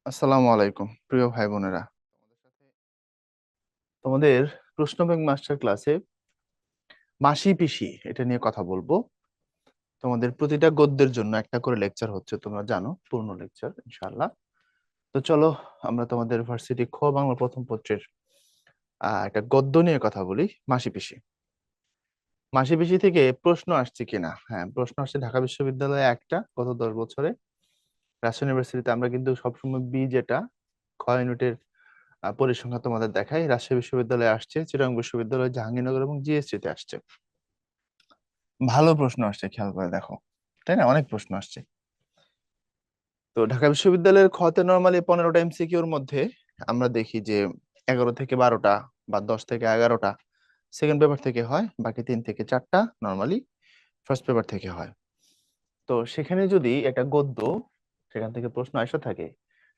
আসসালামু আলাইকুম প্রিয় ভাই বোনেরা। তোমাদের প্রশ্ন ব্যাংক মাস্টার ক্লাসে মাসি পিসি এটা নিয়ে কথা বলবো। তোমাদের প্রতিটা গদ্যের জন্য একটা করে লেকচার হচ্ছে, তোমরা জানো, পূর্ণ লেকচার ইনশাআল্লাহ। তো চলো আমরা তোমাদের ভার্সিটি খ বাংলা প্রথম পত্রের একটা গদ্য নিয়ে কথা বলি। মাসি পিসি। মাসি পিসি থেকে প্রশ্ন আসছে কিনা? হ্যাঁ, প্রশ্ন আসছে ঢাকা বিশ্ববিদ্যালয়ে একটা গত 10 বছরে। রাজশাহী ইউনিভার্সিটিতে আমরা কিন্তু সবসময় বি যেটা খ ইউনিটের পরিসংখ্যান তোমাদের দেখাই। রাজশাহী বিশ্ববিদ্যালয়ে আসছে, চিটাগং বিশ্ববিদ্যালয়, জাহাঙ্গীরনগর এবং জিএসসি তে আসছে। ভালো প্রশ্ন আসছে, খেয়াল করে দেখো, তাই না? অনেক প্রশ্ন আসছে। তো ঢাকা বিশ্ববিদ্যালয়ের খতে নর্মালি 15টা এমসিকিউর মধ্যে আমরা দেখি যে 11 থেকে 12টা বা 10 থেকে 11টা সেকেন্ড পেপার থেকে হয়, বাকি 3 থেকে 4টা নর্মালি ফার্স্ট পেপার থেকে হয়। তো সেখানে যদি একটা গদ্য সেখান থেকে প্রশ্ন আসা থাকে,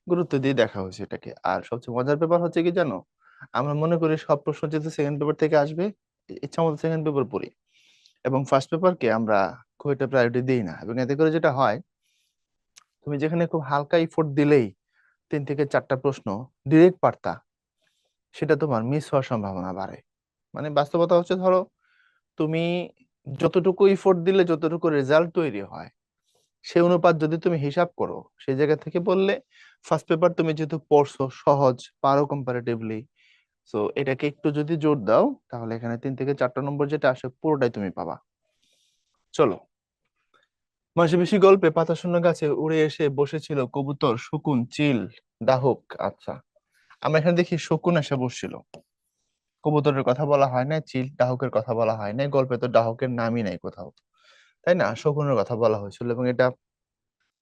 গুরুত্ব দিয়ে দেখা হয়েছে এটাকে। আর সবচেয়ে মজার ব্যাপার হচ্ছে কি জানো, আমরা মনে করি সব প্রশ্ন যেহেতু সেকেন্ড পেপার থেকে আসবে, ইচ্ছা মতো সেকেন্ড পেপার পড়ি এবং ফার্স্ট পেপারকে আমরা খুব একটা প্রায়োরিটি দিই না। এবং এতে করে যেটা হয়, তুমি যেখানে খুব হালকা ইফোর্ট দিলেই 3 থেকে 4টা প্রশ্ন ডিরেক্ট পারতা, সেটা তোমার মিস হওয়ার সম্ভাবনা বাড়ে। মানে বাস্তবতা হচ্ছে, ধরো তুমি যতটুকু ইফোর্ট দিলে যতটুকু রেজাল্ট তৈরি হয়, সেই অনুপাত যদি তুমি হিসাব করো, সেই জায়গা থেকে বললে ফার্স্ট পেপার তুমি যেহেতু পড়ছো, সহজ পারো কম্পারেটিভলি, সো এটাকে একটু যদি জোর দাও, তাহলে এখানে 3 থেকে 4টা নম্বর যেটা আসে পুরোটাই তুমি পাবা। চলো, মাসে বেশি গল্পে পাতা শূন্য গাছে উড়ে এসে বসেছিল কবুতর, শকুন, চিল, ডাহুক। আচ্ছা, আমরা এখানে দেখি শকুন এসে বসছিল, কবুতরের কথা বলা হয় না, চিল ডাহুকের কথা বলা হয় না, গল্পে তো ডাহুকের নামই নাই কোথাও, তাই না? শকুনের কথা বলা হয়েছিল এবং এটা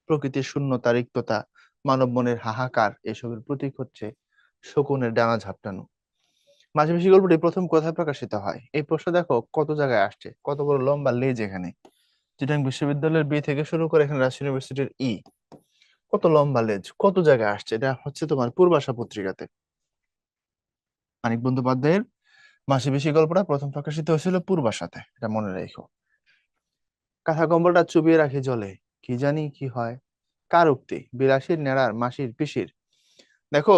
প্রকৃতির শূন্যতা, রিক্ততা, মানব মনের হাহাকার এসবের প্রতীক হচ্ছে শকুনের ডানা ঝাপটানো। মাঝামাঝি গল্পটি প্রথম কোথায় প্রকাশিত হয়? এই প্রশ্ন দেখো কত জায়গায় আসছে, কত বড় লম্বা লেজ এখানে। চিটাগং বিশ্ববিদ্যালয়ের বি থেকে শুরু করে এখানে রাজশাহী ইউনিভার্সিটির ই, কত লম্বা লেজ, কত জায়গায় আসছে। এটা হচ্ছে তোমার পূর্বাশা পত্রিকাতে মানিক বন্দ্যোপাধ্যায়ের মাসে বেশি গল্পটা প্রথম প্রকাশিত হয়েছিল পূর্বাশাতে, এটা মনে রেখো। কাঁথা কম্বলটা চুবিয়ে রাখি জলে, কি জানি কি হয়। কার উক্তি? বিলাসীর, নেড়ার, মাসির, পিসির? দেখো,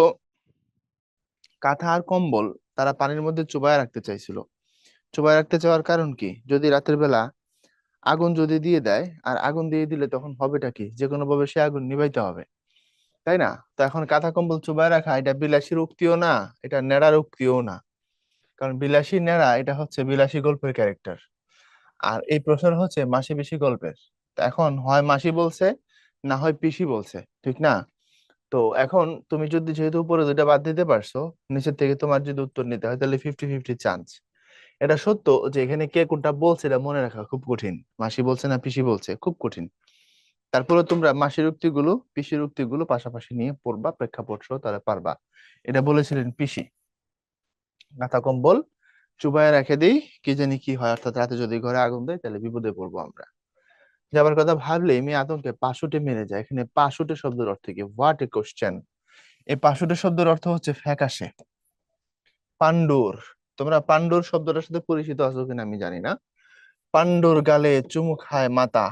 কাঁথা আর কম্বল তারা পানির মধ্যে চুবায় রাখতে চাইছিল। চুবায় রাখতে চাওয়ার কারণ কি? যদি রাতের বেলা আগুন যদি দিয়ে দেয়, আর আগুন দিয়ে দিলে তখন হবেটা কি? যে কোনো ভাবে সে আগুন নিভাইতে হবে, তাই না? তো এখন কাঁথা কম্বল চুবায় রাখা এটা বিলাসীর উক্তিও না, এটা নেড়ার উক্তিও না। কারণ বিলাসী নেড়া এটা হচ্ছে বিলাসী গল্পের ক্যারেক্টার, আর এই প্রশ্ন হচ্ছে মাসি পিসি গল্পের। তো এখন হয় মাসি বলছে, না হয় পিসি বলছে, ঠিক না? তো এখন তুমি যদি যেহেতু উপরে দুইটা বাদ দিতে পারছো, নিচের থেকে তোমার যদি উত্তর নিতে হয়, তাহলে 50-50 চান্স। এটা সত্য যে এখানে কে কোনটা বলছে এটা মনে রাখা খুব কঠিন, মাসি বলছে না পিসি বলছে, খুব কঠিন। তারপরে তোমরা মাসির উক্তিগুলো পিসির উক্তিগুলো পাশাপাশি নিয়ে পড়বা, প্রেক্ষাপট সহ তাহলে পারবা। এটা বলেছিলেন পিসি। কাঁথা কম্বল চুবায় রেখে দিই, কি জানি কি হয়, অর্থাৎ রাতে যদি ঘরে আগুন দেয় তাহলে বিপদে পড়বো আমরা। যাবার কথা ভাবলে মেয়ে আতঙ্কে পাশুটে মেরে যায়। এখানে পাশুটে শব্দের অর্থ কি? What a question! এই পাশুটে শব্দের অর্থ হচ্ছে ফ্যাকাশে। পান্ডুর, তোমরা পান্ডুর শব্দটার সাথে পরিচিত আছো কিনা আমি জানি না। পান্ডুর গালে চুমু খায় মাতা,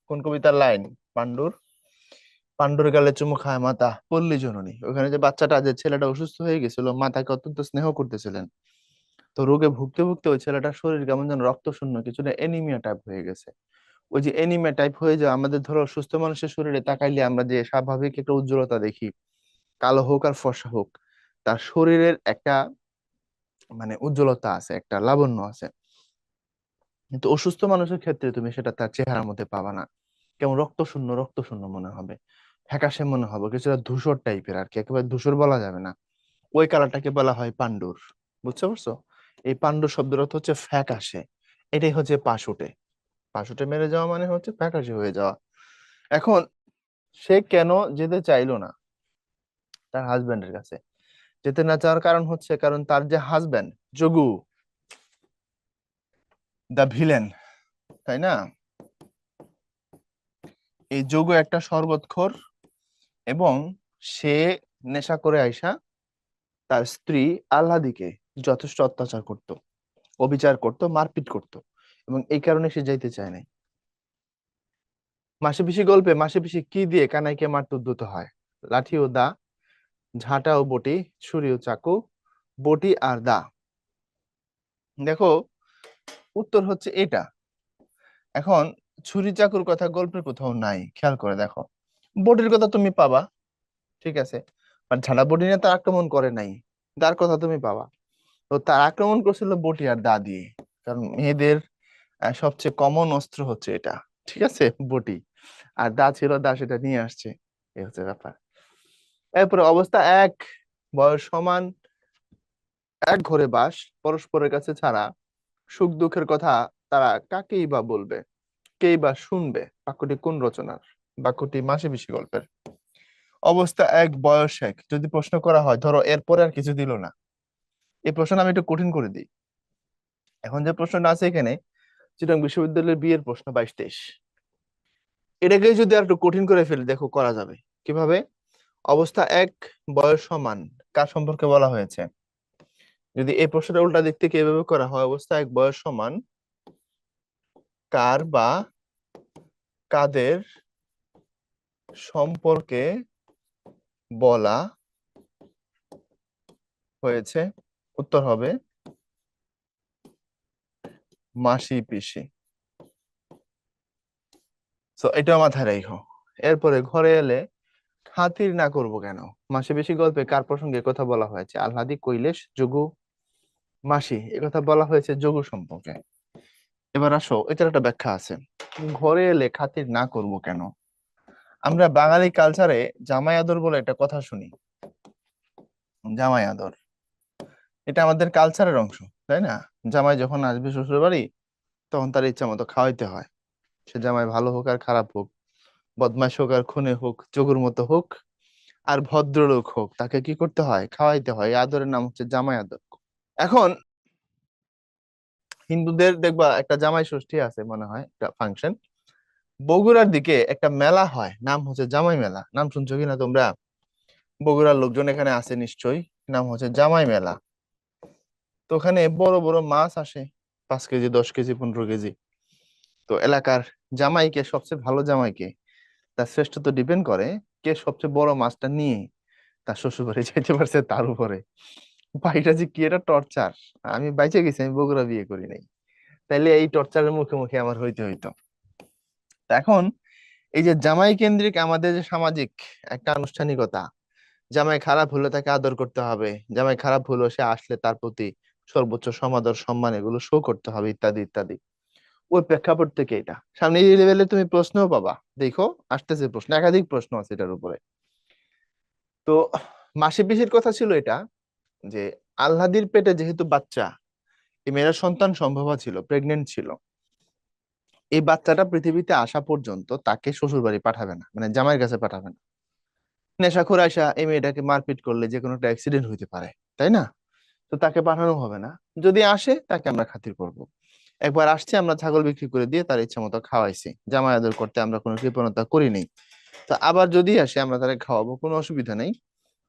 কোন কবিতার লাইন? পান্ডুর, পান্ডুর গালে চুমু খায় মাতা পল্লী জননী। ওখানে যে বাচ্চাটা, যে ছেলেটা অসুস্থ হয়ে গেছিল, মাতাকে অত্যন্ত স্নেহ করতেছিলেন। তো রোগে ভুগতে ভুগতে ওই ছেলেটার শরীর কেমন যেন রক্ত শূন্য, কিছুটা এনিমিয়া টাইপ হয়ে গেছে। ওই যে এনিমিয়া টাইপ হয়ে যায়, আমাদের ধরো সুস্থ মানুষের শরীরে তাকাইলে আমরা যে স্বাভাবিক একটা উজ্জ্বলতা দেখি, কালো হোক আর ফর্সা হোক, তার শরীরের একটা মানে উজ্জ্বলতা আছে, একটা লাবণ্য আছে। কিন্তু অসুস্থ মানুষের ক্ষেত্রে তুমি সেটা তার চেহারার মধ্যে পাবা না। কেমন রক্ত শূন্য রক্ত শূন্য মনে হবে, ফ্যাকাশে মনে হবে, কিছুটা ধূসর টাইপের আর কি, একেবারে ধূসর বলা যাবে না। ওই কালারটাকে বলা হয় পান্ডুর। বুঝতে পারছো? এই পান্ডুর শব্দের অর্থ হচ্ছে ফ্যাকাশে। এটাই হচ্ছে পাশুটে। পাশুটে মেরে যাওয়া মানে হচ্ছে ফ্যাকাশে হয়ে যাওয়া। এখন সে কেন যেতে চাইলো না তার হাজবেন্ডের কাছে? যেতে না চাওয়ার কারণ হচ্ছে, কারণ তার যে হাজবেন্ড যোগু, দা ভিলেন, তাই না? এই যোগু একটা শরবতখোর, এবং সে নেশা করে আইসা তার স্ত্রী আহ্লাদিকে যথেষ্ট অত্যাচার করত, অবিচার করত, মারপিট করত, এবং এই কারণে সে যাইতে চায় নাই। মাসে পিসি গল্পে মাসে পিসি কি দিয়ে কানাইকে মারতে উদ্যত হয়? লাঠি ও দা, ঝাঁটা ও বটি, ছুরি ও চাকু, বটি আর দা। দেখো উত্তর হচ্ছে এটা। এখন ছুরি চাকুর কথা গল্পের কোথাও নাই, খেয়াল করে দেখো। বটির কথা তুমি পাবা, ঠিক আছে, বাট ঝাঁটা বটি নিয়ে তার আক্রমণ করে নাই, তার কথা তুমি পাবা। তো তার আক্রমণ করছিল বটি আর দা দিয়ে, কারণ মেয়েদের সবচেয়ে কমন অস্ত্র হচ্ছে এটা, ঠিক আছে, বটি। আর দা ছিল, দা সেটা নিয়ে আসছে, এই হচ্ছে ব্যাপার। এরপরে অবস্থা এক, বয়স সমান, এক ঘরে বাস, পরস্পরের কাছে ছাড়া, সুখ দুঃখের কথা তারা কাকেই বা বলবে, কেই বা শুনবে। বাক্যটি কোন রচনার? বাক্যটি মাসিপিসি গল্পের। অবস্থা এক, বয়স এক, যদি প্রশ্ন করা হয়, ধরো এরপরে আর কিছু দিল না, এই প্রশ্ন আমি একটু কঠিন করে দিই। এখন যে প্রশ্নটা আছে এখানে, চিটাগং বিশ্ববিদ্যালয়ের বিয়ের প্রশ্ন 22-23, এটাকে যদি আর একটু কঠিন করে ফেলি, দেখো করা যাবে কিভাবে। অবস্থা এক, বয়স সমান, কার সম্পর্কে বলা হয়েছে? যদি এই প্রশ্নটা উল্টা দিক থেকে এভাবে করা হয়, অবস্থা এক, বয়স সমান, কার বা কাদের সম্পর্কে বলা হয়েছে? উত্তর হবে মাসি পিসি। তো এটা মাথায় রাখো। এরপরে ঘরে এলে খাতির না করব কেন? মাসি পিসি গল্পে কার প্রসঙ্গে কথা বলা হয়েছে? আহ্লাদি, কৈলেশ, যোগু, মাসি, একথা বলা হয়েছে যোগু সম্পর্কে। এবার আসো, এটার একটা ব্যাখ্যা আছে। ঘরে এলে খাতির না করব কেন? আমরা বাঙালি কালচারে জামাই আদর বলে একটা কথা শুনি। জামাই আদর, এটা আমাদের কালচারের অংশ, তাই না? জামাই যখন আসবে শ্বশুর বাড়ি, তখন তার ইচ্ছা মতো খাওয়াইতে হয়। সে জামাই ভালো হোক আর খারাপ হোক, বদমাশ হোক আর খুনে হোক, যোগুর মতো হোক আর ভদ্রলোক হোক, তাকে কি করতে হয়? খাওয়াইতে হয়। এই আদরের নাম হচ্ছে জামাই আদর। এখন হিন্দুদের দেখবা একটা জামাই ষষ্ঠী আছে মনে হয়, একটা ফাংশন। বগুড়ার দিকে একটা মেলা হয়, নাম হচ্ছে জামাই মেলা। নাম শুনছো কিনা তোমরা? বগুড়ার লোকজন এখানে আছে নিশ্চয়ই। নাম হচ্ছে জামাই মেলা। তো ওখানে বড় বড় মাছ আসে, 5 কেজি, 10 কেজি, 15 কেজি। তো এলাকার জামাইকে, সবচেয়ে ভালো জামাইকে, তার শ্রেষ্ঠত্ব ডিপেন্ড করে কে সবচেয়ে বড় মাছটা নিয়ে তার শ্বশুর বাড়ি যাইতে পারছে তার উপরে। ভাইটা যে কি একটা টর্চার! আমি বাইচে গেছি, আমি বগুড়া বিয়ে করি নাই, তাইলে এই টর্চারের মুখে মুখে আমার হইতে হইতো। তা এখন এই যে জামাই কেন্দ্রিক আমাদের যে সামাজিক একটা আনুষ্ঠানিকতা, জামাই খারাপ হলে তাকে আদর করতে হবে, জামাই খারাপ হলো সে আসলে তার প্রতি সর্বোচ্চ সমাদর সম্মান এগুলো শো করতে হবে, ইত্যাদি ইত্যাদি। ওই প্রেক্ষাপট থেকে এটা সামনে এই লেভেলে তুমি প্রশ্নও পাবা। দেখো আসতেছে প্রশ্ন, একাধিক প্রশ্ন আছে এটার উপরে। তো মাসি পিসির কথা ছিল এটা, যে আল্লাদির পেটে যেহেতু বাচ্চা, এই মেয়েরা সন্তান সম্ভবা ছিল, প্রেগনেন্ট ছিল, এই বাচ্চাটা পৃথিবীতে আসা পর্যন্ত তাকে শ্বশুর বাড়ি পাঠাবে না, মানে জামাইয়ের কাছে পাঠাবে না। নেশাখোর আয়সা এই মেয়েটাকে মারপিট করলে যে কোনো একটা অ্যাক্সিডেন্ট হইতে পারে, তাই না? তো তাকে পাঠানো হবে না। যদি আসে তাকে আমরা খাতির করব। একবার আসছে, আমরা ছাগল বিক্রি করে দিয়ে তার ইচ্ছা মতো খাওয়াইছি, জামাই আদর করতে আমরা কোনো কৃপণতা করি নাই। তো আবার যদি আসে আমরা তাকে খাওয়াবো, কোনো অসুবিধা নেই,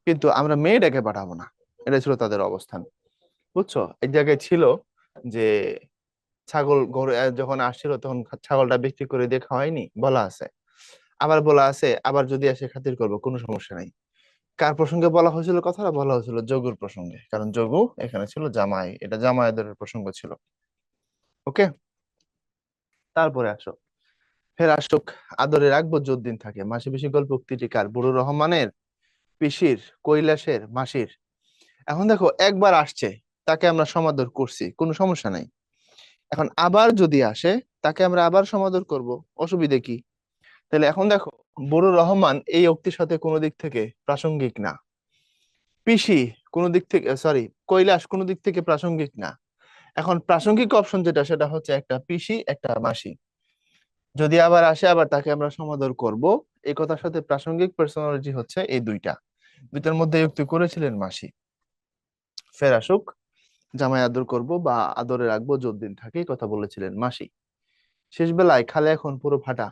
কিন্তু আমরা মেয়েটাকে পাঠাবো না। এটা ছিল তাদের অবস্থান, বুঝছো? এই জায়গায় ছিল যে ছাগল গরু যখন আসছিল তখন ছাগলটা বিক্রি করে দিয়ে খাওয়াইনি বলা আছে। আবার বলা আছে আবার যদি আসে খাতির করবো, কোনো সমস্যা নাই। কার প্রসঙ্গে বলা হয়েছিল কথাটা? বলা হয়েছিল যোগুর প্রসঙ্গে, কারণ যোগু এখানে ছিল জামাই, এটা জামাই আদরের প্রসঙ্গ ছিল। ওকে, তারপরে আসো, ফের আসুক আদরে রাখবো যতদিন থাকে। মাসি পিসি গল্প উক্তিটি কার? বুড়ো রহমানের, পিসির, কৈলাসের, মাসির? এখন দেখো একবার আসছে, তাকে আমরা সমাদর করছি, কোনো সমস্যা নাই। এখন আবার যদি আসে, তাকে আমরা আবার সমাদর করব, অসুবিধে কি? তাহলে এখন দেখো, বুড়ো রহমান এই উক্তির সাথে কোনো দিক থেকে প্রাসঙ্গিক না। পিসি কোনো দিক থেকে, সরি, কৈলাস কোনো দিক থেকে প্রাসঙ্গিক না। এখন প্রাসঙ্গিক অপশন যেটা, সেটা হচ্ছে একটা পিসি একটা মাসি। যদি আবার আসে, আবার তাকে আমরা সমাদর করব, এই কথার সাথে প্রাসঙ্গিক পার্সোনালিটি হচ্ছে এই দুইটা। দুইটার মধ্যে যুক্তি করেছিলেন মাসি। ফের আসুক জামাই আদর করব বা আদরে রাখবো যতদিন থাকে, এই কথা বলেছিলেন মাসি। শেষ বেলায় খালে এখন পুরো ফাটা,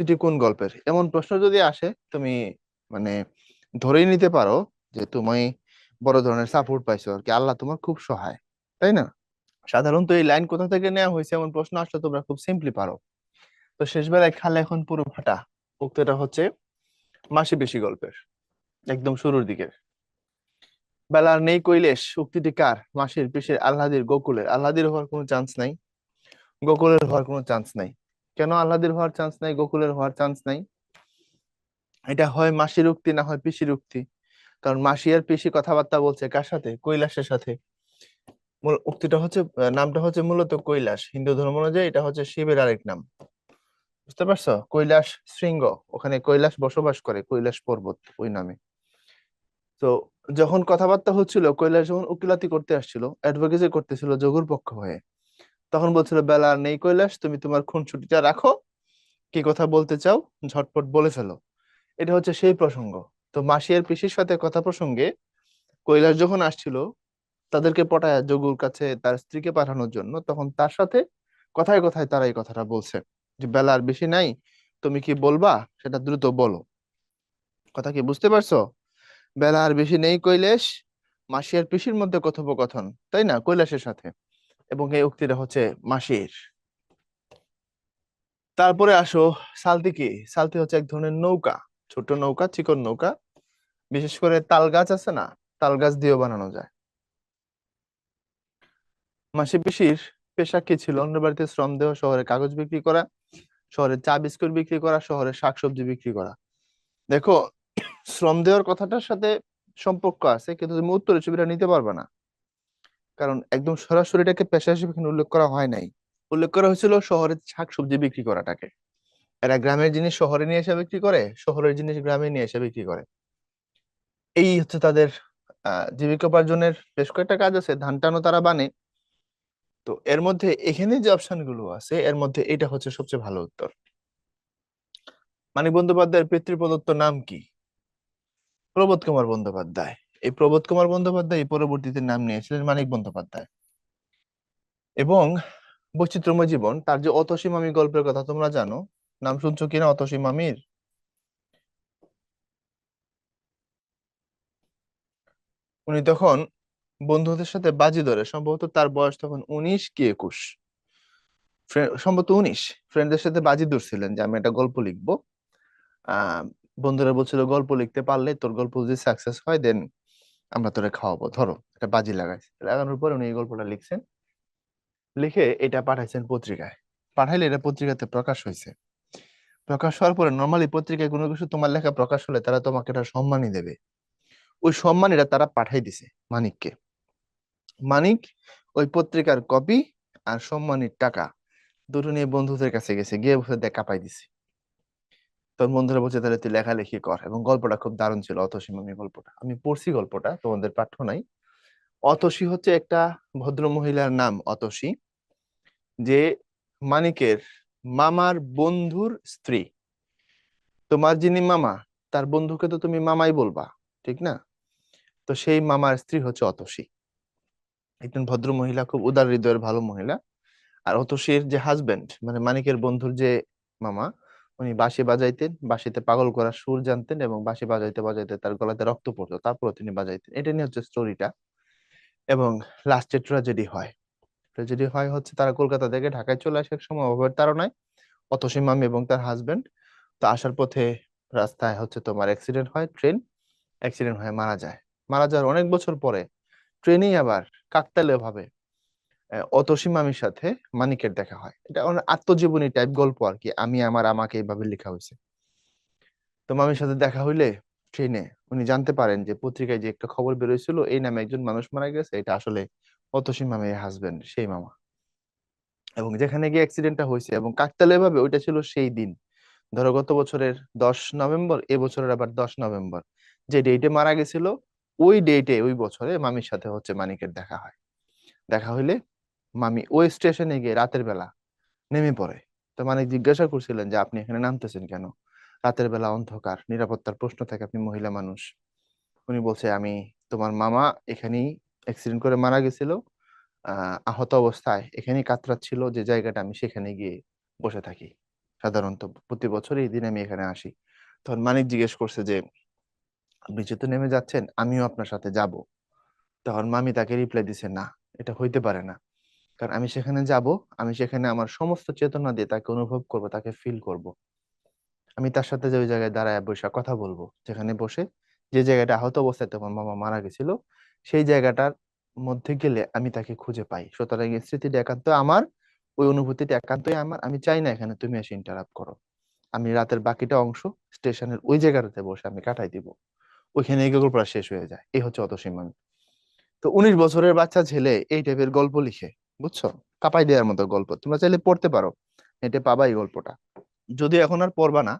এটি কোন গল্পের? এমন প্রশ্ন যদি আসে, তুমি মানে ধরেই নিতে পারো যে তুমি বড় ধরনের সাপোর্ট পাইছো আর কি, আল্লাহ তোমার খুব সহায়, তাই না? সাধারণত এই লাইন কোথা থেকে নেওয়া হয়েছে এমন প্রশ্ন আসলে তোমরা খুব সিম্পলি পারো। তো শেষ বেলায় খালে এখন পুরো ফাটা, উক্তিটা হচ্ছে মাসি পিসি গল্পের। একদম শুরুর দিকের। বেলার নেই কৈলেশ উক্তিটি কার? মাসির, পিসির, আহ্লাদির, গোকুলের? আহ্লাদির হওয়ার কোনো চান্স নাই, গোকুলের হওয়ার কোনো চান্স নাই। কেন আহ্লাদির হওয়ার চান্স নাই, গোকুলের হওয়ার চান্স নাই? এটা হয় মাসির উক্তি, না হয় পিসির উক্তি। কারণ মাসি আর পিসি কথাবার্তা বলছে কার সাথে? কৈলাসের সাথে। মূল উক্তিটা হচ্ছে নামটা হচ্ছে মূলত কৈলাস, হিন্দু ধর্ম অনুযায়ী এটা হচ্ছে শিবের আরেক নাম। বুঝতে পারছো? কৈলাস শৃঙ্গ, ওখানে কৈলাস বসবাস করে, কৈলাস পর্বত ওই নামে। তো যখন কথাবার্তা হচ্ছিল, কৈলাস যখন উকিলাতি করতে আসছিল, অ্যাডভোকেসি করতেছিল যোগুর পক্ষ হয়ে, তখন বলছিল বেলা আর নেই কৈলাস, তুমি তোমার খুনসুটিটা রাখো, কি কথা বলতে চাও ঝটপট বলে ফেলো। এটা হচ্ছে সেই প্রসঙ্গ। তো মাসি আর পিসির সাথে কথা প্রসঙ্গে কৈলাস যখন আসছিল তাদেরকে পটায় যোগুর কাছে তার স্ত্রীকে পাঠানোর জন্য, তখন তার সাথে কথায় কথায় তারা এই কথাটা বলছে যে বেলা আর বেশি নাই, তুমি কি বলবা সেটা দ্রুত বলো। কথা কি বুঝতে পারছো? বেলা আর বেশি নেই কৈলাস, মাসি আর পিসির মধ্যে কথোপকথন, তাই না, কৈলাসের সাথে। এবং এই উক্তিটা হচ্ছে মাসির। তারপরে আসো সালতি কি? সালতি হচ্ছে এক ধরনের নৌকা, ছোট নৌকা, চিকন নৌকা। বিশেষ করে তাল গাছ আছে না, তাল গাছ দিয়েও বানানো যায়। মাসি পিসির পেশা কি ছিল? অন্য বাড়িতে শ্রম দেওয়া, শহরে কাগজ বিক্রি করা, শহরে চা বিস্কুট বিক্রি করা, শহরে শাকসবজি বিক্রি করা। দেখো, শ্রম দেওয়ার কথাটার সাথে সম্পর্ক আছে, কিন্তু তুমি উত্তর হিসেবে এটা নিতে পারবে না। কারণ একদম সরাসরি এটাকে পেশা হিসেবে এখানে উল্লেখ করা হয় নাই। উল্লেখ করা হয়েছিল শহরে শাকসবজি বিক্রি করাটাকে। এরা গ্রামের জিনিস শহরে নিয়ে এসে বিক্রি করে, শহরের জিনিস গ্রামে নিয়ে এসে বিক্রি করে। এই হচ্ছে তাদের জীবিকাপার্জনের বেশ কয়েকটা কাজ আছে, ধান টানো তারা বানে। তো এর মধ্যে এখানে যে অপশন গুলো আছে এর মধ্যে এটা হচ্ছে সবচেয়ে ভালো উত্তর। মানিক বন্দ্যোপাধ্যায়ের পিতৃপ্রদত্ত নাম কি? প্রবোধ কুমার বন্দ্যোপাধ্যায়। এই প্রবোধ কুমার বন্দ্যোপাধ্যায় পরবর্তীতে নাম নিয়েছিলেন মানিক বন্দ্যোপাধ্যায়। এবং বৈচিত্র্যময় জীবন, তার যে অতসী মামি গল্পের কথা তোমরা জানো, নাম শুনছো কিনা অতসী মামির? উনি তখন বন্ধুদের সাথে বাজি ধরে, সম্ভবত তার বয়স তখন 19 কি 21, সম্ভবত 19। ফ্রেন্ডদের সাথে বাজি ধরছিলেন যে আমি একটা গল্প লিখবো। আহ বন্ধুরা বলছিল গল্প লিখতে পারলে, তোর গল্প যদি সাকসেস হয় দেন আমরা তোরে খাওয়াবো, ধরো একটা বাজি লাগাইছে। লাগানোর পর উনি এই গল্পটা লিখছেন, লিখে এটা পাঠাইছেন পত্রিকায়। পাঠাইলে এটা পত্রিকাতে প্রকাশ হয়েছে। প্রকাশ হওয়ার পরে নর্মালি পত্রিকায় কোনো কিছু তোমার লেখা প্রকাশ হলে তারা তোমাকে একটা সম্মানই দেবে। ওই সম্মানীরা তারা পাঠাই দিছে মানিককে। মানিক ওই পত্রিকার কপি আর সম্মানীর টাকা দুটো নিয়ে বন্ধুদের কাছে গেছে, গিয়ে বসে দেখ কাঁপাই দিছে। তোর বন্ধুরা বলছে তাহলে তুই লেখালেখি কর। এবং গল্পটা খুব দারুণ ছিল, অতসী মামি গল্পটা আমি পড়ছি, গল্পটা তোমাদের পাঠ্য নাই। অতসী হচ্ছে একটা ভদ্র মহিলার নাম, অতসী, যে মানিকের মামার বন্ধুর স্ত্রী। তোমার যিনি মামা, তার বন্ধুকে তো তুমি মামাই বলবা, ঠিক না? তো সেই মামার স্ত্রী হচ্ছে অতসী, একজন ভদ্র মহিলা, খুব উদার হৃদয়ের ভালো মহিলা। আর অতসীর যে হাজবেন্ড, মানে মানিকের বন্ধুর যে মামা, উনি বাঁশি বাজাইতেন, বাঁশিতে পাগল করা সুর জানতেন, এবং বাঁশি বাজাইতে বাজাইতে তার গলাতে রক্ত পড়তো, তারপরে তিনি বাজাইতেন। এটা নিয়ে হচ্ছে স্টোরিটা। এবং লাস্টে ট্র্যাজেডি হয়। ট্র্যাজেডি হয় হচ্ছে তারা কলকাতা থেকে ঢাকায় চলে আসে এক সময় অভাবের তাড়নায়, অতসী মামি এবং তার হাজবেন্ড। তো আসার পথে রাস্তায় হচ্ছে তোমার অ্যাক্সিডেন্ট হয়, ট্রেন অ্যাক্সিডেন্ট হয়ে মারা যায়। মারা যাওয়ার অনেক বছর পরে ট্রেনেই আবার কাকতালীয় ভাবে অতসী মামির সাথে মানিকের দেখা হয়। এটা অনেক আত্মজীবনী টাইপ গল্প আর কি, আমি আমার আমাকে এইভাবে লেখা হয়েছে। তো মামির সাথে দেখা হইলে ট্রেনে উনি জানতে পারেন যে পত্রিকায় যে একটা খবর বেরোয়ছিল এই নামে একজন মানুষ মারা গেছে, এটা আসলে অতসী মামির হাজবেন্ড, সেই মামা। এবং যেখানে গিয়ে অ্যাক্সিডেন্টটা হয়েছে এবং কাকতালীয় ভাবে ওইটা ছিল সেই দিন, ধরো গত বছরের 10 নভেম্বর, এবছরের আবার 10 নভেম্বর, যে ডেটে মারা গেছিল ওই ডেটে ওই বছরে মামির সাথে হচ্ছে মানিকের দেখা হয়। দেখা হইলে মামি ওই স্টেশনে গিয়ে রাতের বেলা নেমে পড়ে। তো মানিক জিজ্ঞাসা করছিলেন যে আপনি এখানে নামতেছেন কেন, রাতের বেলা অন্ধকার, নিরাপত্তার প্রশ্ন থাকে, আপনি মহিলা মানুষ। উনি বলছে আমি, তোমার মামা এখানেই অ্যাক্সিডেন্ট করে মারা গেছিল, আহত অবস্থায় এখানেই কাতরাচ্ছিল যে জায়গাটা, আমি সেখানে গিয়ে বসে থাকি সাধারণত, প্রতি বছর এই দিন আমি এখানে আসি। তখন মানিক জিজ্ঞেস করছে যে আপনি যেহেতু নেমে যাচ্ছেন আমিও আপনার সাথে যাব। তখন মামি তাকে রিপ্লাই দিছে না, এটা হইতে পারে না। কারণ আমি সেখানে যাব, আমি সেখানে আমার সমস্ত চেতনা দিয়ে তাকে অনুভব করব, তাকে ফিল করব। আমি তার সাথে যে ওই জায়গায় দাঁড়ায় বসে কথা বলবো, যেখানে বসে যে জায়গাটা আহত অবস্থায় তোমার মামা মারা গেছিল, সেই জায়গাটার মধ্যে গেলে আমি তাকে খুঁজে পাই। সুতরাং এই স্মৃতিটা একান্ত আমার, ওই অনুভূতিটা একান্তই আমার। আমি চাই না এখানে তুমি এসে ইন্টারাপ্ট করো। আমি রাতের বাকিটা অংশ স্টেশনের ওই জায়গাটাতে বসে আমি কাটাই দিব, ওইখানে এই গল্পটা শেষ হয়ে যায়। এই হচ্ছে অতসীমান। তো 19 বছরের বাচ্চা ছেলে এই টাইপের গল্প লিখে, বুঝছো, কাপাই দেওয়ার মতো গল্প। তোমরা চাইলে পড়তে পারো, এটা পাবা এই গল্পটা। যদি এখন আর পড়বা না,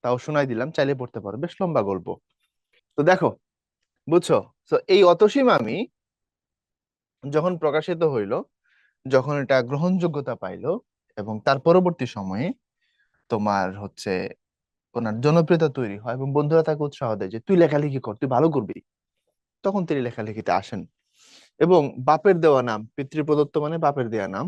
তাও শোনাই দিলাম, চাইলে পড়তে পারো, বেশ লম্বা গল্প। তো দেখো, বুঝছো। তো এই অতসী মামি যখন প্রকাশিত হইলো, যখন এটা গ্রহণযোগ্যতা পাইলো, এবং তার পরবর্তী সময়ে তোমার হচ্ছে ওনার জনপ্রিয়তা তৈরি হয় এবং বন্ধুরা তাকে উৎসাহ দেয় যে তুই লেখালেখি কর, তুই ভালো করবি, তখন তিনি লেখালেখিতে আসেন। এবং বাপের দেওয়া নাম, পিতৃপ্রদত্ত মানে বাপের দেওয়া নাম,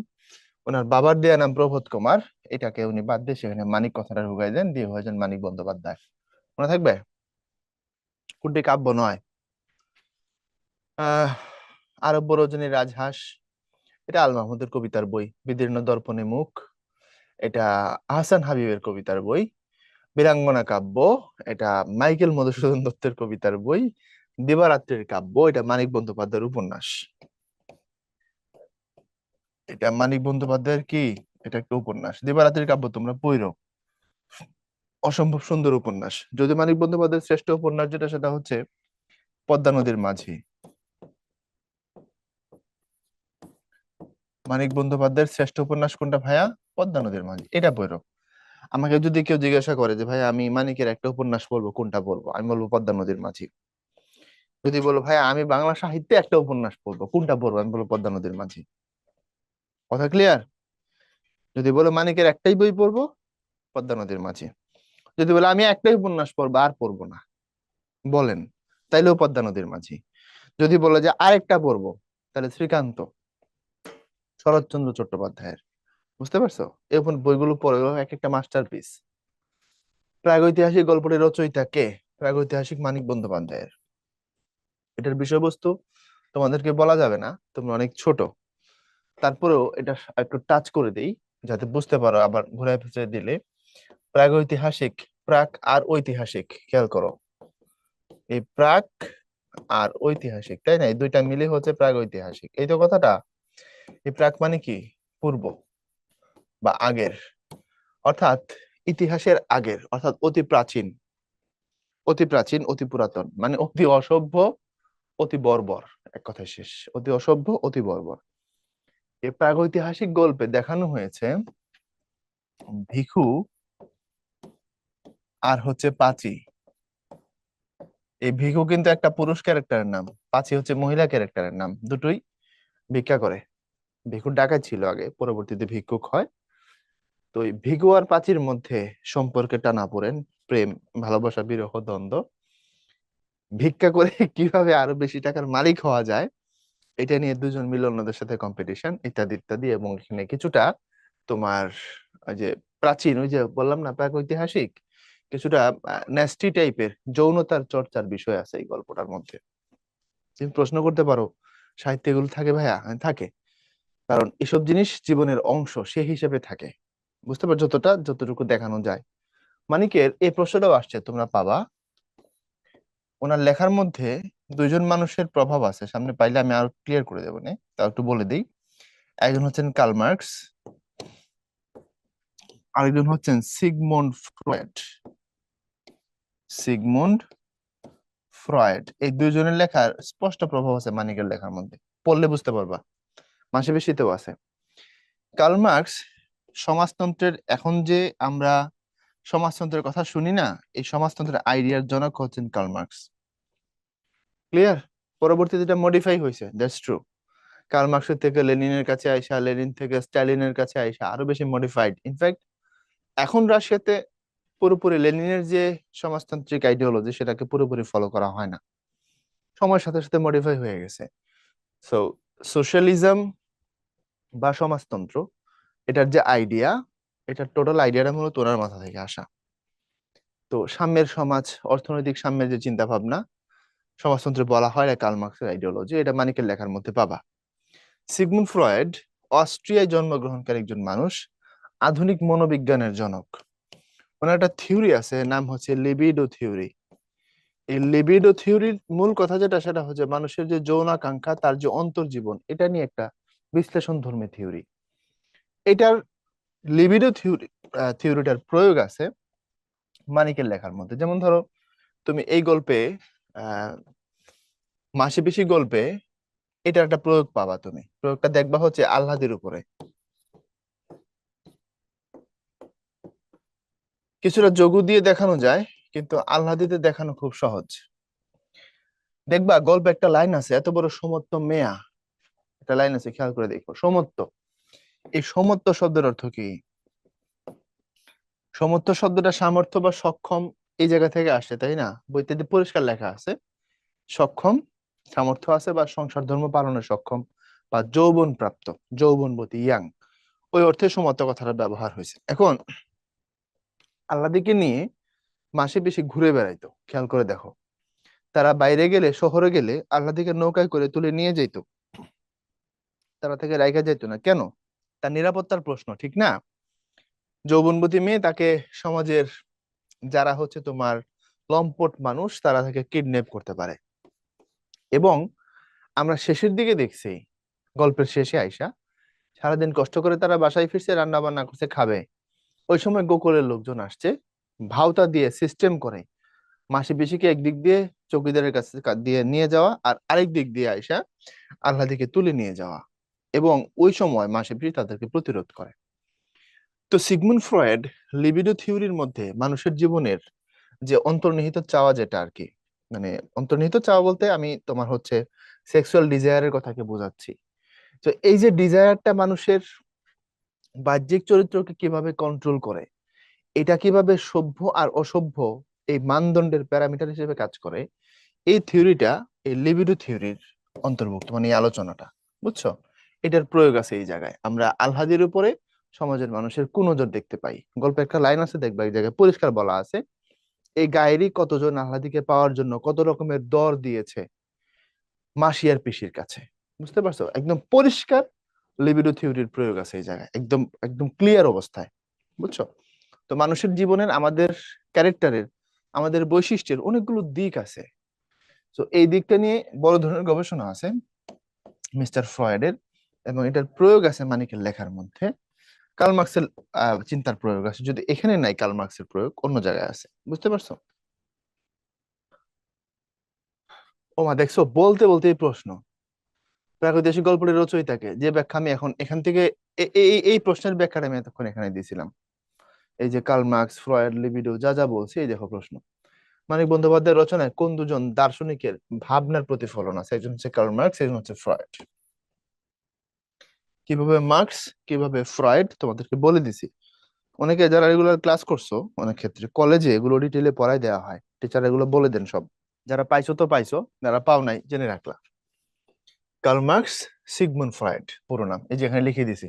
ওনার বাবার দেওয়া নাম প্রবোধ কুমার, এটাকে উনি বাদ দিয়ে সেখানে মানিক কথাটা ঢুকাই দেন, দিয়ে হয়েছেন মানিক বন্দ্যোপাধ্যায়। মনে থাকবে, কোনটি কাব্য নয়। আহ আরব্য রজনীর রাজহাঁস, এটা আল মাহমুদের কবিতার বই। বিদীর্ণ দর্পণে মুখ, এটা আহসান হাবিবের কবিতার বই। বীরাঙ্গনা কাব্য, এটা মাইকেল মধুসূদন দত্তের কবিতার বই। দিবারাত্রির কাব্য, এটা মানিক বন্দ্যোপাধ্যায়ের উপন্যাস। এটা মানিক বন্দ্যোপাধ্যায়ের কি, এটা একটা উপন্যাস। দিবারাত্রির কাব্য তোমরা পড়ো, অসম্ভব সুন্দর উপন্যাস। যদি মানিক বন্দ্যোপাধ্যায়ের শ্রেষ্ঠ উপন্যাস যেটা, সেটা হচ্ছে পদ্মা নদীর মাঝি। মানিক বন্দ্যোপাধ্যায়ের শ্রেষ্ঠ উপন্যাস কোনটা ভাইয়া? পদ্মা নদীর মাঝি, এটা পড়ো। আমাকে যদি কেউ জিজ্ঞাসা করে যে ভাই আমি মানিকের একটা উপন্যাস পড়বো, কোনটা পড়বো, আমি বলবো পদ্মা নদীর মাঝি। যদি বলো ভাই আমি বাংলা সাহিত্যে একটা উপন্যাস পড়বো, কোনটা পড়বো, আমি বলবো পদ্মা নদীর মাঝি। কথা ক্লিয়ার? যদি বলো মানিকের একটাই বই পড়বো, পদ্মা নদীর মাঝি। যদি বলে আমি একটাই উপন্যাস পড়বো আর পড়বো না, বলেন, তাইলেও পদ্মা নদীর মাঝি। যদি বলে যে আরেকটা পড়বো, তাহলে শ্রীকান্ত, শরৎচন্দ্র চট্টোপাধ্যায়ের। বুঝতে পারছো? এই বইগুলো পড়ে, এগুলো এক একটা মাস্টারপিস। প্রাগৈতিহাসিক গল্পটির রচয়িতা কে? প্রাগৈতিহাসিক মানিক বন্দ্যোপাধ্যায়ের। এটার বিষয়বস্তু তোমাদেরকে বলা যাবে না, তোমরা অনেক ছোট, তারপরেও এটা একটু টাচ করে দেই যাতে বুঝতে পারো, আবার ঘুরায় ফিরিয়ে দিলে। প্রাগৈতিহাসিক, প্রাক আর ঐতিহাসিক, খেয়াল করো, এই প্রাক আর ঐতিহাসিক, তাই না, এই দুইটা মিলে হচ্ছে প্রাগৈতিহাসিক, এই তো কথাটা। এই প্রাক মানে কি? পূর্ব বা আগের, অর্থাৎ ইতিহাসের আগের, অর্থাৎ অতি প্রাচীন। অতি প্রাচীন, অতি পুরাতন, মানে অতি অসভ্য, অতি বর্বর, এক কথায় শেষ। অতি অসভ্য, অতি বর্বর। এই প্রাগৈতিহাসিক গল্পে দেখানো হয়েছে ভিখু আর হচ্ছে পাচি। এই ভিখু কিন্তু একটা পুরুষ ক্যারেক্টারের নাম, পাচি হচ্ছে মহিলা ক্যারেক্টারের নাম, দুটোই ভিক্ষা করে। ভিখুর ডাকাত ছিল আগে, পরবর্তীতে ভিক্ষুক হয়। তো এই ভিখু আর পাচির মধ্যে সম্পর্কে টানাপোড়েন, প্রেম, ভালোবাসা, বিরহ, দ্বন্দ্ব, ভিক্ষা করে কিভাবে আরো বেশি টাকার মালিক হওয়া যায়, এটা নিয়ে দুজন মিলে অন্যদের সাথে কম্পিটিশন, ইত্যাদি ইত্যাদি। এবং এখানে কিছুটা তোমার ওই যে প্রাচীন, ওই যে বললাম না প্রাগৈতিহাসিক, কিছুটা ন্যাস্টি টাইপের যৌনতার চর্চার বিষয় আছে এই গল্পটার মধ্যে। তুমি প্রশ্ন করতে পারো সাহিত্যে এগুলো থাকে ভাইয়া? হ্যাঁ, থাকে। কারণ এসব জিনিস জীবনের অংশ, সে হিসেবে থাকে। বুঝতে পারছো? যতটুকু দেখানো যায়। মানিকের এই প্রশ্নটাও আসছে, তোমরা পাবা। ওনার লেখার মধ্যে দুইজন মানুষের প্রভাব আছে, সামনে পাইলে আমি আরো ক্লিয়ার করে দেবো, নে তাও একটু বলে দিই। একজন হচ্ছেন কার্ল মার্কস, আরেকজন হচ্ছেন সিগমুন্ড ফ্রয়েড। সিগমুন্ড ফ্রয়েড, এই দুইজনের লেখার স্পষ্ট প্রভাব আছে মানিকের লেখার মধ্যে, পড়লে বুঝতে পারবা। মাসে আছে। কার্ল মার্কস সমাজতন্ত্রের, এখন যে আমরা সমাজতন্ত্রের কথা শুনি না, এই সমাজতন্ত্রের আইডিয়ার জনক হচ্ছেন কার্ল মার্কস। ক্লিয়ার? পরবর্তীতে এটা মডিফাই হয়েছে, দ্যাটস ট্রু। কার্ল মার্কসের থেকে লেনিনের কাছে আইসা, লেনিন থেকে স্ট্যালিনের কাছে আইসা আরো বেশি মডিফাইড। ইনফ্যাক্ট এখন রাশিয়াতে পুরোপুরি লেনিনের যে সমাজতান্ত্রিক আইডিওলজি, সেটাকে পুরোপুরি ফলো করা হয় না, সময়ের সাথে সাথে মডিফাই হয়ে গেছে। সো সোশ্যালিজম বা সমাজতন্ত্র, এটার যে আইডিয়া, এটার টোটাল আইডিয়াটা মূলত ওনার মাথা থেকে আসা। তো সাম্যের সমাজ, অর্থনৈতিক সাম্যের যে চিন্তা ভাবনা, সমাজতন্ত্রে বলা হয় কার্ল মার্কসের আইডিওলজি, এটা মানিকের লেখার মধ্যে পাবা। সিগমুন্ড ফ্রয়েড অস্ট্রিয়ায় জন্মগ্রহণকারী একজন মানুষ, আধুনিক মনোবিজ্ঞানের জনক। ওনার একটা থিওরি আছে, নাম হচ্ছে লিবিডো থিওরি। এই লিবিডো থিওরির মূল কথা যেটা, সেটা হচ্ছে মানুষের যে যৌন আকাঙ্ক্ষা, তার যে অন্তর্জীবন, এটা নিয়ে একটা বিশ্লেষণ ধর্মী থিওরি। এটার লিবিডো থিওরিটার প্রয়োগ আছে মানিকের লেখার মধ্যে। যেমন ধরো, তুমি এই গল্পে আহ মাসিপিসি গল্পে এটা একটা প্রয়োগ পাবা। তুমি প্রয়োগটা দেখবা হচ্ছে আহ্লাদের উপরে। কিছুটা যোগু দিয়ে দেখানো যায়, কিন্তু আহ্লাদিতে দেখানো খুব সহজ। দেখবা গল্পে একটা লাইন আছে, এত বড় সমত্ব মেয়া, একটা লাইন আছে, খেয়াল করে দেখো। সমত্ব, এই সমত্ব শব্দের অর্থ কি? সমর্থ শব্দটা সামর্থ্য বা সক্ষম, এই জায়গা থেকে আসে, তাই না? বইতে যে পরিষ্কার লেখা আছে, সক্ষম, সামর্থ্য আছে বা সংসার ধর্ম পালনে সক্ষম, বা যৌবন প্রাপ্ত, যৌবনবতী, ইয়াং, ওই অর্থে সমর্থ কথাটা ব্যবহার হয়েছে। এখন আল্লাদিকে নিয়ে মাসে বেশি ঘুরে বেড়াইতো, খেয়াল করে দেখো। তারা বাইরে গেলে, শহরে গেলে আল্লাদিকে নৌকায় করে তুলে নিয়ে যাইতো, তারা থেকে রাইখা যাইতো না। কেন? তার নিরাপত্তার প্রশ্ন, ঠিক না? যৌবনবতী মেয়ে, তাকে সমাজের যারা হচ্ছে তোমার লম্পট মানুষ, তারা তাকে কিডন্যাপ করতে পারে। এবং আমরা শেষের দিকে দেখছি, গল্পের শেষে আইসা সারাদিন কষ্ট করে তারা বাসায় ফিরছে, রান্না বান্না করছে, খাবে। ওই সময় গোকুলের লোকজন আসছে, ভাওতা দিয়ে সিস্টেম করে মাসি পিসিকে একদিক দিয়ে চৌকিদারের কাছে দিয়ে নিয়ে যাওয়া, আর আরেক দিক দিয়ে আইসা আহ্লাদিকে তুলে নিয়ে যাওয়া। এবং ওই সময় মাসি পিসি তাদেরকে প্রতিরোধ করে। তো সিগমুন্ড ফ্রয়েড লিবিডো থিওরির মধ্যে মানুষের জীবনের যে অন্তর্নিহিত চাওয়া, যেটা আর কি, মানে অন্তর্নিহিত চাওয়া বলতে আমি তোমার হচ্ছে সেক্সুয়াল ডিজায়ারের কথাকে বোঝাচ্ছি। তো এই যে ডিজায়ারটা মানুষের বাহ্যিক চরিত্রকে কিভাবে কন্ট্রোল করে, এটা কিভাবে সভ্য আর অসভ্য এই মানদণ্ডের প্যারামিটার হিসেবে কাজ করে, এই থিওরিটা এই লিবিডো থিওরির অন্তর্ভুক্ত, মানে এই আলোচনাটা, বুঝছো? এটার প্রয়োগ আছে এই জায়গায়। আমরা আলহাদির উপরে সমাজের মানুষের কুনজর দেখতে পাই। গল্পে একটা লাইন আছে, দেখবা এই জায়গায় পরিষ্কার বলা আছে, এই গায়েরই কতজন আহ্লাদিকে পাওয়ার জন্য কত রকমের দর দিয়েছে মাসি আর পিসির কাছে। বুঝতে পারছো? একদম পরিষ্কার লিবিডো থিওরির প্রয়োগ আছে এই জায়গায়, একদম একদম ক্লিয়ার অবস্থায়। বুঝছো? তো মানুষের জীবনের, আমাদের ক্যারেক্টারের, আমাদের বৈশিষ্ট্যের অনেকগুলো দিক আছে। তো এই দিকটা নিয়ে বড় ধরনের গবেষণা আছে মিস্টার ফ্রয়েডের, এবং এটার প্রয়োগ আছে মানিকের লেখার মধ্যে। কার্ল মার্কসের চিন্তার প্রয়োগ আছে, যদি এখানে নাই কার্ল মার্কসের প্রয়োগ, অন্য জায়গায় আছে। বুঝতে পারছো? ও মা, দেখছো, বলতে বলতে এই প্রশ্ন। প্রাগৈতিহাসিক গল্পটির রচয়িতাকে যে ব্যাখ্যা আমি এখন এখান থেকে এই প্রশ্নের ব্যাখ্যাটা আমি এতক্ষণ এখানে দিয়েছিলাম। এই যে কার্ল মার্কস, ফ্রয়েড, লিবিডো যা যা বলছে, এই দেখো প্রশ্ন। মানিক বন্দ্যোপাধ্যায়ের রচনায় কোন দুজন দার্শনিকের ভাবনার প্রতিফলন আছে? একজন হচ্ছে কার্ল মার্কস, একজন হচ্ছে ফ্রয়েড। কিভাবে মার্কস, কিভাবে ফ্রয়েড, তোমাদেরকে বলে দিছি। অনেকে যারা রেগুলার ক্লাস করছো, অনেক ক্ষেত্রে কলেজে এগুলো ডিটেলে পড়ায় দেওয়া হয়, টিচার এগুলো বলে দেন সব। যারা পাইছো তো পাইছো, যারা পাও নাই জেনে রাখলা। কার্ল মার্কস, সিগমুন্ড ফ্রয়েড, পুরো নাম এই যে এখানে লিখে দিছি।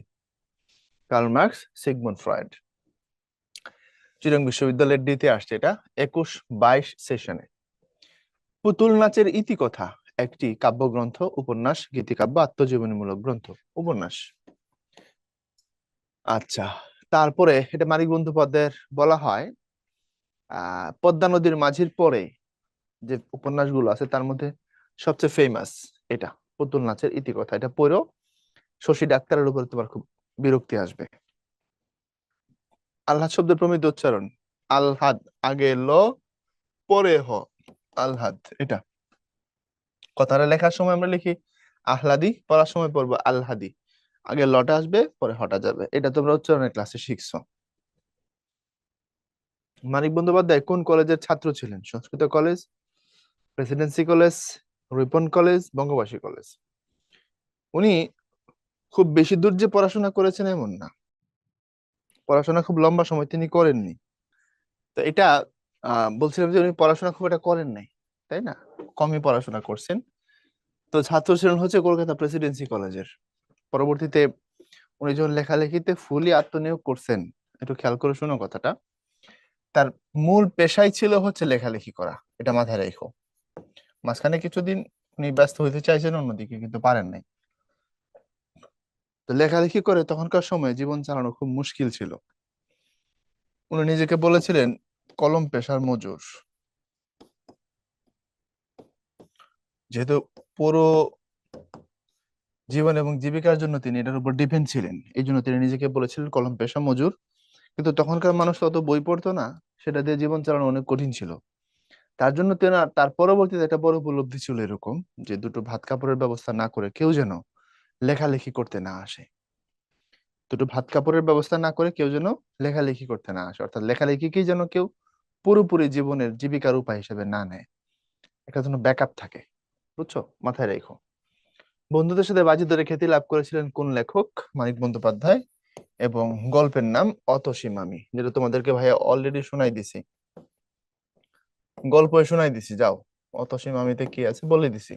Karl Marx, Sigmund Freud. Chittagong বিশ্ববিদ্যালয়ের ডিতে আসছে এটা, 21-22 সেশনে। পুতুল নাচের ইতিকথা একটি কাব্যগ্রন্থ, উপন্যাস, গীতিকাব্য, আত্মজীবনীমূলক গ্রন্থ, উপন্যাস। আচ্ছা, তারপরে এটা মানিক বন্দ্যোপাধ্যায়ের বলা হয় পদ্মা নদীর মাঝির পরে যে উপন্যাসগুলো আছে, তার মধ্যে সবচেয়ে ফেমাস এটা, পুতুল নাচের ইতিকথা। এটা পড়ো, শশী ডাক্তারের উপরে তোমার খুব বিরক্তি আসবে। আহ্লাদ শব্দের প্রমিত উচ্চারণ আলহাদ, আগে ল পরে হ, আলহাদ। এটা কথাটা লেখার সময় আমরা লিখি আহ্লাদি, পড়ার সময় পড়বো আলহাদি, আগে লটা আসবে পরে হটা যাবে। এটা তোমরা উচ্চারণের ক্লাসে শিখছো। মানিক বন্দ্যোপাধ্যায় কোন কলেজের ছাত্র ছিলেন? Sanskrit College, Presidency College, Ripon College, Bangabasi College. উনি খুব বেশি দূর যে পড়াশোনা করেছেন এমন না, পড়াশোনা খুব লম্বা সময় তিনি করেননি। তো এটা বলছিলাম যে উনি পড়াশোনা খুব একটা করেন নাই, তাই না? কমই পড়াশোনা করছেন। তো ছাত্র ছিলেন হচ্ছে কলকাতা প্রেসিডেন্সি কলেজের। পরবর্তীতে উনি যখন লেখালেখিতে ফুলি আত্মনিয়োগ করছেন, একটু খেয়াল করে শোনো কথাটা, তার মূল পেশাই ছিল হচ্ছে লেখালেখি করা, এটা মাথায় রেখো। মাঝখানে কিছুদিন উনি ব্যস্ত হইতে চাইছেন অন্যদিকে, কিন্তু পারেন নাই। তো লেখালেখি করে তখনকার সময় জীবন চালানো খুব মুশকিল ছিল। উনি নিজেকে বলেছিলেন কলম পেশার মজুর। যেহেতু পুরো জীবন এবং জীবিকার জন্য তিনি এটার উপর ডিপেন্ড ছিলেন, এই জন্য তিনি নিজেকে বলেছিলেন কলম পেশা মজুর। কিন্তু তখনকার মানুষ তো অত বই পড়তো না, সেটা দিয়ে জীবন চালানো অনেক কঠিন ছিল। তার জন্য তেনার তার পরবর্তীতে একটা বড় উপলব্ধি ছিল এরকম, যে দুটো ভাত কাপড়ের ব্যবস্থা না করে কেউ যেন লেখালেখি করতে না আসে। দুটো ভাত কাপড়ের ব্যবস্থা না করে কেউ যেন লেখালেখি করতে না আসে, অর্থাৎ লেখালেখিকেই যেন কেউ পুরোপুরি জীবনের জীবিকার উপায় হিসেবে না নেয়, একটা যেন ব্যাকআপ থাকে। বুঝছো, মাথায় রেখো। বন্ধুদের সাথে বাজি ধরে খ্যাতি লাভ করেছিলেন কোন লেখক? মানিক বন্দ্যোপাধ্যায়। এবং গল্পের নাম অতসী মামি, যেটা তোমাদেরকে ভাইয়া অলরেডি শোনাই দিছি, গল্প শোনাই দিছি, যাও। অতসী মামিতে কি আছে বলে দিছি।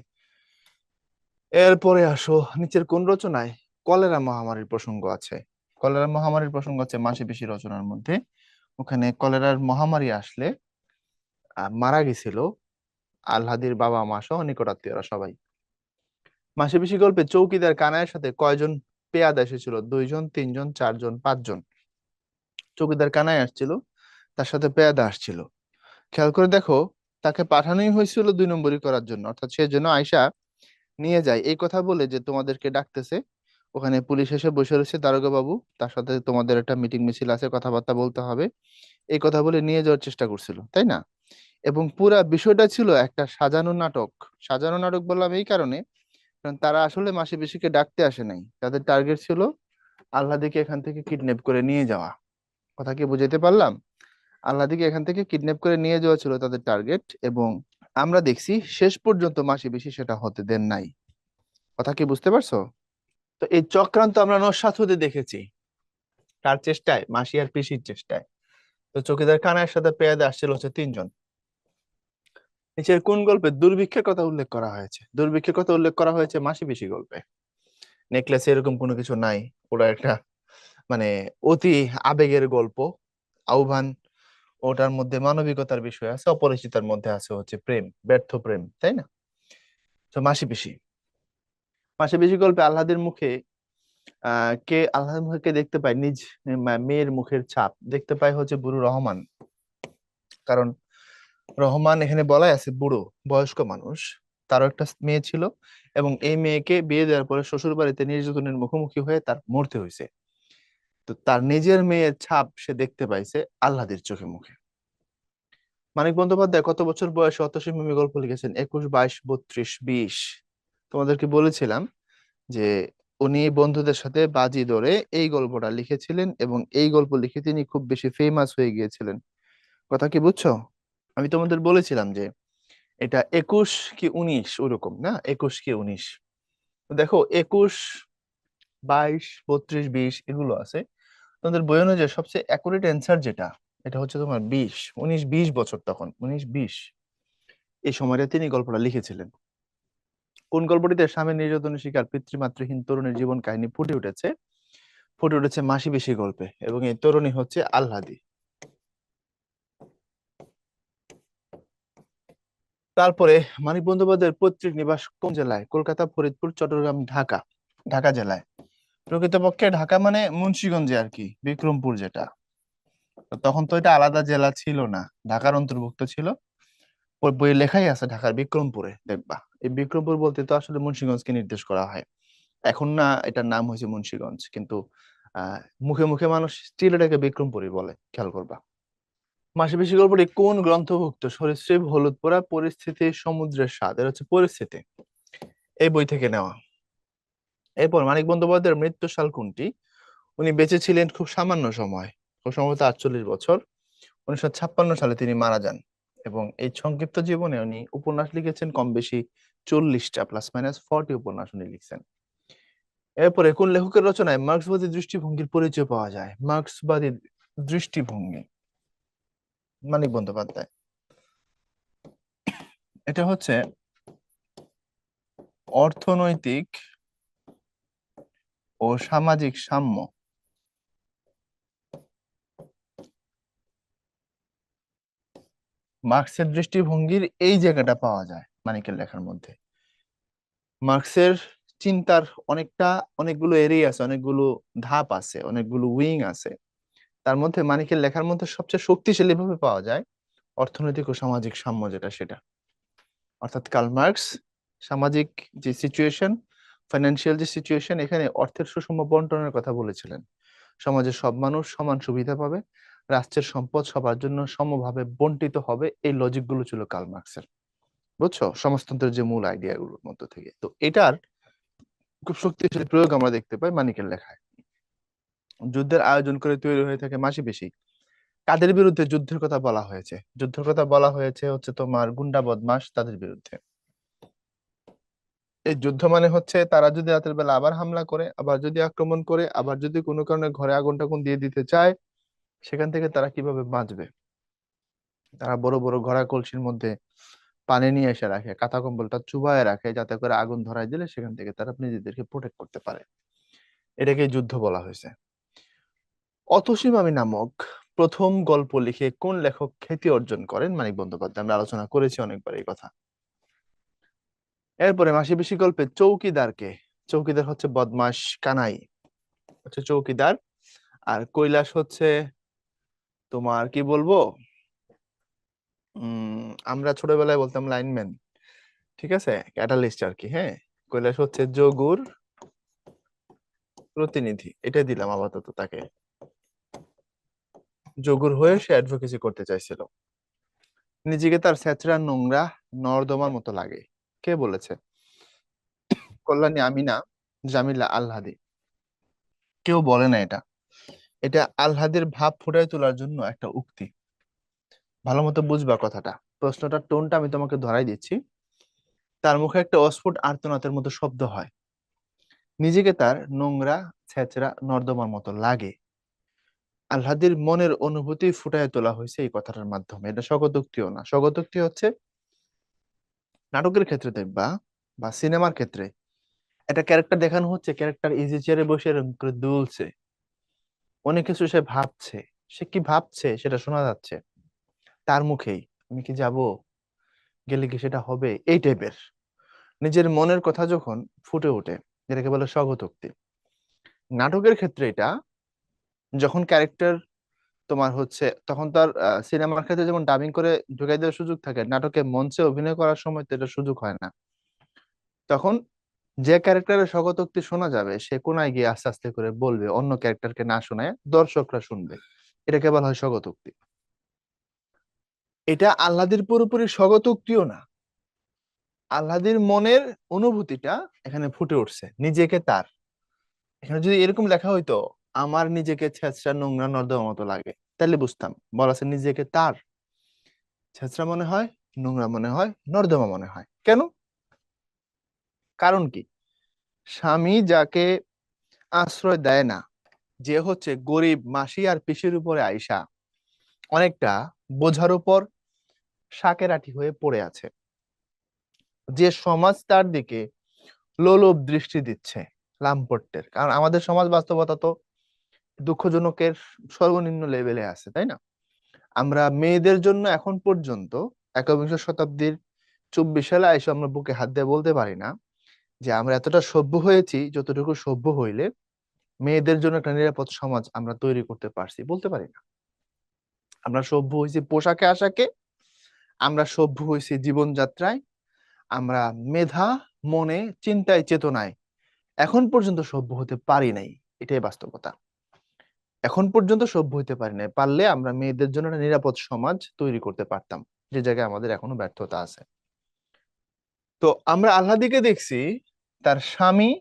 এরপরে আসো, নিচের কোন রচনায় কলেরা মহামারীর প্রসঙ্গ আছে? কলেরা মহামারীর প্রসঙ্গ আছে মাসি পিসি রচনার মধ্যে। ওখানে কলেরার মহামারী আসলে মারা গেছিল আল্লাদির বাবা মা সহ নিকটাত্মীয়রা সবাই। মাসি পিসি গল্পে চৌকিদার কানাইয়ের সাথে কয়জন পেয়াদা এসেছিল? 2 জন, 3 জন, 4 জন, 5 জন। চৌকিদার কানাই আসছিল, তার সাথে পেয়াদা আসছিল। খেয়াল করে দেখো, তাকে পাঠানোই হয়েছিল 2 নম্বরই করার জন্য, অর্থাৎ সে যেন আয়সা নিয়ে যায় এই কথা বলে যে তোমাদেরকে ডাকতেছে। ওখানে পুলিশ এসে বসে রয়েছে, দারোগা বাবু, তার সাথে তোমাদের একটা মিটিং মিছিল আছে, কথাবার্তা বলতে হবে, এই কথা বলে নিয়ে যাওয়ার চেষ্টা করছিল, তাই না? এবং পুরা বিষয়টা ছিল একটা সাজানো নাটক। সাজানো নাটক বললাম এই কারণে, কারণ তারা আসলে মাসি পিসিকে ডাকতে আসে নাই, তাদের টার্গেট ছিল আল্লাদিকে এখান থেকে কিডন্যাপ করে নিয়ে যাওয়া। কথা কি বুঝাইতে পারলাম? আল্লাদিকে এখান থেকে কিডন্যাপ করে নিয়ে যাওয়া ছিল তাদের টার্গেট, এবং আমরা দেখছি শেষ পর্যন্ত মাসি পিসি সেটা হতে দেন নাই। কথা কি বুঝতে পারছো? তো এই চক্রান্ত আমরা নস্বাত হতে দেখেছি, কার চেষ্টায়? মাসি আর পিসির চেষ্টায়। তো চৌকিদার কানাইয়ের সাথে পেয়াদা আসছিল হচ্ছে 3 জন। নিচের কোন গল্পে দুর্ভিক্ষের কথা উল্লেখ করা হয়েছে? দুর্ভিক্ষের কথা উল্লেখ করা হয়েছে মাসি পিসি গল্পে। নেকলেসে এরকম কোনো কিছু নাই, ওরা একটা মানে অতি আবেগের গল্প, আহ্বান। ওটার মধ্যে মানবিকতার বিষয় আছে, অপরিচিতার মধ্যে আছে হচ্ছে প্রেম, ব্যর্থ প্রেম, তাই না? তো মাসি পিসি, মাসি পিসি গল্পে আল্লাদের মুখে কে আল্লাহর মুখে কে দেখতে পায়? নিজ মেয়ের মুখের ছাপ দেখতে পায় হচ্ছে বুড়ো রহমান। কারণ রহমান এখানে বলাই আছে বুড়ো, বয়স্ক মানুষ, তারও একটা মেয়ে ছিল, এবং এই মেয়েকে বিয়ে দেওয়ার পরে শ্বশুর বাড়িতে নির্যাতনের মুখোমুখি হয়ে তার মরতে হয়েছে। তো তার নিজের মেয়ের ছাপ সে দেখতে পাইছে আল্লাহদের চোখে মুখে। মানিক বন্দ্যোপাধ্যায় কত বছর বয়সে অতসী মিমি গল্প লিখেছেন? 21, 22, 32, 20। তোমাদেরকে বলেছিলাম যে উনি বন্ধুদের সাথে বাজি ধরে এই গল্পটা লিখেছিলেন, এবং এই গল্প লিখে তিনি খুব বেশি ফেমাস হয়ে গিয়েছিলেন। কথা কি বুঝছো? আমি তোমাদের বলেছিলাম যে এটা 21 কি 19, ওরকম না, 21 কি 19। দেখো 21, 22, 32, 20 এগুলো আছে, তোমাদের বই অনুযায়ী সবচেয়ে অ্যাকুরেট অ্যান্সার যেটা, এটা হচ্ছে তোমার 20, 19, 20 বছর, তখন 19, 20 এই সময়টা তিনি গল্পটা লিখেছিলেন। কোন গল্পটিতে স্বামী নির্যাতনের শিকার পিতৃমাতৃহীন তরুণীর জীবন কাহিনী ফুটে উঠেছে? ফুটে উঠেছে মাসি পিসি গল্পে, এবং এই তরুণী হচ্ছে আহ্লাদি। তারপরে মানিক বন্দ্যোপাধ্যায়ের পৈতৃক নিবাস কোন জেলায়? কলকাতা, ফরিদপুর, চট্টগ্রাম, ঢাকা। ঢাকা জেলায়। প্রকৃতপক্ষে ঢাকা মানে মুন্সিগঞ্জে আর কি, বিক্রমপুর যেটা। তো তখন তো এটা আলাদা জেলা ছিল না, ঢাকার অন্তর্ভুক্ত ছিল। ওই বইয়ে লেখাই আছে ঢাকার বিক্রমপুরে, দেখবা। এই বিক্রমপুর বলতে তো আসলে মুন্সিগঞ্জকে নির্দেশ করা হয়। এখন না, এটার নাম হয়েছে মুন্সিগঞ্জ, কিন্তু আহ মুখে মুখে মানুষ স্টিল এটাকে বিক্রমপুরই বলে, খেয়াল করবা। মাসিপিসি গল্পটি কোন গ্রন্থভুক্ত? সরীসৃপ, হলুদ পোড়া, পরিস্থিতি, সমুদ্রের স্বাদ। এর হচ্ছে পরিস্থিতি, এই বই থেকে নেওয়া। এরপর মানিক বন্দ্যোপাধ্যায়ের মৃত্যুসাল কোনটি? উনি বেঁচে ছিলেন খুব সামান্য সময়, খুব সম্ভবত 48 বছর। 1956 সালে তিনি মারা যান, এবং এই সংক্ষিপ্ত জীবনে উনি উপন্যাস লিখেছেন কম বেশি 40টা, +- 40 উপন্যাস উনি লিখছেন। এরপরে কোন লেখকের রচনায় মার্ক্সবাদী দৃষ্টিভঙ্গির পরিচয় পাওয়া যায়? মার্ক্সবাদী দৃষ্টিভঙ্গি, মানিক বন্দ্যোপাধ্যায়। এটা হচ্ছে অর্থনৈতিক ও সামাজিক সাম্য। মার্ক্সের দৃষ্টিভঙ্গির এই জায়গাটা পাওয়া যায় মানিকের লেখার মধ্যে। মার্ক্সের চিন্তার অনেকটা, অনেকগুলো এরিয়া আছে, অনেকগুলো ধাপ আছে, অনেকগুলো উইং আছে। তার মধ্যে মানিকের লেখার মধ্যে সবচেয়ে শক্তিশালী ভাবে পাওয়া যায় অর্থনৈতিক ও সামাজিক সাম্য, যেটা সেটা। অর্থাৎ কার্ল মার্কস সামাজিক যে সিচুয়েশন, ফাইন্যান্সিয়াল যে সিচুয়েশন, এখানে অর্থের সুষম বন্টনের কথা বলেছিলেন। সমাজের সব মানুষ সমান সুবিধা পাবে, রাষ্ট্রের সম্পদ সবার জন্য সমভাবে বন্টিত হবে, এই লজিক গুলো ছিল কার্ল মার্কসের। বুঝছো, সমাজতন্ত্রের যে মূল আইডিয়া গুলোর মধ্যে থেকে। তো এটার খুব শক্তিশালী প্রয়োগ আমরা দেখতে পাই মানিকের লেখায়। যুদ্ধের আয়োজন করে তৈরি হয়ে থাকে মাসি পেশি। কাদের বিরুদ্ধে যুদ্ধের কথা বলা হয়েছে? যুদ্ধের কথা বলা হয়েছে হচ্ছে তোমার গুন্ডা বদমাশ তাদের বিরুদ্ধে। এই যুদ্ধ মানে হচ্ছে তারা যদি রাতের বেলা আবার হামলা করে, আবার যদি আক্রমণ করে, আবার যদি কোনো কারণে ঘরে আগুন টাগুন দিয়ে দিতে চায়, সেখান থেকে তারা কিভাবে বাঁচবে। তারা বড় বড় ঘড়া কলসির মধ্যে পানি নিয়ে এসে রাখে, কাঁথা কম্বলটা চুবায় রাখে, যাতে করে আগুন ধরায় দিলে সেখান থেকে তারা নিজেদেরকে প্রোটেক্ট করতে পারে। এটাকে যুদ্ধ বলা হয়েছে। অতসীম আমি নামক প্রথম গল্প লিখে কোন লেখক খ্যাতি অর্জন করেন? মানিক বন্দ্যোপাধ্যায়। আমরা আলোচনা করেছি অনেকবার এই কথা। এরপরে মাসি পিসি গল্পে চৌকিদারকে, চৌকিদার হচ্ছে বদমাস কানাই, হচ্ছে চৌকিদার। আর কৈলাস হচ্ছে তোমার কি বলবো, আমরা ছোটবেলায় বলতাম লাইনম্যান, ঠিক আছে, ক্যাটালিস্ট আর কি। হ্যাঁ, কৈলাস হচ্ছে যোগুর প্রতিনিধি, এটা দিলাম আপাতত তাকে। যোগুর হয়ে সে অ্যাডভোকেসি করতে চাইছিল। নিজেকে তার ছেঁচড়া নোংরা নর্দমার মতো লাগে। কে বলেছে? কল্যাণী আমিনা জামিলা আলহাদি। কেউ বলে না এটা। এটা আলহাদির ভাব ফুটায় তোলার জন্য একটা উক্তি। ভালো মতো বুঝবা কথাটা। প্রশ্নটার টোনটা আমি তোমাকে ধরাই দিচ্ছি। তার মুখে একটা অস্ফুট আর্তনাদের মতো শব্দ হয়। নিজেকে তার নোংরা ছেঁচড়া নর্দমার মতো লাগে। আল্লাহদের মনের অনুভূতি ফুটায় তোলা হয়েছে এই কথাটার মাধ্যমে। এটা স্বগতোক্তিও না। স্বগতোক্তি হচ্ছে নাটকের ক্ষেত্রে দেখবা, বা সিনেমার ক্ষেত্রে একটা ক্যারেক্টার দেখানো হচ্ছে, ক্যারেক্টার ইজি চেয়ারে বসে এরকম করে দুলছে, অনেক কিছু সে ভাবছে। সে কি ভাবছে সেটা শোনা যাচ্ছে তার মুখেই। আমি কি যাব, গেলে কি সেটা হবে, এই টাইপের নিজের মনের কথা যখন ফুটে ওঠে, যেটাকে বলে স্বগতোক্তি। নাটকের ক্ষেত্রে এটা যখন ক্যারেক্টার তোমার হচ্ছে, তখন তার সিনেমার ক্ষেত্রে যেমন ডাবিং করে ঢুকাই দেওয়ার সুযোগ থাকে, নাটকে মঞ্চে অভিনয় করার সময় তো এটা সুযোগ হয় না। তখন যে ক্যারেক্টারের স্বগতোক্তি শোনা যাবে সে কোনায় গিয়ে আস্তে আস্তে করে বলবে, অন্য ক্যারেক্টারকে না শোনায় দর্শকরা শুনবে। এটাকে বলা হয় স্বগতোক্তি। এটা আহ্লাদের পুরোপুরি স্বগতোক্তিও না। আহ্লাদের মনের অনুভূতিটা এখানে ফুটে উঠছে, নিজেকে তার। এখানে যদি এরকম লেখা হইতো, আমার নিজেকে ছেঁচড়া নোংরা নর্দমা মতো লাগে, তাহলে বুঝতাম। বলা আছে নিজেকে তার ছেঁচড়া মনে হয়, নোংরা মনে হয়, নর্দমা মনে হয়। কেন? কারণ কি? স্বামী যাকে আশ্রয় দেয় না, যে হচ্ছে গরিব মাসি আর পিসির উপরে আইসা অনেকটা বোঝার উপর শাকের আঠি হয়ে পড়ে আছে, যে সমাজ তার দিকে লোলুপ দৃষ্টি দিচ্ছে, লাম্পট্যের। কারণ আমাদের সমাজ বাস্তবতা তো দুঃখজনকের সর্বনিম্ন লেভেলে আছে, তাই না? আমরা মেয়েদের জন্য এখন পর্যন্ত একবিংশ শতাব্দীর 24 সালে এসে আমরা বুকে হাত দিয়ে বলতে পারি না যে আমরা এতটা সভ্য হয়েছি যতটুকু সভ্য হইলে মেয়েদের জন্য একটা নিরাপদ সমাজ আমরা তৈরি করতে পারছি, বলতে পারি না। আমরা সভ্য হয়েছি পোশাকে আশাকে, আমরা সভ্য হয়েছি জীবনযাত্রায়, আমরা মেধা, মনে, চিন্তায়, চেতনায় এখন পর্যন্ত সভ্য হতে পারি নাই। এটাই বাস্তবতা। এখন পর্যন্ত সভ্য হতে পারি নাই। পারলে আমরা মেয়েদের জন্য একটা নিরাপদ সমাজ তৈরি করতে পারতাম, যে জায়গায় আমাদের এখনো ব্যর্থতা আছে। তো আমরা আহ্লাদিকে দেখছি, তার স্বামী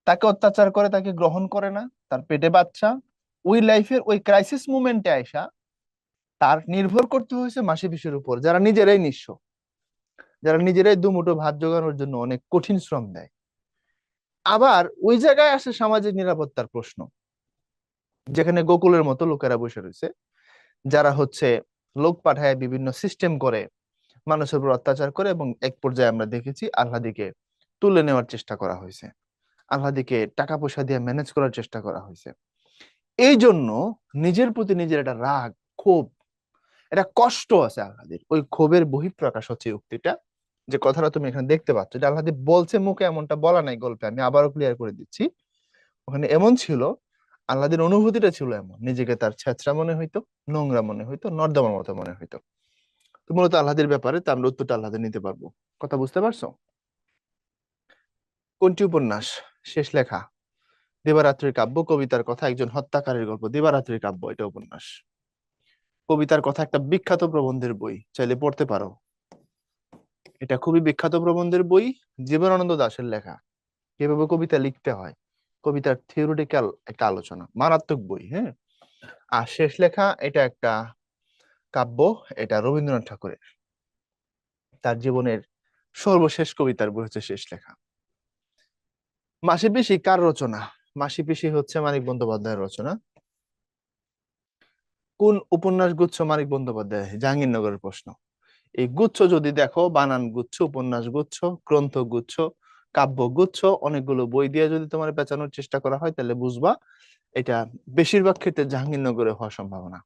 তাকে অত্যাচার করে, তাকে গ্রহণ করে না, তার পেটে বাচ্চা। ওই লাইফের ওই ক্রাইসিস মুমেন্টে আইসা তার নির্ভর করতে হয়েছে মাসি পিসির উপর, যারা নিজেরাই নিঃস্ব, যারা নিজেরাই দুমুঠো ভাত জোগানোর জন্য অনেক কঠিন শ্রম দেয়। আবার ওই জায়গায় আসে সামাজিক নিরাপত্তার প্রশ্ন, যেখানে গোকুলের মতো লোকেরা বসে রয়েছে, যারা হচ্ছে লোক পাঠায় বিভিন্ন সিস্টেম করে মানুষের উপর অত্যাচার করে, এবং এক পর্যায়ে আমরা দেখেছি আহ্লাদিকে তুলে নেওয়ার চেষ্টা করা হয়েছে, আহ্লাদিকে টাকা পয়সা দিয়ে ম্যানেজ করার চেষ্টা করা হয়েছে। এই জন্য নিজের প্রতি নিজের একটা রাগ, ক্ষোভ, এটা কষ্ট আছে আহ্লাদির। ওই ক্ষোভের বহিঃপ্রকাশ হচ্ছে এই উক্তিটা, যে কথাটা তুমি এখানে দেখতে পাচ্ছ। যে আহ্লাদি বলছে মুখে, এমনটা বলা নাই গল্পে, আমি আবারও ক্লিয়ার করে দিচ্ছি। ওখানে এমন ছিল, আহ্লাদির অনুভূতিটা ছিল এমন, নিজেকে তার ছেঁচড়া মনে হইতো, নোংরা মনে হইতো, নর্দমার মতো মনে হইতো। তো মূলত আহ্লাদের ব্যাপারে তো আমরা উত্তরটা আহ্লাদে নিতে পারবো। কথা বুঝতে পারছো? কোনটি উপন্যাস? শেষ লেখা, দিবারাত্রির কাব্য, কবিতার কথা, একজন হত্যাকারীর গল্প। দিবারাত্রির কাব্য, এটা উপন্যাস। কবিতার কথা একটা বিখ্যাত প্রবন্ধের বই, চাইলে পড়তে পারো। এটা খুবই বিখ্যাত প্রবন্ধের বই, জীবনানন্দ দাশের লেখা। কিভাবে কবিতা লিখতে হয়, কবিতার থিওরিটিক্যাল একটা আলোচনা, মারাত্মক বই। হ্যাঁ। আর শেষ লেখা, এটা একটা কাব্য, এটা রবীন্দ্রনাথ ঠাকুরের, তার জীবনের সর্বশেষ কবিতার বই হচ্ছে শেষ লেখা। মাসিপিসি কার রচনা? মাসিপিসি হচ্ছে মানিক বন্দ্যোপাধ্যায়ের রচনা। কোন উপন্যাস গুচ্ছ মানিক বন্দ্যোপাধ্যায়? জাহাঙ্গীরনগরের প্রশ্ন। এই গুচ্ছ যদি দেখো, বানান গুচ্ছ, উপন্যাস গুচ্ছ, গ্রন্থ গুচ্ছ, কাব্য গুচ্ছ, অনেকগুলো বই দিয়ে যদি তোমার পেঁচানোর চেষ্টা করা হয়, তাহলে বুঝবা এটা বেশিরভাগ ক্ষেত্রে জাহাঙ্গীরনগরে হওয়ার সম্ভাবনা।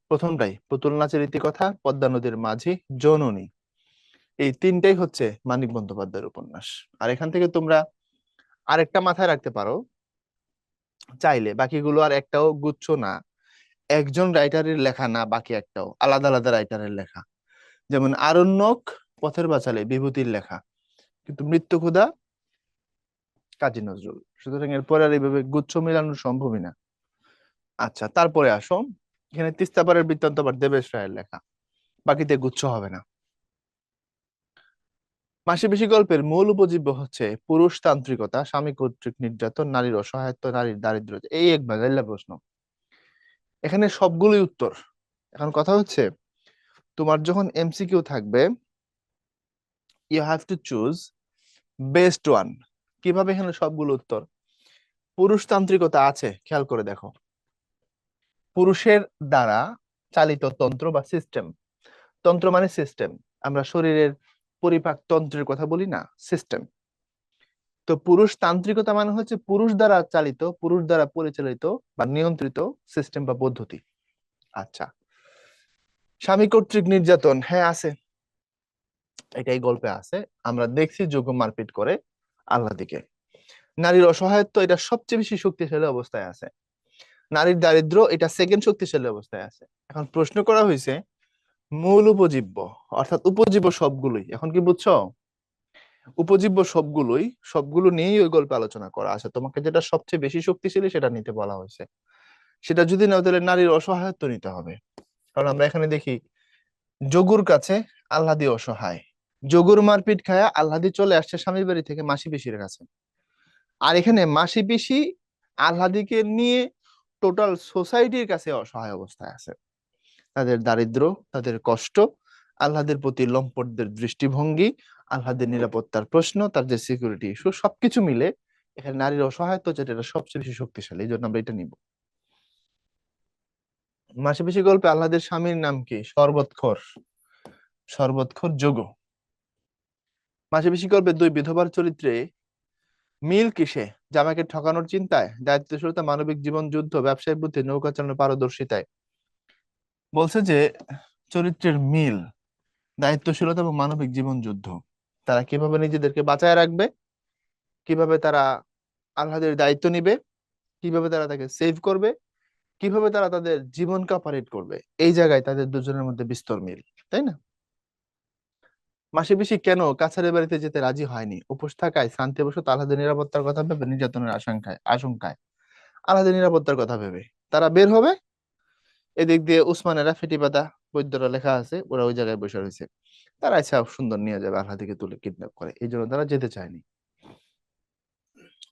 প্রথমটাই পুতুল নাচের ইতিকথা, পদ্মা নদীর মাঝি, জননী, এই তিনটাই হচ্ছে মানিক বন্দ্যোপাধ্যায়ের উপন্যাস। আর এখান থেকে তোমরা আরেকটা মাথায় রাখতে পারো, চাইলে বাকিগুলো আর একটাও গুচ্ছ না, একজন রাইটারের লেখা না, বাকি একটাও আলাদা আলাদা রাইটারের লেখা। যেমন আরণ্যক, পথের পাঁচালী বিভূতির লেখা, কিন্তু মৃত্যুক্ষুধা কাজী নজরুল। সুতরাং এরপরে আর এইভাবে গুচ্ছ মেলানো সম্ভবই না। আচ্ছা, তারপরে আসো, এখানে তিস্তাপারের বৃত্তান্ত আবার দেবেশ রায়ের লেখা, বাকিতে গুচ্ছ হবে না। মাসিপিসি গল্পের মূল উপজীব্য হচ্ছে পুরুষতান্ত্রিকতা, স্বামী কর্তৃক নির্যাতন, নারীর অসহায়ত্ব, নারীর দারিদ্র্য। এই এক বাজাইলা প্রশ্ন, এখানে সবগুলোই উত্তর। এখন কথা হচ্ছে, তোমার যখন এমসিকিউ থাকবে, you have to choose best one. কিভাবে এখানে সবগুলো উত্তর? পুরুষতান্ত্রিকতা আছে, খেয়াল করে দেখো, পুরুষের দ্বারা চালিত তন্ত্র বা সিস্টেম। তন্ত্র মানে সিস্টেম, আমরা শরীরের পরিপাক তন্ত্রের কথা বলি না, সিস্টেম। তো পুরুষতান্ত্রিকতা মানে হচ্ছে পুরুষ দ্বারা চালিত, পুরুষ দ্বারা পরিচালিত বা নিয়ন্ত্রিত সিস্টেম বা পদ্ধতি। আচ্ছা, স্বামী কর্তৃক নির্যাতন, হ্যাঁ আছে, এটাই গল্পে আছে। আমরা দেখছি যোগ্য মারপিট করে আহ্লাদিকে। নারীর অসহায়ত্ব, এটা সবচেয়ে বেশি শক্তিশালী অবস্থায় আছে। নারীর দারিদ্র, এটা সেকেন্ড শক্তিশালী অবস্থায় আছে। এখন প্রশ্ন করা হয়েছে মূল উপজীব্য, অর্থাৎ উপজীব্য সবগুলোই। এখন কি বুঝছো? উপজীব্য সবগুলোই, সবগুলো নিয়েই ওই গল্পে আলোচনা করা আছে। তোমাকে যেটা সবচেয়ে বেশি শক্তিশালী সেটা নিতে বলা হয়েছে। সেটা যদি নাও, তাহলে নারীর অসহায়ত্ব নিতে হবে। কারণ আমরা এখানে দেখি যোগুর কাছে আহ্লাদি অসহায়, যোগুর মারপিট খায়া আহ্লাদি চলে আসছে স্বামীর বাড়ি থেকে মাসি পিসির কাছে। আর এখানে মাসি পিসি আহ্লাদিকে নিয়ে টোটাল সোসাইটির কাছে অসহায় অবস্থায় আছে। তাদের দারিদ্র, তাদের কষ্ট, আহ্লাদের প্রতি লম্পটদের দৃষ্টিভঙ্গি, আহ্লাদের নিরাপত্তার প্রশ্ন, তার যে সিকিউরিটি ইস্যু, সবকিছু মিলে এখানে নারীর অসহায়ত্ব যেটা, এটা সবচেয়ে বেশি শক্তিশালী, এই জন্য আমরা এটা নিব। মাসিপিসি গল্পে আহ্লাদের স্বামীর নাম কি? শরবতখোর, শরবতখোর যোগু। মাসিপিসি গল্পে দুই বিধবার চরিত্রে মিল কিসে? জামাইকে ঠকানোর চিন্তায়, দায়িত্বশীলতা, মানবিক জীবন যুদ্ধ, ব্যবসায়িক বুদ্ধি, নৌকা চালানোর পারদর্শিতায়। বলছে যে চরিত্রের মিল দায়িত্বশীলতা এবং মানবিক জীবন যুদ্ধ। তারা কিভাবে নিজেদেরকে বাঁচায় রাখবে, কিভাবে তারা আল্লাহদের দায়িত্ব নিবে, কিভাবে তারা তাকে সেভ করবে, কিভাবে তারা তাদের জীবনকে অপারেট করবে, এই জায়গায় তাদের দুজনের মধ্যে বিস্তর মিল, তাই না? মাসি পিসি কেন কাছারের বাড়িতে যেতে রাজি হয়নি? উপোস থাকায়, শান্তিবশত, আল্লাহদের নিরাপত্তার কথা ভেবে, নির্যাতনের আশঙ্কায়, আল্লাহদের নিরাপত্তার কথা ভেবে তারা বের হবে। এদিক দিয়ে উসমানেরা, ফেটিপাদা বৈদ্যরা লেখা আছে, ওরা ওই জায়গায় বসে রয়েছে। তারা ইচ্ছা সুন্দর নিয়ে যাবে, আল্লাহদিকে তুলে কিডন্যাপ করে, এই জন্য তারা যেতে চায়নি।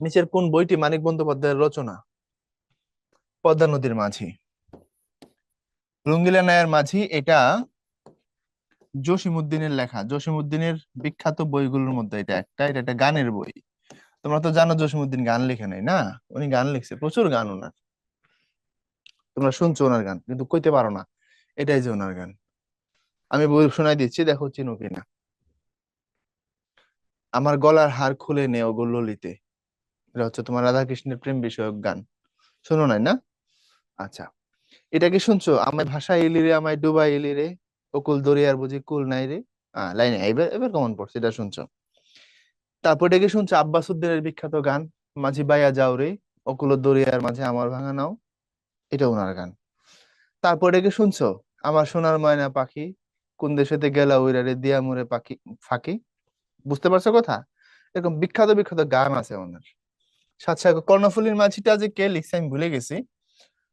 নিচের কোন বইটি মানিক বন্দ্যোপাধ্যায়ের রচনা? পদ্মা নদীর মাঝি। রঙ্গিলা নায়ার মাঝি, এটা জসিমউদ্দিনের লেখা। জসিমউদ্দিনের বিখ্যাত বইগুলোর মধ্যে এটা একটা, এটা একটা গানের বই। তোমরা তো জানো জসিমউদ্দিন গান লিখে নাই না, উনি গান লিখছে, প্রচুর গান ওনার। তোমরা শুনছো ওনার গান, কিন্তু কইতে পারো না এটাই যে ওনার গান। আমি বই শোনাই দিচ্ছি, দেখো চিনো কিনা। আমার গলার হার খুলে নে ওগো ললিতে, এটা হচ্ছে তোমার রাধা কৃষ্ণের প্রেম বিষয়ক গান। শোনো নাই না? আচ্ছা, এটা কি শুনছো? আমায় ভাষায় এলি রে, আমায় ডুবাই এলি রে, অকুল দরিয়ার বুঝি কুল নাই রে। লাইনে এবার এবার কমন পড়ছে, এটা শুনছো। তারপর এটা কি শুনছো? আব্বাস উদ্দিনের বিখ্যাত গান, মাঝি বাইয়া যাও রে, অকুল দরিয়ার মাঝে আমার ভাঙা নাও, এটা ওনার গান। তারপর এটা কি শুনছো? আমার সোনার ময়না পাখি, কোন দেশেতে গেলা উইরা রে, দিয়া মুরে পাখি ফাঁকি। বুঝতে পারছো কথা? এরকম বিখ্যাত বিখ্যাত গান আছে ওনার। সাত সাগর, কর্ণফুলীর মাঝিটা যে কে লিখছে আমি ভুলে গেছি।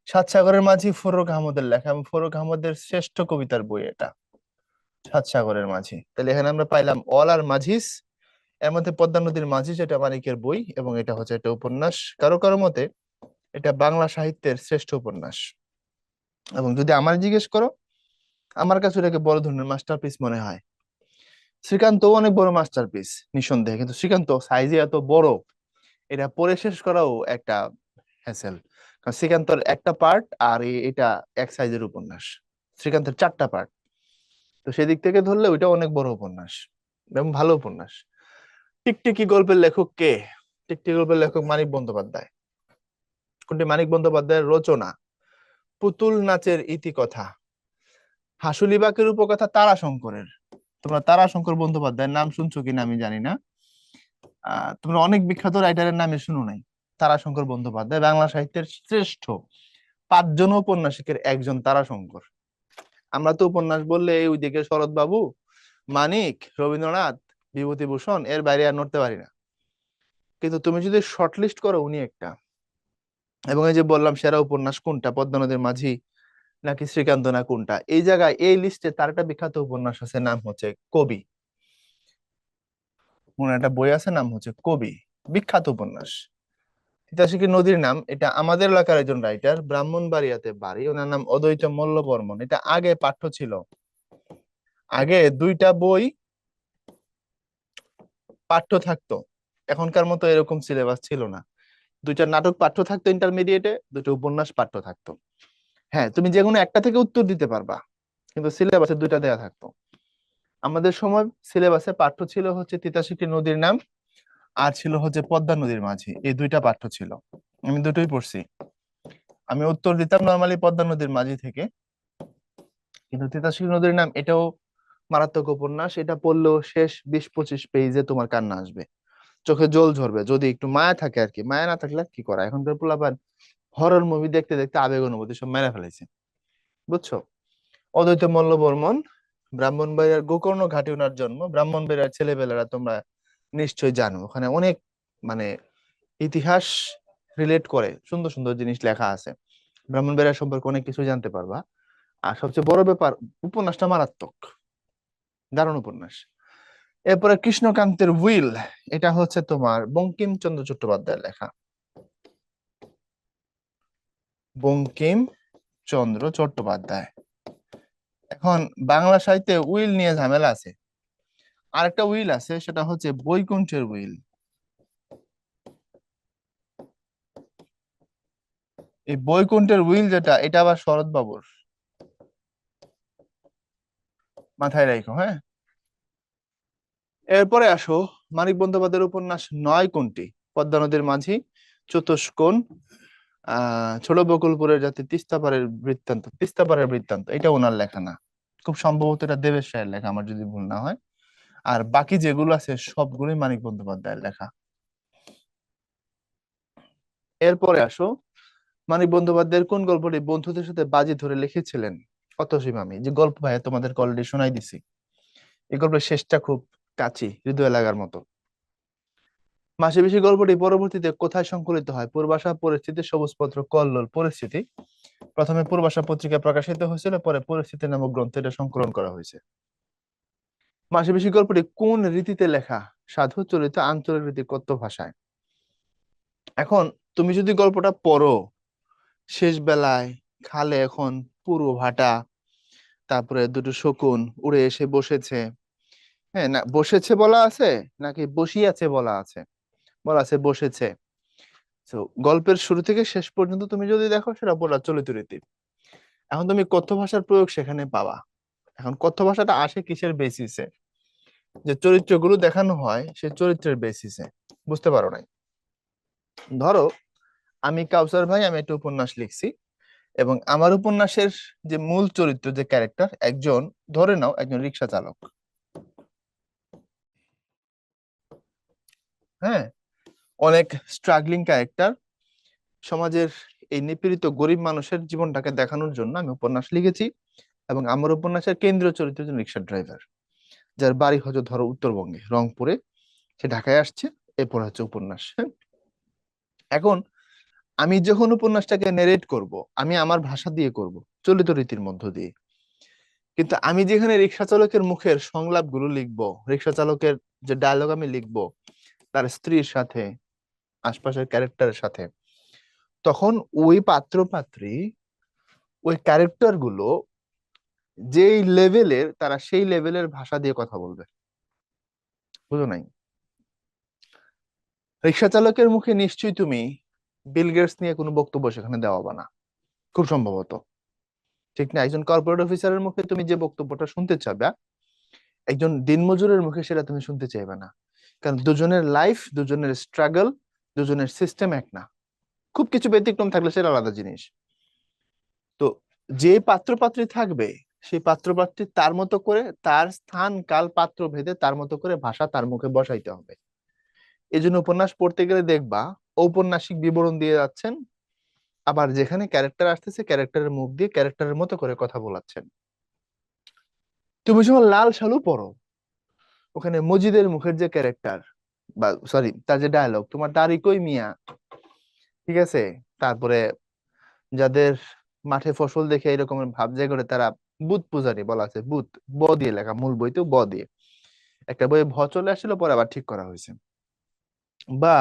সাত সাগরের মাঝি ফররুখ আহমদের লেখা, এবং ফররুখ আহমদের শ্রেষ্ঠ কবিতার বই এটা, সাত সাগরের মাঝি। তাহলে এখানে আমরা পাইলাম অল আর মাঝিস, এর মধ্যে পদ্মা নদীর মাঝি যেটা মানিকের বই, এবং এটা হচ্ছে একটা উপন্যাস। কারো কারো মতে এটা বাংলা সাহিত্যের শ্রেষ্ঠ উপন্যাস। এবং যদি আমার জিজ্ঞেস করো, আমার কাছে এটাকে বড় ধরনের মাস্টারপিস মনে হয়। শ্রীকান্ত অনেক বড় মাস্টারপিস নিঃসন্দেহে, কিন্তু শ্রীকান্ত সাইজে এত বড়, এটা পড়ে শেষ করাও একটা হ্যাসেল। কারণ শ্রীকান্তর একটা পার্ট আর এটা এক সাইজের উপন্যাস, শ্রীকান্তের চারটা পার্ট। তো সেদিক থেকে ধরলে ওইটা অনেক বড় উপন্যাস এবং ভালো উপন্যাস। টিকটিকি গল্পের লেখক কে? টিকটিকি গল্পের লেখক মানিক বন্দ্যোপাধ্যায়। কোনটি? মানিক বন্দ্যোপাধ্যায়ের রচনা। পুতুল নাচের ইতিকথা, হাসুলিবাকের উপকথা তারাশঙ্করের। তোমরা তারাশঙ্কর বন্দ্যোপাধ্যায়ের নাম শুনছো কিনা আমি জানি না। তোমরা অনেক বিখ্যাত রাইটারের নামে শুনো নাই। তারাশঙ্কর বন্দ্যোপাধ্যায় বাংলা সাহিত্যের শ্রেষ্ঠ পাঁচজন ঔপন্যাসিকের একজন, তারাশঙ্কর। আমরা তো উপন্যাস বললে ওই দিকে শরৎ বাবু, মানিক, রবীন্দ্রনাথ, বিভূতিভূষণ, এর বাইরে আর নড়তে পারি না। কিন্তু তুমি যদি শর্টলিস্ট করো, উনি একটা। এবং এই যে বললাম সেরা উপন্যাস কোনটা, পদ্মা নদীর মাঝি নাকি শ্রীকান্ত না কোনটা, এই জায়গায় এই লিস্টে তার একটা বিখ্যাত উপন্যাস আছে, নাম হচ্ছে কবি। ওনার একটা বই আছে, নাম হচ্ছে কবি, বিখ্যাত উপন্যাস। তিতাসিকি নদীর নাম, এটা আমাদের এলাকার একজন রাইটার, ব্রাহ্মণবাড়িয়াতে বাড়ি, ওনার নাম অদ্বৈত মল্ল বর্মন। এটা আগে পাঠ্য ছিল। আগে দুইটা বই পাঠ্য থাকতো, এখনকার মতো এরকম সিলেবাস ছিল না। দুইটা নাটক পাঠ্য থাকতো ইন্টারমিডিয়েটে, দুটো উপন্যাস পাঠ্য থাকতো। হ্যাঁ, তুমি যে কোনো একটা থেকে উত্তর দিতে পারবা, কিন্তু সিলেবাসে দুইটা দেয়া থাকতো। আমাদের সময় সিলেবাসে পাঠ্য ছিল হচ্ছে তিতাসিকি নদীর নাম, আর ছিল হচ্ছে পদ্মা নদীর মাঝি, এই দুইটা পাঠ্য ছিল। আমি দুটোই পড়ছি। আমি উত্তর দিতাম নর্মালি পদ্মা নদীর মাঝি থেকে। কিন্তু তিতাসিকি নদীর নাম এটাও মারাত্মক উপন্যাস, এটা পড়লেও শেষ 20-25 পেজে তোমার কান্না আসবে, চোখে জল ঝরবে, যদি একটু মায়া থাকে আর কি। মায়া না থাকলে আর কি করা, এখনকার পোলাপান হরর মুভি দেখতে দেখতে আবেগ অনুভূতি সব মেরে ফেলেছে, বুঝছো। অদ্বৈত মল্ল বর্মন, ব্রাহ্মণবাড়িয়ার গোকর্ণ ঘাটে ওনার জন্ম। ব্রাহ্মণবাড়িয়ার ছেলেবেলারা তোমরা নিশ্চয়ই জানো, ওখানে অনেক মানে ইতিহাস রিলেট করে সুন্দর সুন্দর জিনিস লেখা আছে। ব্রাহ্মণবাড়িয়া সম্পর্কে অনেক কিছু জানতে পারবা। আর সবচেয়ে বড় ব্যাপার, উপন্যাসটা মারাত্মক, দারুণ উপন্যাস। এরপরে কৃষ্ণকান্তের উইল, এটা হচ্ছে তোমার বঙ্কিমচন্দ্র চট্টোপাধ্যায়ের লেখা। বঙ্কিমচন্দ্র চট্টোপাধ্যায়। এখন বাংলা সাহিত্যে উইল নিয়ে ঝামেলা আছে। আরেকটা উইল আছে, সেটা হচ্ছে বৈকুণ্ঠের উইল। এই বৈকুণ্ঠের উইল যেটা, এটা আবার শরৎ বাবুর, মাথায় রাখো, হ্যাঁ। এরপরে আসো, মানিক বন্দ্যোপাধ্যায়ের উপন্যাস নয় কোনটি? পদ্মা নদীর মাঝি, চতুষ্কোণ, ছোট বকুলপুরের জাতি, তিস্তাপারের বৃত্তান্ত। এটা ওনার লেখা না, খুব সম্ভবত এটা দেবেশ রায়ের লেখা, আমার যদি ভুল না হয়। আর বাকি যেগুলো আছে সবগুলোই মানিক বন্দ্যোপাধ্যায়ের লেখা। এরপরে আসো, মানিক বন্দ্যোপাধ্যায়ের কোন গল্পটি বন্ধুদের সাথে বাজি ধরে লিখেছিলেন? অতসীম আমি, যে গল্প ভাই তোমাদেরকে অলরেডি শোনাই দিছি। এই গল্পের শেষটা খুব কাছি, হৃদয় লাগার মতো। মাসে বেশি গল্পটি পরবর্তীতে কোথায় সংকলিত হয়? পূর্বাশা পরিস্থিতি, সবুজপত্র, কল্লোল। পরিস্থিতি। প্রথমে পূর্বাশা পত্রিকা প্রকাশিত হয়েছিল, পরে পরিস্থিতি নামক গ্রন্থে এটা সংকলন করা হয়েছে। মাসে বেশি গল্পটি কোন রীতিতে লেখা? সাধু চরিত, আঞ্চলিক রীতি, কথ্য ভাষায়। এখন তুমি যদি গল্পটা পড়ো, শেষ বেলায় খালে এখন পূর্ব ভাটা, তারপরে দুটো শকুন উড়ে এসে বসেছে। হ্যাঁ, না বসেছে বলা আছে নাকি বসিয়াছে বলা আছে? বলা আছে বসেছে। তো গল্পের শুরু থেকে শেষ পর্যন্ত তুমি যদি দেখো, সেটা বলা চলিত রীতি। এখন তুমি কথ্য ভাষার প্রয়োগ সেখানে পাবা। এখন কথ্য ভাষাটা আসে কিসের বেসিসে? যে চরিত্রগুলো দেখানো হয় সে চরিত্রের বেসিসে। বুঝতে পারো নাই? ধরো আমি কাউসার ভাই, আমি একটা উপন্যাস লিখছি, এবং আমার উপন্যাসের যে মূল চরিত্র, যে ক্যারেক্টার, একজন, ধরে নাও একজন রিক্সা চালক। হ্যাঁ, অনেক স্ট্রাগলিং ক্যারেক্টার, সমাজের এই নিপীড়িত গরিব মানুষের জীবনটাকে দেখানোর জন্য আমি উপন্যাস লিখেছি। এবং আমার উপন্যাসের কেন্দ্রীয় চরিত্র একজন রিক্সা ড্রাইভার, যার বাড়ি হচ্ছে ধরো উত্তরবঙ্গে, রংপুরে। সে ঢাকায় আসছে, এরপর হচ্ছে উপন্যাস। হ্যাঁ? এখন আমি যখন উপন্যাসটাকে নেরেট করব, আমি আমার ভাষা দিয়ে করব, চলিত রীতির মধ্য দিয়ে। কিন্তু আমি যেখানে রিক্সা চালকের মুখের সংলাপগুলো লিখবো, রিক্সা চালকের যে ডায়লগ আমি লিখবো তার স্ত্রীর সাথে, আশপাশের ক্যারেক্টারের সাথে, তখন ওই পাত্র পাত্রী, ওই ক্যারেক্টার গুলো যেই লেভেলের, তারা সেই লেভেলের ভাষা দিয়ে কথা বলবে। বুঝো নাই? রিক্সা চালকের মুখে নিশ্চয়ই তুমি বিল গেটস নিয়ে কোনো বক্তব্য সেখানে দেওয়াবা না, খুব সম্ভবত। ঠিক না? একজন কর্পোরেট অফিসারের মুখে তুমি যে বক্তব্যটা শুনতে চাবে, একজন দিনমজুরের মুখে সেটা তুমি শুনতে চাইবে না। কারণ দুজনের লাইফ, দুজনের স্ট্রাগল, দুজনের সিস্টেম এক না। খুব কিছু ব্যতিক্রম থাকলে সেটা আলাদা জিনিস। তো যে পাত্র পাত্রী থাকবে, সেই পাত্র পাত্রী তার মতো করে, তার স্থান কাল পাত্র ভেদে তার মতো করে ভাষা তার মুখে বসাইতে হবে। এই জন্য উপন্যাস পড়তে গেলে দেখবা ঔপন্যাসিক বিবরণ দিয়ে যাচ্ছেন, আবার যেখানে ক্যারেক্টার আসতেছে ক্যারেক্টারের মুখ দিয়ে ক্যারেক্টারের মতো করে কথা বলাচ্ছেন। তুমি যখন লাল সালু পড়ো, ওখানে মজিদের মুখের যে ক্যারেক্টার, বা সরি তার যে ডায়লগ, তোমার দাড়ি কই মিয়া, ঠিক আছে, তারপরে যাদের মাঠে ফসল দেখে এরকমের ভাব যায় করে, তারা বুত পূজারি বলা আছে, বুত, ব দিয়ে লেখা, মূল বইতেও ব দিয়ে। একটা বইয়ে ভ চলে আসছিল, পরে আবার ঠিক করা হয়েছে। বা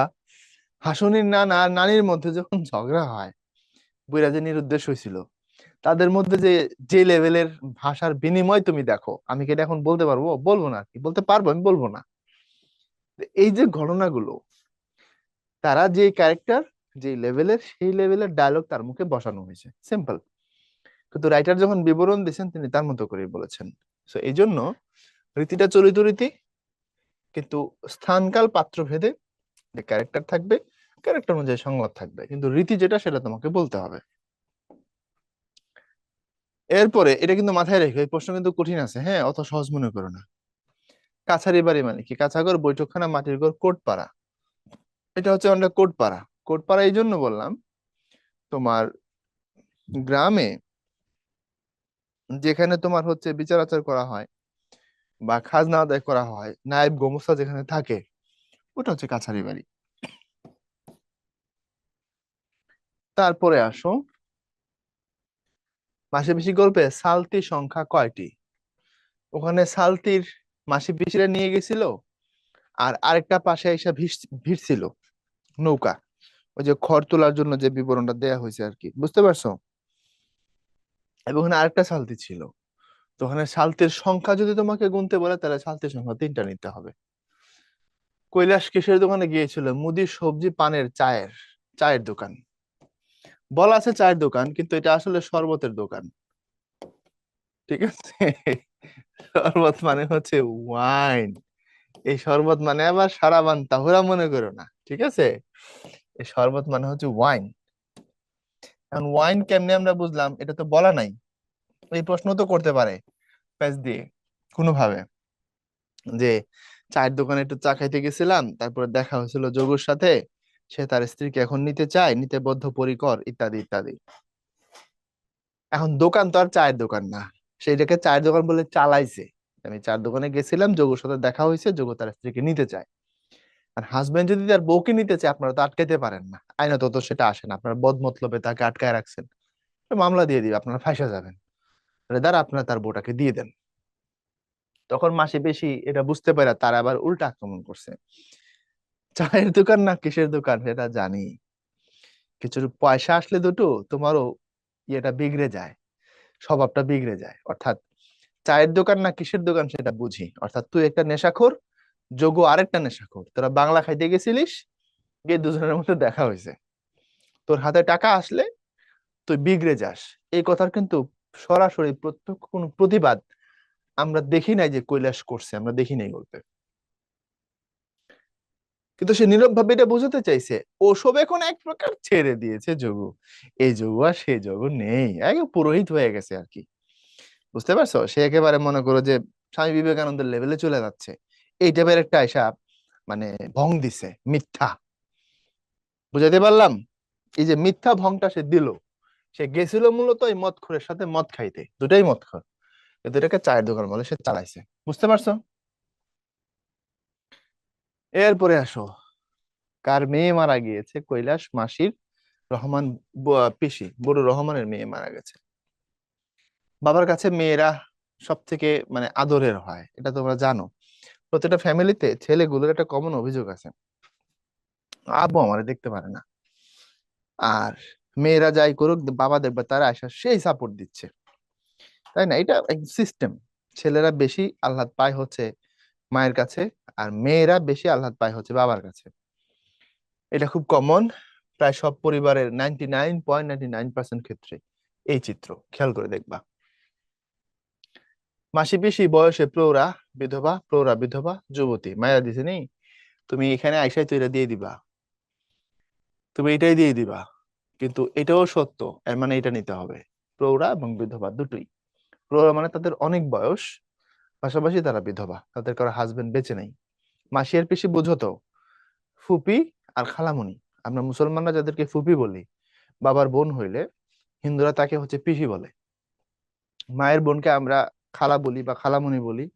হাসুনির নানা আর নানির মধ্যে যখন ঝগড়া হয়, বুইরা যে নিরুদ্দেশ হয়েছিল, তাদের মধ্যে যে যে লেভেলের ভাষার বিনিময় তুমি দেখো, আমি কি এটা এখন বলতে পারবো? বলবো না। কি বলতে পারবো? আমি বলবো না। এই যে ঘটনাগুলো, তারা যে ক্যারেক্টার, যে লেভেলের, সেই লেভেলের ডায়লগ তার মুখে বসানো হয়েছে, সিম্পল। কিন্তু রাইটার যখন বিবরণ দিয়েছেন, তিনি তার মতো করে বলেছেন। তো এই জন্য রীতিটা চলিত রীতি, কিন্তু স্থানকাল পাত্র ভেদে যে ক্যারেক্টার থাকবে, ক্যারেক্টার অনুযায়ী সংলাপ থাকবে, কিন্তু রীতি যেটা সেটা তোমাকে বলতে হবে। এরপরে এটা কিন্তু মাথায় রেখে, এই প্রশ্ন কিন্তু কঠিন আছে, হ্যাঁ, অত সহজ মনে করো না। কাছারি বাড়ি মানে কি? কাছাঘর, বৈঠকখানা, মাটির ঘর, কোটপাড়া। এটা হচ্ছে আমরা কোটপাড়া। কোটপাড়া এই জন্য বললাম, তোমার গ্রামে যেখানে তোমার হচ্ছে বিচার আচার করা হয় বা খাজনা আদায় করা হয়, নায়েব গোমস্তা যেখানে থাকে, ওটা হচ্ছে কাছারি বাড়ি। তারপরে আসো মাসে পিসি গল্পে সালতি সংখ্যা কয়টি? ওখানে সালতির মাসি পিসিরা নিয়ে গেছিল, আর আরেকটা পাশে এসে ভিড়ছিল নৌকা, ওই যে খড় তোলার জন্য যে বিবরণটা দেয়া হয়েছে আর কি, বুঝতে পারছো? এবং ওখানে আরেকটা সালতি ছিল। তো ওখানে সালতির সংখ্যা যদি তোমাকে গুনতে বলে, তাহলে সালতির সংখ্যা 3টা নিতে হবে। কৈলাস কিসের দোকানে গিয়েছিল? মুদি, সবজি, পানের, চায়ের। চায়ের দোকান বলা আছে, চায়ের দোকান, কিন্তু এটা আসলে শরবতের দোকান। ঠিক আছে? শরবত মানে হচ্ছে ওয়াইন। এই শরবত মানে আবার সারাবান তাহুরা মনে করো না, ঠিক আছে? এই শরবত মানে হচ্ছে ওয়াইন। এখন ওয়াইন কেমনে আমরা বুঝলাম, এটা তো বলা নাই। এই প্রশ্ন তো করতে পারে প্যাচ দিয়ে কোনোভাবে, যে চায়ের দোকানে একটু চা খাইতে গেছিলাম, তারপরে দেখা হয়েছিল যোগুর সাথে, সে তার স্ত্রীকে এখন নিতে চায়, নিতে বদ্ধপরিকর, ইত্যাদি ইত্যাদি। এখন দোকান তো আর চায়ের দোকান না, সেইটাকে চায়ের দোকান বলে চালাইছে। আমি চায়ের দোকানে গেছিলাম, যোগুর সাথে দেখা হয়েছে, যোগু তার স্ত্রীকে নিতে চায়। আর হাজবেন্ড যদি তার বউকে নিতে চায়, আপনারা তো আটকাইতে পারেন না, আইনত তো সেটা আসে না, আপনারা বদমতলবে তাকে আটকায় রাখছেন, তো মামলা দিয়ে দিবে, আপনারা ফাঁসা যাবেন। রেদার আপনারা তার বউটাকে দিয়ে দেন। তখন মাসি বেশি এটা বুঝতে পারে, তার আবার উল্টা আক্রমণ করছে। চায়ের দোকান না কিসের দোকান সেটা জানি, কিছু পয়সা আসলে দুটো তোমারও ইয়েটা বিগড়ে যায়, স্বভাবটা বিগড়ে যায়। অর্থাৎ চায়ের দোকান না কিসের দোকান সেটা বুঝি, অর্থাৎ তুই একটা নেশাখোর, যোগু আরেকটা নেশাখোর, তোরা বাংলা খাইতে গেছিলিস, গিয়ে দুজনের মধ্যে দেখা হয়েছে, তোর হাতে টাকা আসলে তুই বিগড়ে যাস। এই কথার কিন্তু সরাসরি প্রত্যক্ষ কোনো প্রতিবাদ আমরা দেখি নাই যে কৈলাস করছে, আমরা দেখি নাই বলতে। কিন্তু সে নীরব ভাবে এটা বোঝাতে চাইছে, ওসব এখন এক প্রকার ছেড়ে দিয়েছে যোগু। এই যোগু আর সে যোগু নেই, এক পুরোহিত হয়ে গেছে আর কি। বুঝতে পারছো? সে একেবারে মনে করো যে স্বামী বিবেকানন্দের লেভেলে চলে যাচ্ছে। এই টাইপের একটা হিসাব, মানে ভং দিছে, মিথ্যা। বুঝাতে পারলাম? এই যে মিথ্যা ভংটা সে দিল, সে গেছিল মূলত এই মদখোরের সাথে মদ খাইতে, দুটাই মদখোর, কিন্তু এটাকে চায়ের দোকান বলে সে চালাইছে। বুঝতে পারছো? এরপরে আসো, কার মেয়ে মারা গিয়েছে? কৈলাস মাসির রহমান, পিসি বড় রহমানের মেয়ে মারা গেছে। বাবার কাছে মেয়েরা সব থেকে মানে আদরের হয়, এটা তোমরা জানো। প্রত্যেকটা ফ্যামিলিতে ছেলেগুলোর একটা কমন অভিযোগ আছে, আব্বু আমারে দেখতে পারে না। আর মেয়েরা যাই করুক, বাবা দেখবে তারা আসা সেই সাপোর্ট দিচ্ছে, তাই না? এটা সিস্টেম। ছেলেরা বেশি আহ্লাদ পায় হচ্ছে মায়ের কাছে, আর মেয়েরা বেশি আহ্লাদ পায় হচ্ছে বাবার কাছে। এটা খুব কমন, প্রায় সব পরিবারের 99.99% ক্ষেত্রে এই চিত্র খেয়াল করে দেখবা। মাসি পিসি বয়সে প্রৌঢ়া বিধবা, প্রৌঢ়া বিধবা যুবতী, মায়া দিছে নেই, তুমি এখানে আইসাই তো এটা দিয়ে দিবা, তুমি এটাই দিয়ে দিবা। কিন্তু এটাও সত্য, এর মানে এটা নিতে হবে, প্রৌঢ়া এবং বিধবা দুটোই। প্রৌঢ়া মানে তাদের অনেক বয়স, পাশাপাশি তারা বিধবা, তাদের কারো হাজবেন্ড বেঁচে নেই। মাসি আর পিসি বুঝো তো, ফুপি আর খালামণি। আমরা মুসলমানরা যাদেরকে ফুপি বলি, বাবার বোন হইলে হিন্দুরা তাকে হচ্ছে পিসি বলে। মায়ের বোনকে আমরা খালা বলি বা খালামণি বলি,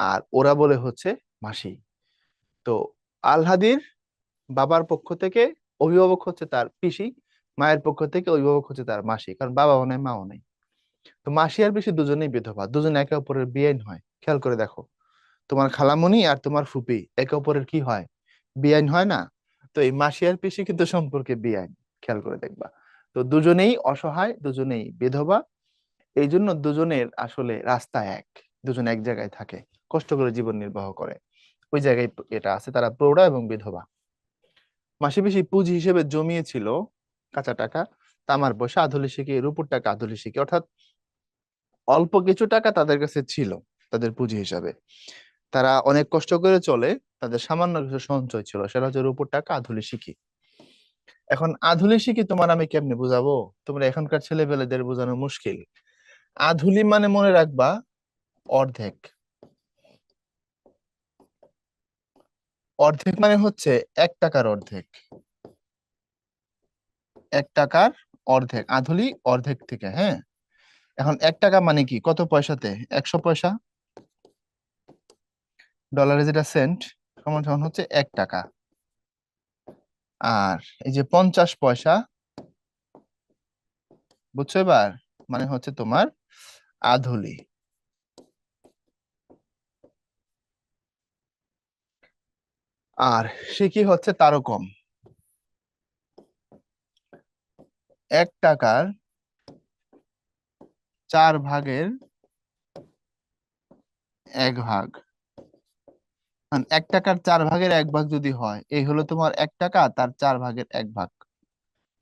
আর ওরা বলে হচ্ছে মাসি। তো আলহাদির বাবার পক্ষ থেকে অভিভাবক হচ্ছে তার পিসি, মায়ের পক্ষ থেকে অভিভাবক হচ্ছে তার মাসি, কারণ বাবাও নাই মাও নাই। তো মাসি আর পিসি দুজনেই বিধবা, দুজনে একে অপরের বেআইন হয়। খেয়াল করে দেখো, তোমার খালামণি আর তোমার ফুপি একে অপরের কি হয়? বেআইন হয় না? তো এই মাসি আর পিসি কিন্তু সম্পর্কে বেআইন, খেয়াল করে দেখবা। তো দুজনেই অসহায়, দুজনেই বিধবা, এই জন্য দুজনের আসলে রাস্তা এক, দুজন এক জায়গায় থাকে, কষ্ট করে জীবন নির্বাহ করে। ওই জায়গায় এটা আছে, তারা প্রৌঢ়া এবং বিধবা। মাসি পিসি পুঁজি হিসেবে জমিয়েছিল কাঁচা টাকা, তামার পয়সা, আধুলি শিখে, রূপোর টাকা, আধুলি শিখে, অর্থাৎ অল্প কিছু টাকা তাদের কাছে ছিল তাদের পুঁজি হিসাবে। তারা অনেক কষ্ট করে চলে, তাদের সামান্য কিছু সঞ্চয় ছিল, সেটা হচ্ছে রূপোর টাকা, আধুলি শিখি। এখন আধুলি শিখি তোমার আমি কেমনে বুঝাবো? তোমরা এখনকার ছেলেপেলেদের বোঝানো মুশকিল। আধুলি মানে মনে রাখবা অর্ধেক। অর্ধেক মানে হচ্ছে 1 টাকার অর্ধেক। 1 টাকার অর্ধেক আধুলি, অর্ধেক থেকে, হ্যাঁ। এখন 1 টাকা মানে কি, কত পয়সাতে? 100 পয়সা। ডলারে যেটা সেন্ট, সমান সমান হচ্ছে 1 টাকা। আর এই যে 50 পয়সা, বুঝছো এবার? মানে হচ্ছে তোমার আধুলি। আর সে কি হচ্ছে তারও কম। 1 টাকার 4/1 মানে 1 টাকার 4/1 যদি হয়, এই হলো তোমার 1 টাকা, তার 4/1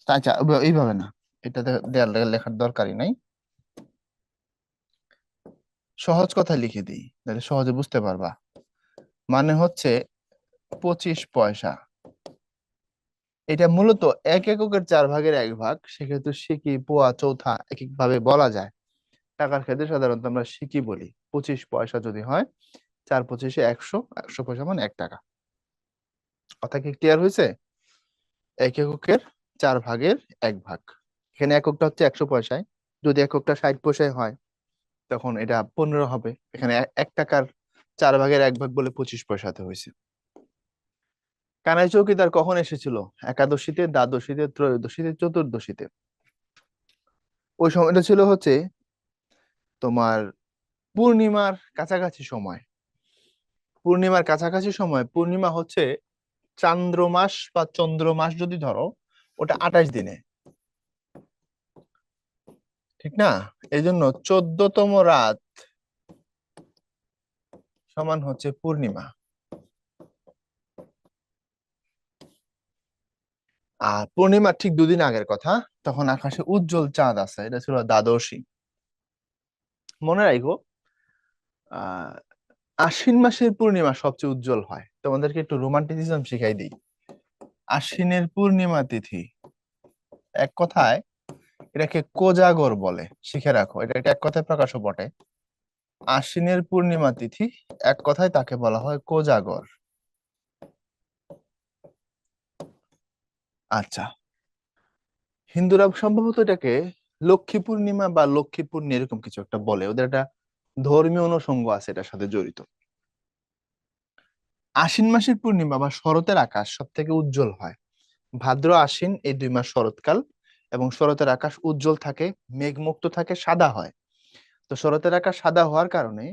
আচ্ছা, এইভাবে না, এটা দেয়াল লেখার দরকারই নাই, সহজ কথা লিখে দিই, তাহলে সহজে বুঝতে পারবা। মানে হচ্ছে 25 পয়সা। এটা মূলত 1 এককের 4/1 সেক্ষেত্রে সিকি, পোয়া, চৌথা এক এক ভাবে বলা যায়। টাকার ক্ষেত্রে সাধারণত আমরা সিকি বলি। 25 পয়সা যদি হয়, 4 পঁচিশে 100, 100 পয়সা মানে 1 টাকা। কথা কি ক্লিয়ার হয়েছে? 1 এককের 4/1 এখানে এককটা হচ্ছে 100 পয়সায়, যদি এককটা 60 পয়সায় হয় তখন এটা 15 হবে। এখানে 1 টাকার 4/1 বলে 25 পয়সাতে হয়েছে। কানাই চৌকিদার কখন এসেছিল? একাদশীতে, দ্বাদশীতে, ত্রয়োদশীতে, চতুর্দশীতে। ওই সময়টা ছিল হচ্ছে তোমার পূর্ণিমার কাছাকাছি সময়। পূর্ণিমার কাছাকাছি সময়, পূর্ণিমা হচ্ছে চান্দ্র মাস বা চন্দ্র মাস যদি ধরো, ওটা 28 দিনে, ঠিক না? এই জন্য 14তম রাত সমান হচ্ছে পূর্ণিমা। আর পূর্ণিমার ঠিক 2 দিন আগের কথা, তখন আকাশে উজ্জ্বল চাঁদ আছে, এটা ছিল দ্বাদশী। মনে রাখো, আহ আশ্বিন মাসের পূর্ণিমা সবচেয়ে উজ্জ্বল হয়। তোমাদেরকে একটু রোমান্টিসিজম শিখাই দিই। আশ্বিনের পূর্ণিমা তিথি, এক কথায় এটাকে কোজাগর বলে, শিখে রাখো, এটা একটা এক কথায় প্রকাশও বটে। আশ্বিনের পূর্ণিমা তিথি, এক কথায় তাকে বলা হয় কোজাগর। আচ্ছা, হিন্দুরা সম্ভবত এটাকে লক্ষ্মী পূর্ণিমা বা লক্ষ্মী পূর্ণি এরকম কিছু একটা বলে, ওদের একটা ধর্মীয় অনুষঙ্গ আছে এটার সাথে জড়িত। আশ্বিন মাসের পূর্ণিমা বা শরতের আকাশ সব থেকে উজ্জ্বল হয়। ভাদ্র আশ্বিন এই 2 মাস শরৎকাল, এবং শরতের আকাশ উজ্জ্বল থাকে, মেঘমুক্ত থাকে, সাদা হয়। তো শরতের আকাশ সাদা হওয়ার কারণে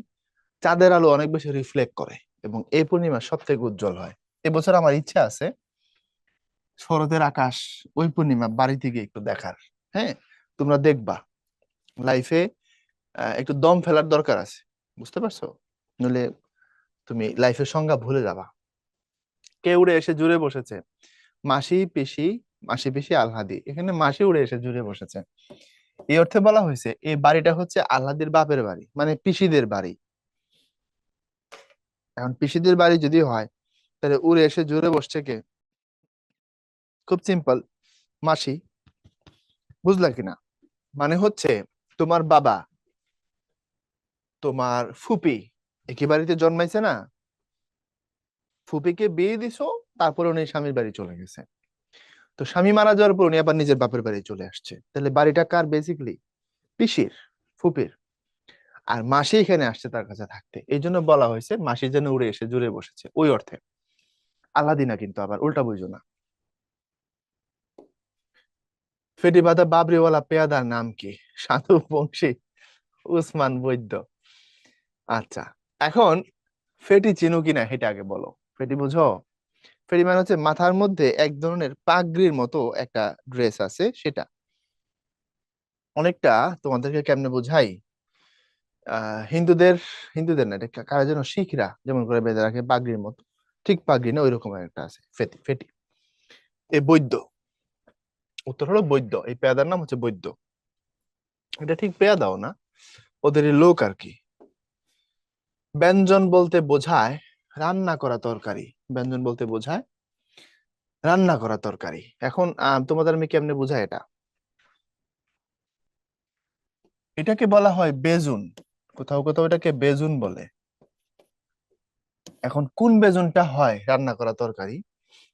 চাঁদের আলো অনেক বেশি রিফ্লেক্ট করে, এবং এই পূর্ণিমা সব থেকে উজ্জ্বল হয়। এবছর আমার ইচ্ছা আছে শরতের আকাশ ওই পূর্ণিমা বাড়িতে গিয়ে একটু দেখার। হ্যাঁ, তোমরা দেখবা লাইফে একটু দম ফেলার দরকার আছে, বুঝতে পারছো? নইলে তুমি লাইফের সংজ্ঞা ভুলে যাবা। কে উড়ে এসে জুড়ে বসেছে? মাসি পিসি, মাসি পিসি আলহাদি, এখানে মাসি উড়ে এসে জুড়ে বসেছে। এই অর্থে বলা হয়েছে এই বাড়িটা হচ্ছে আহ্লাদের বাপের বাড়ি, মানে পিসিদের বাড়ি। এখন পিসিদের বাড়ি যদি হয়, তাহলে উড়ে এসে জুড়ে বসছে কে? খুব সিম্পল, মাসি। বুঝলা কিনা? মানে হচ্ছে তোমার বাবা, তোমার ফুপি একই বাড়িতে জন্মাইছে না, ফুপিকে বিয়ে দিছো, তারপরে উনি স্বামীর বাড়ি চলে গেছে। তো স্বামী মারা যাওয়ার পর উনি আবার নিজের বাপের বাড়ি চলে আসছে, তাহলে বাড়িটা কার? বেসিক্যালি পিসির, ফুপির। আর মাসি এখানে আসছে তার কাছে থাকতে, এই জন্য বলা হয়েছে মাসি যেন উড়ে এসে জুড়ে বসেছে, ওই অর্থে। আলাদিনা কিন্তু আবার উল্টা বুঝো না। ফেটি বাঁধা বাবরিওয়ালা পেয়াদার নাম কি? সাধু বংশী, উসমান বৈদ্য। আচ্ছা, এখন ফেটি চিনো কিনা সেটা আগে বলো। ফেটি বুঝো? ফেটি মানে হচ্ছে মাথার মধ্যে এক ধরনের পাগড়ির মতো একটা ড্রেস আছে, সেটা অনেকটা, তোমাদেরকে কেমনে বোঝাই, হিন্দুদের, হিন্দুদের না, এটা কারা যেন, শিখরা যেমন করে বেঁধে রাখে পাগড়ির মতো, ঠিক পাগড়ি না, ওই রকম একটা আছে ফেটি। ফেটি এই বৈদ্য, উত্তর হলো বৈদ্য। এই পেয়াদার নাম হচ্ছে বৈদ্য। এটা ঠিক পেয়াদাও না, ওদের লোক আর কি। ব্যঞ্জন বলতে বোঝায় রান্না করা তরকারি। ব্যঞ্জন বলতে বোঝায় রান্না করা তরকারি। এখন তোমাদের আমি কেমনে বুঝাই এটা? এটাকে বলা হয় বেজুন, কোথাও কোথাও এটাকে বেজুন বলে। এখন কোন বেজুনটা হয় রান্না করা তরকারি?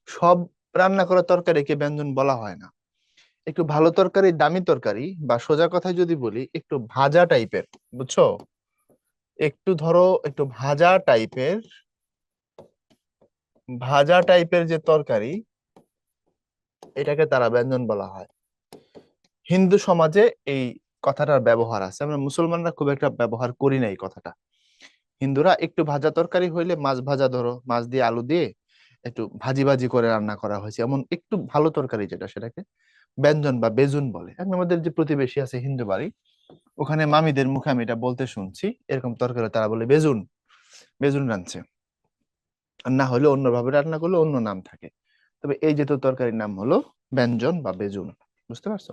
সব রান্না করা তরকারিকে ব্যঞ্জন বলা হয় না। একটু ভালো তরকারি, দামি তরকারি, বা সোজা কথায় যদি বলি একটু ভাজা টাইপের, বুঝছো? একটু ধরো একটু ভাজা টাইপের, ভাজা টাইপের যে তরকারি, এটাকে তারা ব্যঞ্জন বলা হয়। হিন্দু সমাজে এই কথাটার ব্যবহার আছে, আমরা মুসলমানরা খুব একটা ব্যবহার করি না এই কথাটা। হিন্দুরা একটু ভাজা তরকারি হইলে, মাছ ভাজা ধরো, মাছ দিয়ে আলু দিয়ে একটু ভাজি ভাজি করে রান্না করা হয়েছে, এমন একটু ভালো তরকারি যেটা, সেটাকে ব্যঞ্জন বা বেজুন বলে। এখন আমাদের যে প্রতিবেশী আছে হিন্দু বাড়ি, ওখানে মামিদের মুখে আমি এটা বলতে শুনছি, এরকম তরকারি তারা বলে বেজুন, বেজুন রাঁধছে। আর না হলে অন্যভাবে রান্না করলে অন্য নাম থাকে। তবে এই যেহেতু তরকারির নাম হলো ব্যঞ্জন বা বেজুন, বুঝতে পারছো?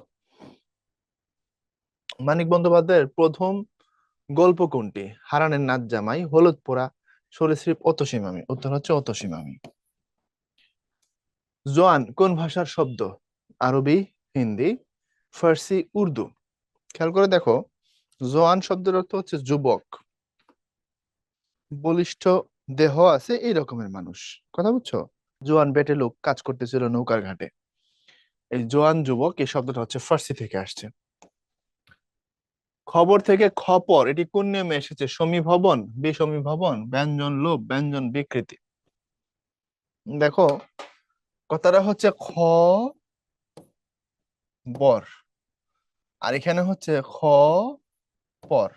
মানিক বন্দ্যোপাধ্যায়ের প্রথম গল্প কোনটি? হারানের নাচ জামাই, হলুদ পোড়া, সরীসৃপ, অতসী মামি। উত্তর হচ্ছে অতসী মামি। জোয়ান কোন ভাষার শব্দ? আরবি, হিন্দি, ফার্সি, উর্দু। খেয়াল করে দেখো, জোয়ান শব্দের অর্থ হচ্ছে যুবক, বলিষ্ঠ দেহ আছে এই রকমের মানুষ, কথা বুঝছো? জোয়ান বেটে লোক কাজ করতেছিল নৌকার ঘাটে। এই জোয়ান যুবক এই শব্দটা হচ্ছে ফার্সি থেকে আসছে। খবর থেকে খপর, এটি কোন নিয়মে এসেছে? সমীভবন, বিষমীভবন, ব্যঞ্জন লোপ, ব্যঞ্জন বিকৃতি। দেখো, কথাটা হচ্ছে খ বর, আর এখানে হচ্ছে খ পর।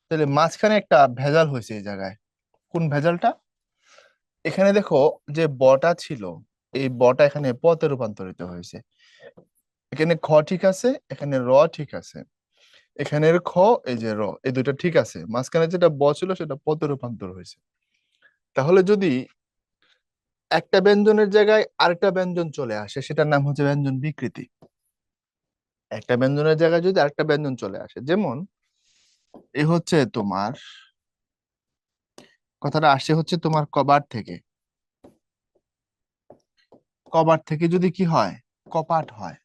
তাহলে মাঝখানে একটা ভেজাল হয়েছে এই জায়গায়। কোন ভেজালটা? এখানে দেখো, যে বটা ছিল, এই বটা এখানে পতে রূপান্তরিত হয়েছে। এখানে খ ঠিক আছে, এখানে র ঠিক আছে, এখানের খ, এই যে র, এই দুইটা ঠিক আছে, মাঝখানে যেটা ব ছিল সেটা পতে রূপান্তর হয়েছে। তাহলে যদি একটা ব্যঞ্জনের জায়গায় আরেকটা ব্যঞ্জন চলে আসে, সেটার নাম হচ্ছে ব্যঞ্জন বিকৃতি। একটা ব্যঞ্জনের জায়গায় যদি আরেকটা ব্যঞ্জন চলে আসে, যেমন এ হচ্ছে তোমার, কথাটা আসে হচ্ছে তোমার কবার থেকে, কবার থেকে যদি কি হয়? কপাট হয়।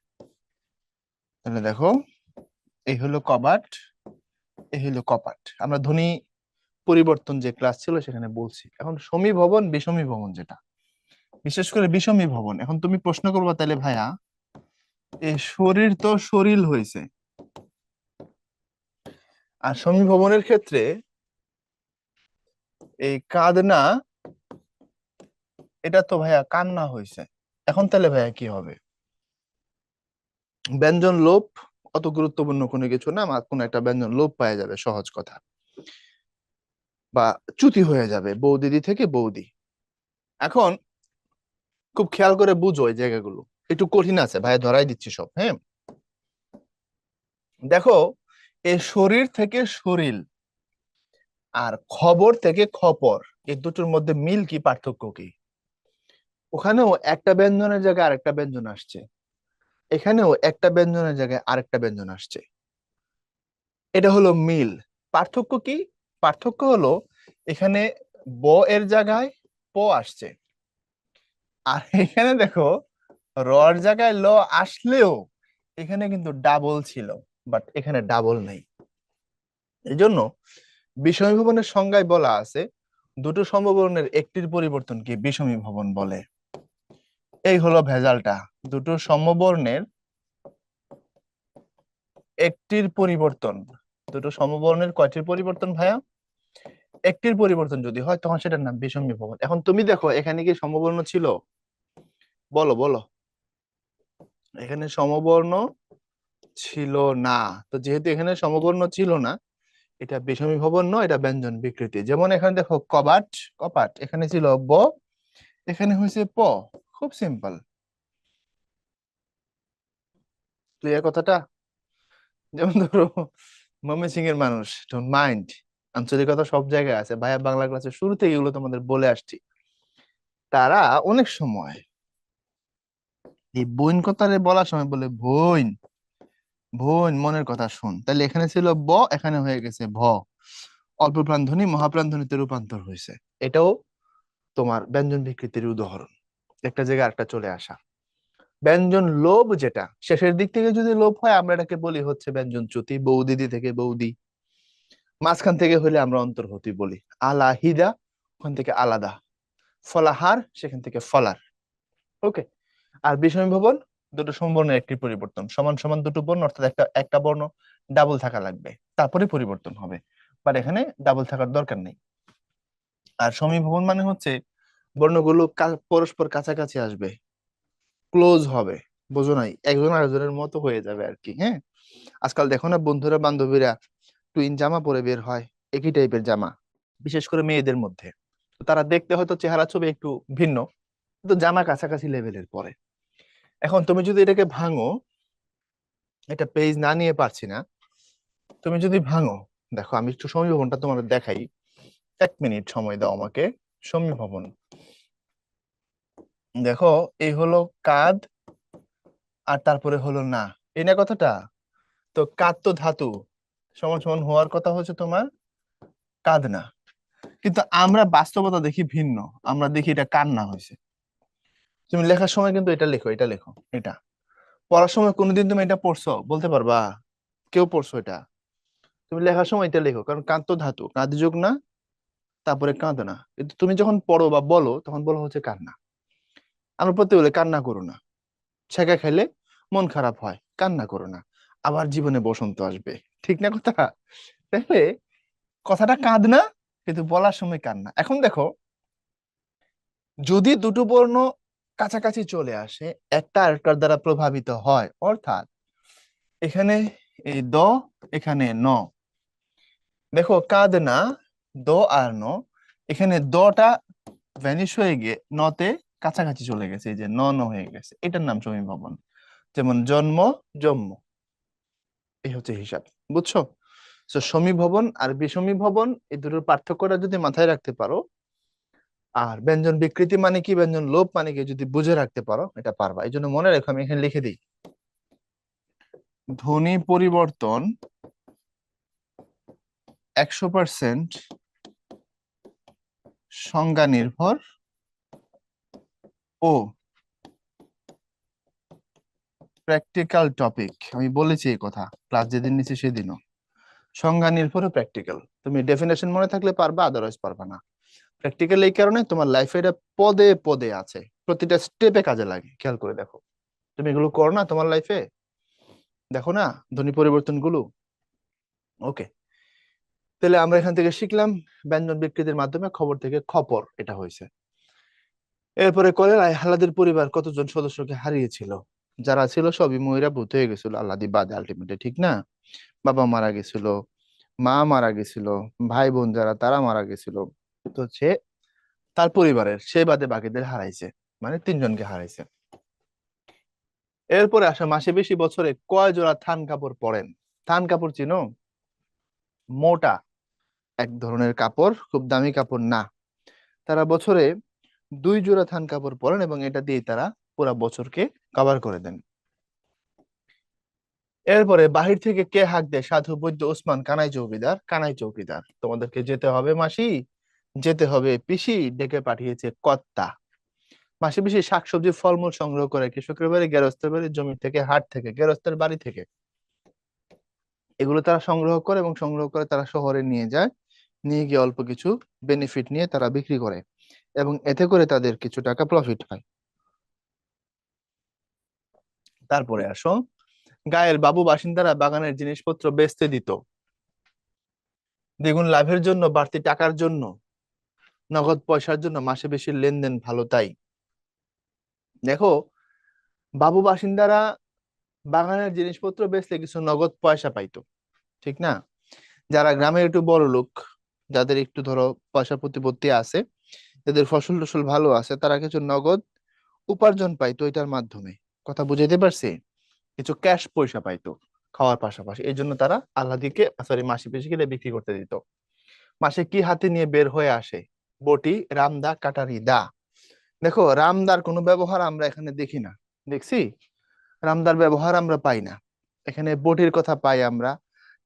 তাহলে দেখো, এই হলো কবাট, এই হলো কপাট। আমরা ধ্বনি পরিবর্তন যে ক্লাস ছিল সেখানে বলছি। এখন সমীভবন, বিষমীভবন যেটা, বিশেষ করে বিষমীভবন, এখন তুমি প্রশ্ন করবা তাহলে ভাইয়া, এই শরীর তো শরীর হয়েছে, আর সমীভবনের ক্ষেত্রে এই কাঁধ না এটা তো ভাইয়া কান্না হয়েছে। এখন তাহলে ভাইয়া কি হবে? ব্যঞ্জন লোপ অত গুরুত্বপূর্ণ কোনো কিছু না, আমার কোনো একটা ব্যঞ্জন লোপ পাওয়া যাবে, সহজ কথা। বা চ্যুতি হয়ে যাবে, বৌদিদি থেকে বৌদি। এখন খুব খেয়াল করে বুঝো এই জায়গাগুলো, একটু কঠিন আছে ভাই, ধরাই দিচ্ছি সব, হ্যাঁ। দেখো, এই শরীর থেকে শরীর আর খবর থেকে খপর, এই দুটোর মধ্যে মিল কি, পার্থক্য কি? ওখানেও একটা ব্যঞ্জনের জায়গায় আরেকটা ব্যঞ্জন আসছে, এখানেও একটা ব্যঞ্জনের জায়গায় আরেকটা ব্যঞ্জন আসছে। এটা হলো মিল। পার্থক্য কি? পার্থক্য হলো এখানে ব এর জায়গায় প আসছে, আর এখানে দেখো রর জায়গায় ল আসলেও এখানে কিন্তু ডাবল ছিল, বাট এখানে ডাবল নেই। এই জন্য বিষমী ভবনের সংজ্ঞায় বলা আছে দুটো সমবর্ণের একটির পরিবর্তনকে বিষমী ভবন বলে। এই হলো ভেজালটা, দুটো সমবর্ণের একটির পরিবর্তন। দুটো সমবর্ণের কয়টির পরিবর্তন ভাইয়া? একটির পরিবর্তন যদি হয় তখন সেটার নাম বিষমী ভবন। এখন তুমি দেখো এখানে কি সমবর্ণ ছিল? বলো বলো। এখানে সমবর্ণ ছিল না। তো যেহেতু এখানে সমবর্ণ ছিল না, এটা বিষমী ভবন নয়, এটা ব্যঞ্জন বিকৃতি। যেমন এখানে দেখো কবাট, কপাট, এখানে ছিল ব, এখানে হয়েছে প। খুব সিম্পল। ক্লিয়ার কথাটা? যেমন ধরো ময়মনসিংহ এর মানুষ, ডোন্ট মাইন্ড, আঞ্চলিকতা সব জায়গায় আছে ভাইয়া, বাংলা ক্লাসের শুরুতে এগুলো তোমাদের বলে আসছি। তারা অনেক সময় এই বইন কথারে বলার সময় বলে বইন, বোন মনের কথা শুন। তাহলে এখানে ছিল ব, এখানে হয়ে গেছে ভ। অল্প প্রাণধ্বনি মহাপ্রাণধ্বনিতে রূপান্তর হয়েছে। এটাও তোমার ব্যঞ্জন বিকৃতির উদাহরণ, একটা জায়গায় আরেকটা চলে আসা। ব্যঞ্জন লোভ, যেটা শেষের দিক থেকে যদি লোভ হয় আমরা এটাকে বলি হচ্ছে ব্যঞ্জন চ্যুতি, বৌদিদি থেকে বৌদি। মাঝখান থেকে হলে আমরা অন্তর্হতি বলি। আলাহিদা, ওখান থেকে আলাদা। ফলাহার, সেখান থেকে ফলার। ওকে। আর বিষম ভবন, দুটো সমবর্ণের একটি পরিবর্তন, সমান সমান দুটো বর্ণ, অর্থাৎ একটা একটা বর্ণ ডাবল থাকা লাগবে, তারপরে পরিবর্তন হবে। বাট এখানে ডাবল থাকার দরকার নেই। আর সমীভবন মানে হচ্ছে বর্ণগুলো পরস্পর কাছাকাছি আসবে, ক্লোজ হবে। বোঝো নাই, একজন আরেকজনের মতো হয়ে যাবে আর কি, হ্যাঁ। আজকাল দেখো না বন্ধুরা বান্ধবীরা টুইন জামা পরে বের হয়, একই টাইপের জামা, বিশেষ করে মেয়েদের মধ্যে। তো তারা দেখতে হয়তো চেহারা ছবি একটু ভিন্ন, কিন্তু জামা কাছাকাছি লেভেলের পরে। এখন তুমি যদি এটাকে ভাঙো, এটা পেজ না নিয়ে পারছি না, তুমি যদি ভাঙো, দেখো আমি একটু সমীভবনটা তোমাদের দেখাই। 1 মিনিট সময় দাও আমাকে। সমীভবন, দেখো এই হলো কাঁধ, আর তারপরে হলো না, এই না কথাটা। তো কাঁধ তো ধাতু, সমান সমান হওয়ার কথা হচ্ছে তোমার কাঁধ না। কিন্তু আমরা বাস্তবতা দেখি ভিন্ন, আমরা দেখি এটা কান্না হয়েছে। তুমি লেখার সময় কিন্তু এটা লেখো, এটা লেখো, এটা পড়ার সময় কোনোদিন তুমি এটা পড়ছো বলতে পারবা? কেউ পড়ছো এটা? তুমি লেখার সময় এটা লেখো, কারণ কাঁদ তো ধাতু, কাঁদ যোগ না, তারপরে কাঁদো না। কিন্তু তুমি যখন পড়ো বা বলো তখন বলো হচ্ছে কান্না। আমরা প্রত্যেক বলে কান্না করো না, ছেঁকা খেলে মন খারাপ হয়, কান্না করো না, আবার জীবনে বসন্ত আসবে। ঠিক না কথা? তাহলে কথাটা কাঁদ না, কিন্তু বলার সময় কান্না। এখন দেখো, যদি দুটো বর্ণ কাছাকাছি চলে আসে, একটা আরেকটার দ্বারা প্রভাবিত হয়, অর্থাৎ এখানে এই দ, এখানে ন, দেখো কাঁদ না, দ আর ন, এখানে দটা ভ্যানিশ হয়ে গিয়ে নতে কাছাকাছি চলে গেছে, এই যে ন ন হয়ে গেছে, এটার নাম সমীভবন। যেমন জন্ম, জন্ম, এই হচ্ছে হিসাব। বুঝছো? তো সমীভবন আর বিষমীভবন, এই দুটোর পার্থক্যটা যদি মাথায় রাখতে পারো, আর ব্যঞ্জন বিকৃতি মানে কি, ব্যঞ্জন লোপ মানে কি যদি বুঝে রাখতে পারো, এটা পারবা। এই জন্য মনে রেখো, আমি এখানে লিখে দিই, ধ্বনি পরিবর্তন 100% সংজ্ঞা নির্ভর ও প্র্যাকটিক্যাল টপিক। আমি বলেছি এই কথা ক্লাস যেদিন নিচ্ছি সেদিনও, সংজ্ঞা নির্ভর ও প্র্যাকটিক্যাল। তুমি ডেফিনেশন মনে থাকলে পারবা, আদারওয়াইজ পারবা না। প্র্যাকটিক্যাল এই কারণে তোমার লাইফে এটা পদে পদে আছে, প্রতিটা স্টেপে কাজে লাগে। খেয়াল করে দেখো, তুমি এগুলো করো না তোমার লাইফে, দেখো না ধ্বনি পরিবর্তন গুলো। ওকে। তাহলে আমরা এখান থেকে শিখলাম ব্যঞ্জন বিকৃতির মাধ্যমে খবর থেকে খপর এটা হয়েছে। এরপরে করে আহ্লাদের পরিবার কতজন সদস্যকে হারিয়েছিল, যারা ছিল সবই মহিলা ভূত হয়ে গেছিল আল্লাদি বাদে আলটিমেটলি, ঠিক না? বাবা মারা গেছিল, মা মারা গেছিল, ভাই বোন যারা তারা মারা গেছিল। তো সে তার পরিবারের সে বাদে বাকিদের হারাইছে, মানে তিনজনকে হারাইছে। এরপরে আসা মাসে বেশি বছরে কয় জোড়া থান কাপড় পরেন? থান কাপড় চিনো? মোটা এক ধরনের কাপড়, খুব দামি কাপড় না। তারা বছরে 2 জোড়া থান কাপড় পরেন এবং এটা দিয়ে তারা পুরা বছরকে কভার করে দেন। এরপরে বাহির থেকে কে হাঁক দেয়? সাধু বৈদ্য ওসমান কানাই চৌকিদার। কানাই চৌকিদার, তোমাদেরকে যেতে হবে মাসি, যেতে হবে পিসি, ডেকে পাঠিয়েছে কর্তা। মাসে বেশি শাকসবজি ফলমূল সংগ্রহ করে কৃষকের বাড়ি, গেরস্তের বাড়ি, জমি থেকে, হাট থেকে, গেরস্তের বাড়ি থেকে। এগুলো তারা সংগ্রহ করে এবং সংগ্রহ করে তারা শহরে নিয়ে যায়, নিয়ে গিয়ে অল্প কিছু বেনিফিট নিয়ে তারা বিক্রি করে এবং এতে করে তাদের কিছু টাকা প্রফিট হয়। তারপরে আসো, গায়ের বাবু বাসিন্দারা বাগানের জিনিসপত্র বেচতে দিত দ্বিগুণ লাভের জন্য, বাড়তি টাকার জন্য, নগদ পয়সার জন্য, মাসে বেশি লেনদেন ভালো তাই। দেখো, বাবু বাসিন্দারা বাগানের জিনিসপত্র বেচলে কিছু নগদ পয়সা পাইতো, ঠিক না? যারা গ্রামের একটু বড় লোক, যাদের একটু ধরো পয়সা প্রতিপত্তি আছে, যাদের ফসল টসল ভালো আছে, তারা কিছু নগদ উপার্জন পাইতো এটার মাধ্যমে। কথা বুঝাইতে পারছি? কিছু ক্যাশ পয়সা পাইতো খাওয়ার পাশাপাশি, এই জন্য তারা আল্লাদিকে সরি মাসি পেশি কিনে বিক্রি করতে দিত। মাসে কি হাতে নিয়ে বের হয়ে আসে? বটি, রামদা, কাটারি দা। দেখো, রামদার কোনো ব্যবহার আমরা এখানে দেখি না, দেখছি? রামদার ব্যবহার আমরা পাই না এখানে। বটির কথা পাই আমরা,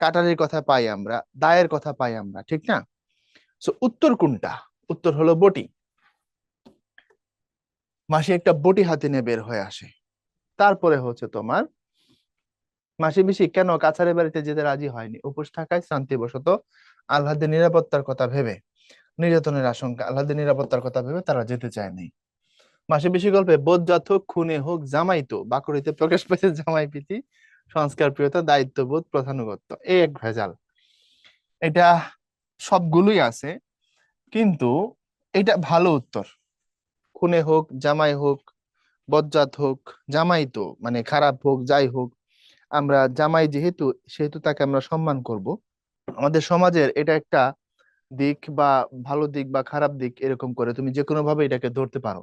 কাটারির কথা পাই আমরা, দায়ের কথা পাই আমরা, ঠিক না? সো উত্তর কোনটা? উত্তর হলো বটি। মাসি একটা বটি হাতে নিয়ে বের হয়ে আসে। তারপরে হচ্ছে তোমার, মাসি পিসি কেন কাছারি বাড়িতে যেতে রাজি হয়নি? উপোস থাকায়, শান্তিবশত, আল্লাহদের নিরাপত্তার কথা ভেবে, নির্যাতনের আশঙ্কা, আল্লাহদের নিরাপত্তার কথা ভেবে তারা যেতে চায়নি। মাসি পিসি গল্পে বজ্জাত হোক, খুনে হোক, জামাইতো বাকরিতে প্রকাশ পেয়েছে জামাই প্রীতি, সংস্কার প্রিয়তা, দায়িত্ববোধ, প্রধানুগত্য। এই এক ভেজাল, এটা সবগুলোই আছে, কিন্তু এটা ভালো উত্তর। খুনে হোক, জামাই হোক, বজ্জাত হোক, জামাই তো মানে খারাপ হোক যাই হোক, আমরা জামাই যেহেতু, সেহেতু তাকে আমরা সম্মান করব। আমাদের সমাজের এটা একটা দিক, বা ভালো দিক বা খারাপ দিক, এরকম করে তুমি যে কোনো ভাবে এটাকে ধরতে পারো।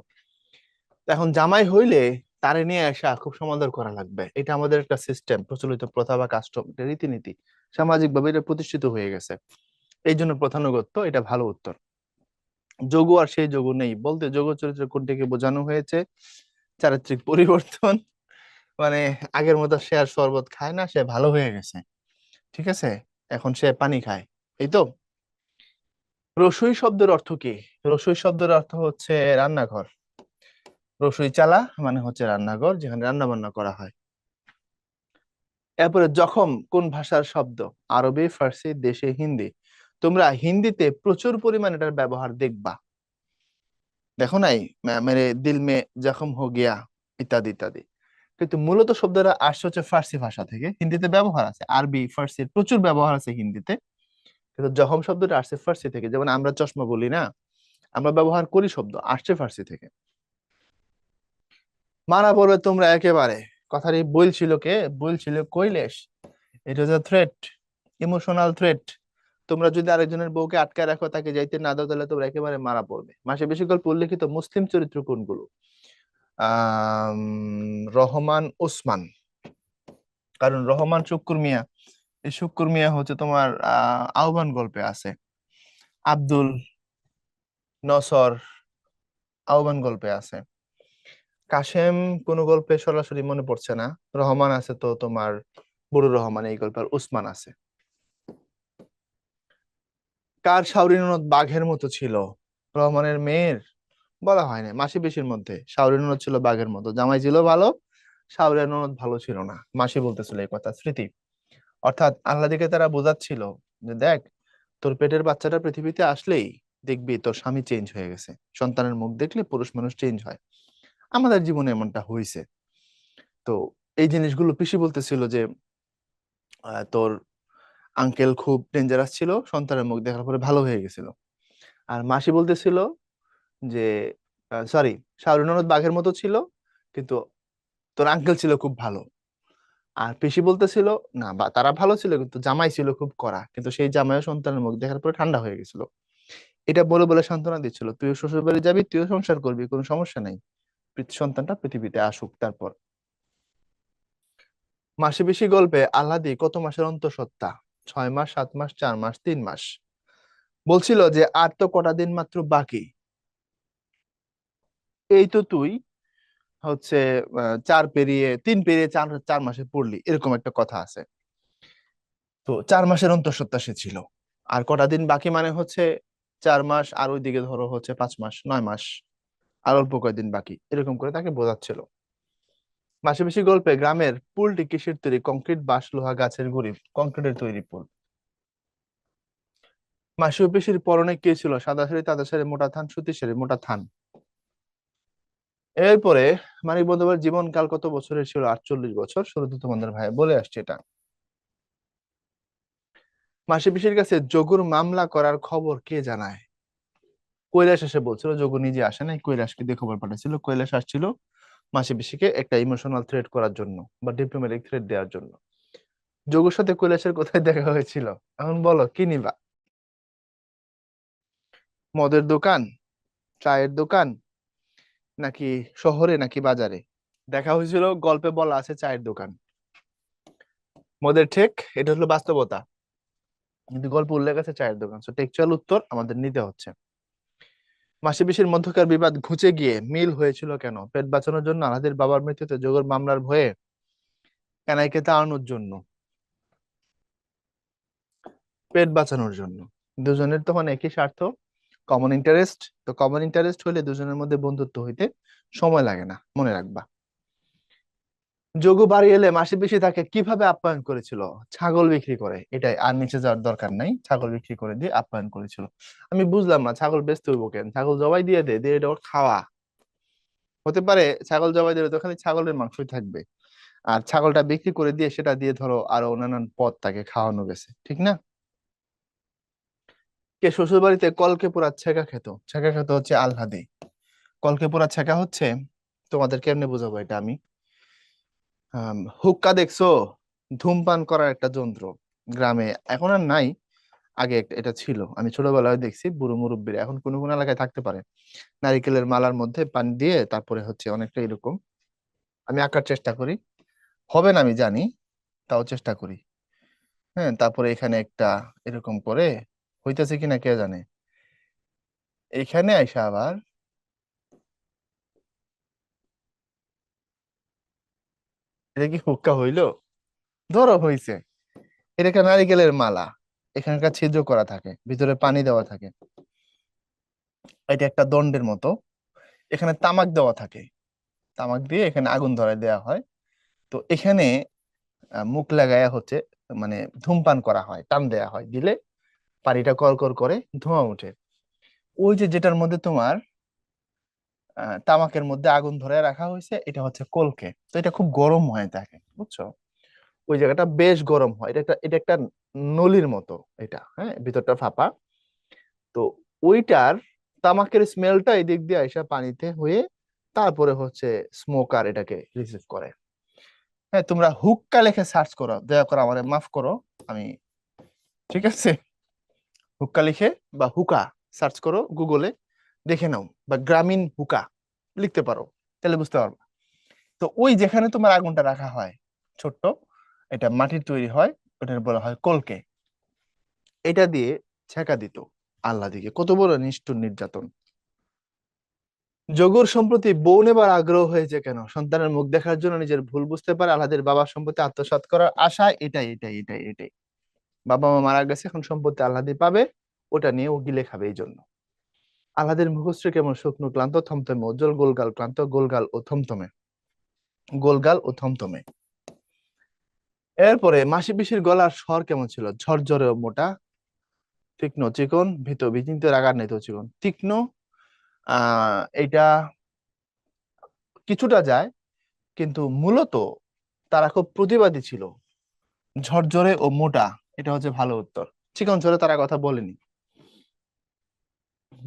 এখন জামাই হইলে তারে নিয়ে আসা খুব সমাদর করা লাগবে, এটা আমাদের একটা সিস্টেম, প্রচলিত প্রথা বা কাস্টম, এটা রীতিনীতি, সামাজিক ভাবে এটা প্রতিষ্ঠিত হয়ে গেছে। এই জন্য প্রধানুগত্য, এটা ভালো উত্তর। যোগু আর সেই যোগু নেই বলতে যোগ চরিত্র কোনটিকে বোঝানো হয়েছে? চারিত্রিক পরিবর্তন, মানে আগের মতো সে আর শরবত খায় না, সে ভালো হয়ে গেছে, ঠিক আছে, এখন সে পানি খায়, এই তো। রসুই শব্দের অর্থ কি? রসুই শব্দের অর্থ হচ্ছে রান্নাঘর। রসুই চালা মানে হচ্ছে রান্নাঘর, যেখানে রান্না বান্না করা হয়। এরপরে জখম কোন ভাষার শব্দ? আরবি, ফার্সি, দেশি, হিন্দি। তোমরা হিন্দিতে প্রচুর পরিমাণে এটার ব্যবহার দেখবা, দেখো নাই? মেরে দিল মে জখম হো গিয়া, ইত্যাদি ইত্যাদি। কিন্তু মূলত শব্দটা আসছে হচ্ছে ফার্সি ভাষা থেকে, হিন্দিতে ব্যবহার আছে, আরবি ফার্সির প্রচুর ব্যবহার আছে হিন্দিতে। কিন্তু জখম শব্দটা আসছে ফার্সি থেকে, যেমন আমরা চশমা বলি না, আমরা ব্যবহার করি, শব্দ আসছে ফার্সি থেকে। মারা পড়বে তোমরা একেবারে, কথাটি বলছিল কে? বলছিল কৈলেশ। ইট ওয়াজ আ থ্রেট, ইমোশনাল থ্রেট। তোমরা যদি আরেকজনের বউকে আটকায় রাখো, তাকে যাইতে না দাও, তাহলে তোমরা একেবারে মারা পড়বে। মাসে বেশি গল্প উল্লেখিত মুসলিম চরিত্র কোনগুলো? রহমান, ওসমান। কারণ রহমান শুক্কুর মিয়া, এই শুক্কুর মিয়া হচ্ছে তোমার আহ্বান গল্পে আছে। আব্দুল নসর আহ্বান গল্পে আছে। কাশেম কোন গল্পে সরাসরি মনে পড়ছে না। রহমান আছে তো তোমার বুড়ো রহমান এই গল্পে, আর উসমান আছে। কার শাওরি ননদ বাঘের মতো ছিল? রহমানের মেয়ের? বলা হয় না, মাসি পিসির মধ্যে শাওরি ননদ ছিল বাঘের মতো, জামাই ছিল ভালো, শাওরি ননদ ভালো ছিল না, মাসি বলতেছিল এই কথা, স্মৃতি। অর্থাৎ আল্লাহকে তারা বোঝাচ্ছিল যে দেখ, তোর পেটের বাচ্চাটা পৃথিবীতে আসলেই দেখবি তোর স্বামী চেঞ্জ হয়ে গেছে। সন্তানের মুখ দেখলে পুরুষ মানুষ চেঞ্জ হয়, আমাদের জীবনে এমনটা হয়েছে। তো এই জিনিসগুলো পিসি বলতেছিল যে তোর আঙ্কেল খুব ডেঞ্জারাস ছিল, সন্তানের মুখ দেখার পরে ভালো হয়ে গেছিল। আর মাসি বলতেছিল যে সরি, শাহরুখ ননদ বাঘের মতো ছিল, কিন্তু তোর আঙ্কেল ছিল খুব ভালো। আর পিসি বলতেছিল না, বা তারা ভালো ছিল কিন্তু জামাই ছিল খুব কড়া, কিন্তু সেই জামাইও সন্তানের মুখ দেখার পরে ঠান্ডা হয়ে গেছিল। এটা বলে বলে সান্ত্বনা দিচ্ছিল, তুইও শ্বশুর বাড়ি যাবি, তুইও সংসার করবি, কোনো সমস্যা নাই, সন্তানটা পৃথিবীতে আসুক তারপর। মাসে বেশি গল্পে আহ্লাদি কত মাসের অন্তঃসত্ত্বা, 6 মাস, 7 মাস, 4 মাস, 3 মাস। বলছিল যে আর তো কটা দিন মাত্র বাকি, এই তো তুই হচ্ছে 3 পেরিয়ে 4 4 মাসে পড়লি, এরকম একটা কথা আছে। তো 4 মাসের অন্তঃসত্ত্বা সে ছিল। আর কটা দিন বাকি মানে হচ্ছে 4 মাস, আর ওইদিকে ধরো হচ্ছে 5 মাস, 9 মাস, আর অল্প কয়েকদিন বাকি, এরকম করে তাকে বোঝাচ্ছিল। মাসে বেশি গল্পে গ্রামের পুলটি কিসের তৈরি, কংক্রিট, বাঁশ, লোহা, গাছের গুঁড়ি, কংক্রিটের তৈরি পুল। মাসি ও পিসির পরনে কে ছিল, সাদা শাড়ি, তাঁতের শাড়ি, মোটা থান, সুতির শাড়ি, মোটা থান। এরপরে মানিক বন্দ্যোপাধ্যায়ের জীবনকাল কত বছরের ছিল, 48 বছর। শুরুতে তোমাদের ভাই বলে আসছে এটা। মাসি পিসির কাছে যোগুর মামলা করার খবর কে জানায়? কৈলাস এসে বলছিল, যোগু নিজে আসে নাই, কৈলাসকে দিয়ে খবর পাঠাচ্ছিল। কৈলাস আসছিল মাসি পিসিকে একটা ইমোশনাল থ্রেট করার জন্য বা ডিপ্লোম্যাটিক থ্রেট দেওয়ার জন্য। যোগুর সাথে কৈলাসের কোথায় দেখা হয়েছিল? এখন বলো কি নিবা? মদের দোকান, চায়ের দোকান, নাকি শহরে, নাকি বাজারে? দেখা হয়েছিল, গল্পে বলা আছে চায়ের দোকান। মদের ঠেক, এটা হলো বাস্তবতা, কিন্তু গল্প উল্লেখ আছে চায়ের দোকান। সো টেকচুয়াল উত্তর আমাদের নিতে হচ্ছে। মাসি পিসির মধ্যকার বিবাদ ঘুচে গিয়ে মিল হয়েছিল কেন? পেট বাঁচানোর জন্য, আলাদের বাবার মৃত্যুতে, যোগের মামলার ভয়ে, কানাইকে তাড়ানোর জন্য। পেট বাঁচানোর জন্য। দুজনের তখন একই স্বার্থ, কমন ইন্টারেস্ট। তো কমন ইন্টারেস্ট হলে দুজনের মধ্যে বন্ধুত্ব হইতে সময় লাগে না, মনে রাখবা। যোগু বাড়ি এলে মাসি পিসি তাকে কিভাবে আপ্যায়ন করেছিল? ছাগল বিক্রি করে, এটাই, আর নিচে যাওয়ার দরকার নাই, ছাগল বিক্রি করে দিয়ে আপ্যায়ন করেছিল। আমি বুঝলাম না, ছাগল বেচতে হইব কেন? ছাগল জবাই দিয়ে দে, দিয়ে এটা ওর খাওয়া। হতে পারে ছাগল জবাই দিলে তো খালি ছাগলের মাংসই থাকবে, আর ছাগলটা বিক্রি করে দিয়ে সেটা দিয়ে ধরো আরো নানান পদ তাকে খাওয়ানো গেছে, ঠিক না? কে শ্বশুর বাড়িতে কলকে পোড়া ছেঁকা খেত? ছেঁকা খেত হচ্ছে আলহাদি। কলকে পোড়া ছেঁকা হচ্ছে, তোমাদের কেমনে বোঝাবো এটা আমি, হুক্কা দেখছো? ধূমপান করার একটা যন্ত্র, গ্রামে এখন আর নাই, আগে এটা ছিল, আমি ছোটবেলায় দেখছি বুড়ো মুরব্বীরা, এখন কোনো কোনো এলাকায় থাকতে পারে। নারিকেলের মালার মধ্যে পানি দিয়ে তারপরে হচ্ছে অনেকটা এরকম, আমি আঁকার চেষ্টা করি, হবে না আমি জানি, তাও চেষ্টা করি। হ্যাঁ, তারপরে এখানে একটা এরকম করে, হইতেছে কিনা কে জানে। এখানে আইসা আবার, এটা কি হুক্কা হইলো? ধরো হইছে, এটা একটা নারিকেলের মালা, এখানকার ছিদ্র করা থাকে, ভিতরে পানি দেওয়া থাকে, এটা একটা দণ্ডের মতো, এখানে তামাক দেওয়া থাকে, তামাক দিয়ে এখানে আগুন ধরায় দেওয়া হয়। তো এখানে মুখ লাগায়া হচ্ছে, মানে ধূমপান করা হয়, টান দেয়া হয়, দিলে পানিটা কর করে ধোঁয়া ওঠে। ওই যে যেটার মধ্যে তোমার তামাকের মধ্যে আগুন ধরে রাখা হয়েছে, এটা হচ্ছে কলকে। তো এটা খুব গরম হয়ে থাকে, বুঝছো? ওই জায়গাটা বেশ গরম হয়, এটা একটা নলির মতো, এটা হ্যাঁ, ভিতরটা ফাঁপা। তো ওইটার তামাকের স্মেলটা এদিক দিয়ে আইসা পানিতে হয়ে তারপরে হচ্ছে স্মোকার এটাকে রিসিভ করে। হ্যাঁ, তোমরা হুক্কা লিখে সার্চ করো, দয়া করে আমারে মাফ করো, আমি, ঠিক আছে, হুক্কা লিখে বা হুকা সার্চ করো গুগলে, দেখে নাও, বা গ্রামীণ হুকা লিখতে পারো, তাহলে বুঝতে পারবে। তো ওই যেখানে তোমার আগুনটা রাখা হয়, ছোট্ট, এটা মাটির তৈরি হয়, ওটার বলা হয় কলকে। এটা দিয়ে ছেঁকা দিত আল্লাদিকে, কত বড় নিষ্ঠুর নির্যাতন। যোগুর সম্প্রতি বউ নেবার আগ্রহ হয়েছে কেন? সন্তানের মুখ দেখার জন্য, নিজের ভুল বুঝতে পারে, আল্লাদের বাবার সম্পত্তি আত্মসাৎ করার আশায়, এটাই। বাবা মা মারা গেছে, এখন সম্পত্তি আল্লাদি পাবে, ওটা নিয়ে ও গিলে খাবে এই জন্য। আল্লাদের মুখশ্রী কেমন? শুকনো, ক্লান্ত, থমথমে, উজ্জ্বল, গোলগাল, ক্লান্ত, গোলগাল ও থমথমে, গোলগাল ও থমথমে। এরপরে মাসি পিসির গলার স্বর কেমন ছিল? ঝরঝরে ও মোটা, তীক্ষ্ণ, চিকন, ভীত, বিচিন্ত, রাগান্বিত, চিকন, তীক্ষ্ণ। এটা কিছুটা যায়, কিন্তু মূলত তারা খুব প্রতিবাদী ছিল। ঝরঝরে ও মোটা, এটা হচ্ছে ভালো উত্তর। চিকন ঝরে তারা কথা বলেনি।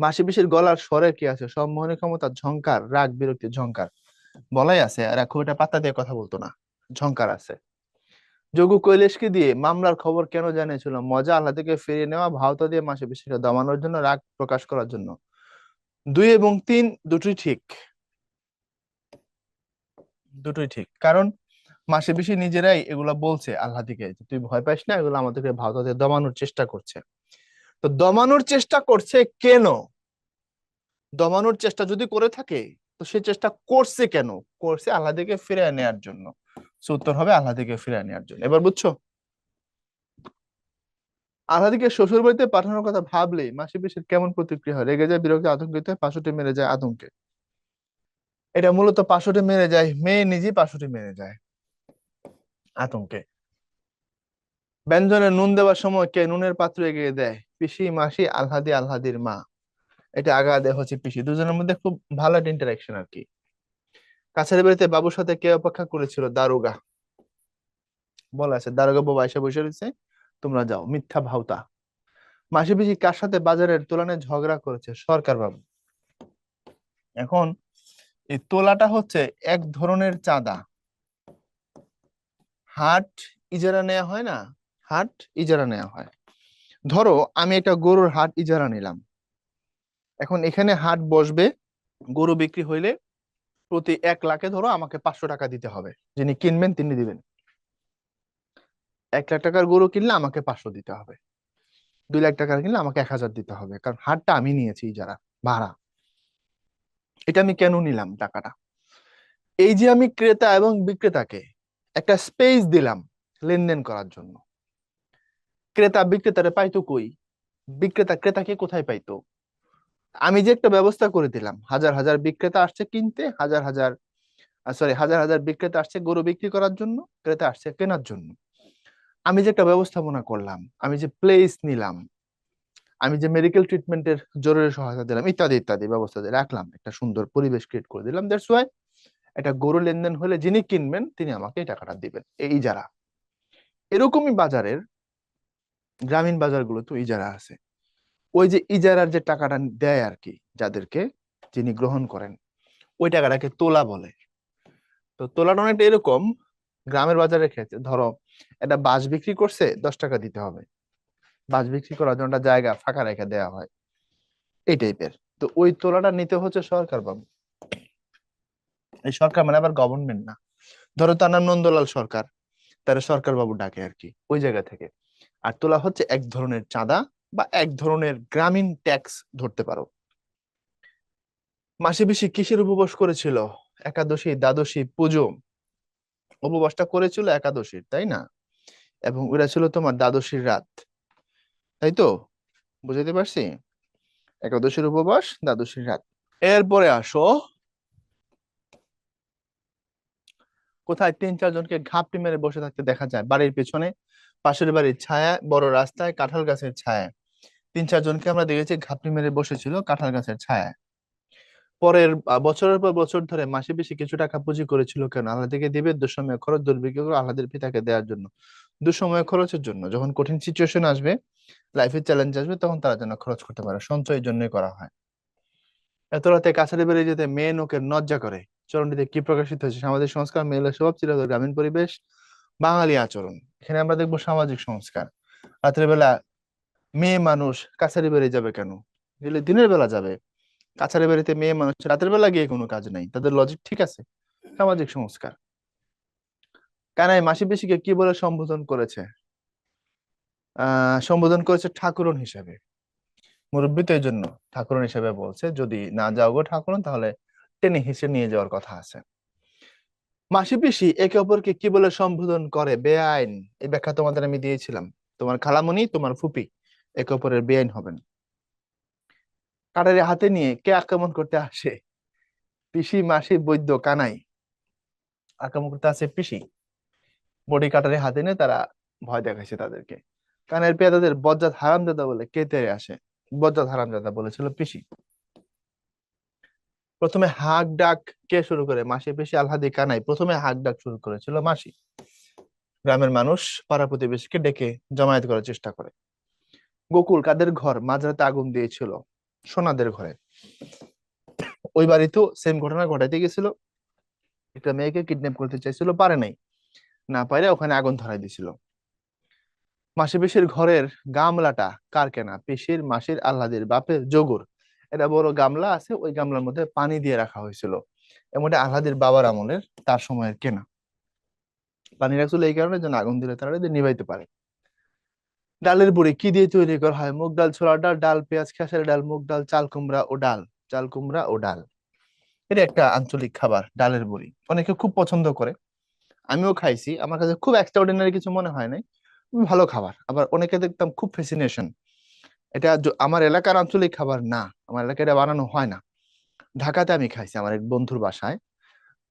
মাসি পিসির গলার স্বরে কি আছে? সম্মোহনী ক্ষমতা, ঝংকার, রাগ, বিরক্তি, ঝংকার বলাই আছে। আর খুব একটা পাত্তা দিয়ে কথা বলতো না, ঝংকার আছে। যোগু কৈলাসকে দিয়ে মামলার খবর কেন জানিয়েছিল? মজা, আল্লাহ থেকে ফিরিয়ে নেওয়া, ভাওতা দিয়ে মাসি পিসিকে দমানোর জন্য, রাগ প্রকাশ করার জন্য। 2 এবং 3 দুটোই ঠিক, দুটোই ঠিক। কারণ মাসি পিসি নিজেরাই এগুলা বলছে আল্লাহ থেকে, যে তুই ভয় পাইস না, এগুলো আমাদেরকে ভাওতা দিয়ে দমানোর চেষ্টা করছে। তো দমানোর চেষ্টা করছে কেন? দমানোর চেষ্টা যদি করে থাকে, তো সে চেষ্টা করছে কেন? করছে আল্লাহ থেকে ফিরে নেওয়ার জন্য। So, উত্তর হবে আল্লাহ থেকে ফিরে নেওয়ার জন্য। এবার বুঝছো? আল্লাহ থেকে শ্বশুর বাড়িতে পাঠানোর কথা ভাবলেই মাসি পিসির কেমন প্রতিক্রিয়া হয়? রেগে যায়, বিরক্তি, আতঙ্কিত হয়, পাশুটে মেরে যায় আতঙ্কে। এটা মূলত পাশুটে মেরে যায়, মেয়ে নিজেই পাশুটে মেরে যায় আতঙ্কে। ব্যঞ্জনে নুন দেওয়ার সময় কে নুনের পাত্র এগিয়ে দেয়? পিসি, মাসি, আলহাদি, আলহাদির মা। এটা আগা দেয় হচ্ছে পিসি। দুজনের মধ্যে খুব ভালো একটা ইন্টারাকশন আর কি। কাছারি বাড়িতে বাবুর সাথে কে অপেক্ষা করেছিল? দারোগা। বলা আছে দারোগা বাবু এসে বসে রয়েছে, তোমরা যাও। মিথ্যা, ভাওতা। মাসি পিসি কার সাথে বাজারের তুলনায় ঝগড়া করেছে? সরকার বাবু। এখন এই তোলাটা হচ্ছে এক ধরনের চাঁদা। হাট ইজারা নেওয়া হয় না? হাট ইজারা নেওয়া হয়। ধরো আমি একটা গরুর হাট ইজারা নিলাম। এখন এখানে হাট বসবে, গরু বিক্রি হইলে প্রতি 1 লাখে ধরো আমাকে 500 টাকা দিতে হবে। যিনি কিনবেন তিনি দিবেন। 1 লাখ টাকার গরু কিনলে আমাকে 500 দিতে হবে। 2 লাখ টাকার কিনলে আমাকে 1000 দিতে হবে, কারণ হাটটা আমি নিয়েছি যারা ভাড়া। এটা আমি কেন নিলাম টাকাটা? এই যে আমি ক্রেতা এবং বিক্রেতাকে একটা স্পেস দিলাম লেনদেন করার জন্য। ক্রেতা বিক্রেতারে পাইতো কই? বিক্রেতা ক্রেতাকে কোথায় পাইতো? আমি যে একটা ব্যবস্থা করে দিলাম, হাজার হাজার বিক্রেতা আসছে কিনতে, হাজার হাজার হাজার হাজার বিক্রেতা আসছে গরু বিক্রি করার জন্য, ক্রেতা আসছে কেনার জন্য। আমি যে একটা ব্যবস্থাপনা করলাম, আমি যে প্লেস নিলাম, আমি যে মেডিকেল ট্রিটমেন্টের জরুরি সহায়তা দিলাম, ইত্যাদি ইত্যাদি ব্যবস্থা দিয়ে রাখলাম, একটা সুন্দর পরিবেশ ক্রিয়েট করে দিলাম। দ্যাটস ওয়াই একটা গরু লেনদেন হলে যিনি কিনবেন তিনি আমাকে এই টাকাটা দিবেন। এই যারা এরকমই বাজারের গ্রামীণ বাজারগুলো তো ইজারা আছে। ওই যে ইজারার যে টাকাটা দেয় আর কি, যাদেরকে, যিনি গ্রহণ করেন, ওই টাকাটাকে তোলা বলে। তো তোলাটা অনেকটা এরকম, গ্রামের বাজারের ক্ষেত্রে ধরো একটা বাঁশ বিক্রি করছে, 10 টাকা দিতে হবে। বাঁশ বিক্রি করার জন্য একটা জায়গা ফাঁকা রেখে দেওয়া হয়, এই টাইপের। তো ওই তোলাটা নিতে হচ্ছে সরকার বাবু। এই সরকার মানে আবার গভর্নমেন্ট না। ধরো তার নাম নন্দলাল সরকার, তারা সরকার বাবু ডাকে আর কি, ওই জায়গা থেকে। আর তোলা হচ্ছে এক ধরনের চাঁদা বা এক ধরনের গ্রামীণ ট্যাক্স ধরতে পারো। মাসে বেশি কিসের উপবাস করেছিল? একাদশী, দ্বাদশী, পুজো। উপবাসটা করেছিল একাদশীর, তাই না? এবং ওটা ছিল তোমার দ্বাদশীর রাত, তাই তো? বুঝাতে পারছি? একাদশীর উপবাস, দ্বাদশীর রাত। এরপরে আসো, কোথায় 3-4 জনকে ঘাপটি মেরে বসে থাকতে দেখা যায়? বাড়ির পেছনে, পাশের বাড়ির ছায়া, বড় রাস্তায়, কাঁঠাল গাছের ছায়া। 3-4 জনকে আমরা দেখেছি ঘাপটি মেরে বসেছিল কাঁঠাল গাছের ছায়া। পরের বছরের পর বছর ধরে মাসে বেশি কিছু টাকা পুঁজি করেছিল কেন? আল্লাহ থেকে দিবে, দুঃসময় খরচ, দুর্ভিক্ষ করে আল্লাহদের পিতাকে দেওয়ার জন্য। দুঃসময় খরচের জন্য, যখন কঠিন সিচুয়েশন আসবে, লাইফের চ্যালেঞ্জ আসবে, তখন তারা যেন খরচ করতে পারে। সঞ্চয়ের জন্যই করা হয়। এত রাতে কাছারি বেরিয়ে যেতে মেয়ে নোকে লজ্জা করে। চরণটিতে কি প্রকাশিত হয়েছে? সামাজিক সংস্কার, মেয়েদের স্বভাব, চিরাচরিত গ্রামীণ পরিবেশ, বাঙালি আচরণ। এখানে আমরা দেখবো সামাজিক সংস্কার। রাত্রের বেলা মেয়ে মানুষ কাছারি বেরিয়ে যাবে কেন? গেলে দিনের বেলা যাবে। কাছারি বাড়িতে মেয়ে মানুষ রাতের বেলা গিয়ে কোনো কাজ নাই, তাদের লজিক ঠিক আছে। সামাজিক সংস্কার। কানাই মাসি পিসিকে কি বলে সম্বোধন করেছে? সম্বোধন করেছে ঠাকুরন হিসেবে। মুরব্বী তো এই জন্য ঠাকুরন হিসেবে বলছে, যদি না যাও গো ঠাকুরন তাহলে টেনে হিসেবে নিয়ে যাওয়ার কথা আছে। মাসি পিসি একে অপরকে কি বলে সম্বোধন করে? বেআইন। এই ব্যাখ্যা তোমাদের আমি দিয়েছিলাম। তোমার খালামণি, তোমার ফুপি একে অপরের বেআইন হবেন। কাটারি হাতে নিয়ে কে আক্রমণ করতে আসে? পিসি, মাসি, বৈদ্য, কানাই। আক্রমণ করতে আসে পিসি। বডি কাটারে হাতে নিয়ে তারা ভয় দেখাইছে তাদেরকে। কানের পেয়াদাদের বজ্জাত হারামজাদা বলে কে তেড়ে আসে? বজ্জাত হারামজাদা বলেছিল পিসি। প্রথমে হাক ডাক কে শুরু করে? মাসি, পিসি, আলহাদি, কানাই। প্রথমে হাক ডাক শুরু করেছিল মাসি। গ্রামের মানুষ পাড়া প্রতিবেশীকে ডেকে জমায়েত করার চেষ্টা করে। গোকুল কাদের ঘর মাঝরাতে আগুন দিয়েছিল? সোনাদের ঘরে। ওই বাড়িতেও সেম ঘটনা ঘটাইতে গেছিল, একটা মেয়েকে কিডন্যাপ করতে চাইছিল, পারে নাই, না পারে ওখানে আগুন ধরাই দিছিল। মাসি পিসির ঘরের গামলাটা কার কেনা? পিসির, মাসির, আহ্লাদের বাপের, যোগুর। এটা বড় গামলা আছে, ওই গামলার মধ্যে পানি দিয়ে রাখা হয়েছিল, এমনটা আহ্লাদের বাবার আমলের, তার সময়ের কেনা। পানি রাখছিল এই কারণে যেন আগুন দিলে তারা এটা নিভাইতে পারে। ডালের বড়ি কি দিয়ে তৈরি করা হয়? মুগ ডাল, ছোলার ডাল, ডাল, পেঁয়াজ, খেসারি ডাল, মুগ ডাল, চাল কুমড়া ও ডাল। চাল কুমড়া ও ডাল, এটা একটা আঞ্চলিক খাবার, ডালের বড়ি। অনেকে খুব পছন্দ করে, আমিও খাইছি, আমার কাছে খুব এক্সট্রা অর্ডিনারি কিছু মনে হয় নাই, ভালো খাবার। আবার অনেকে দেখতাম খুব ফ্যাসিনেশন। এটা আমার এলাকার আঞ্চলিক খাবার না, আমার এলাকায় এটা বানানো হয় না। ঢাকাতে আমি খাইছি আমার এক বন্ধুর বাসায়।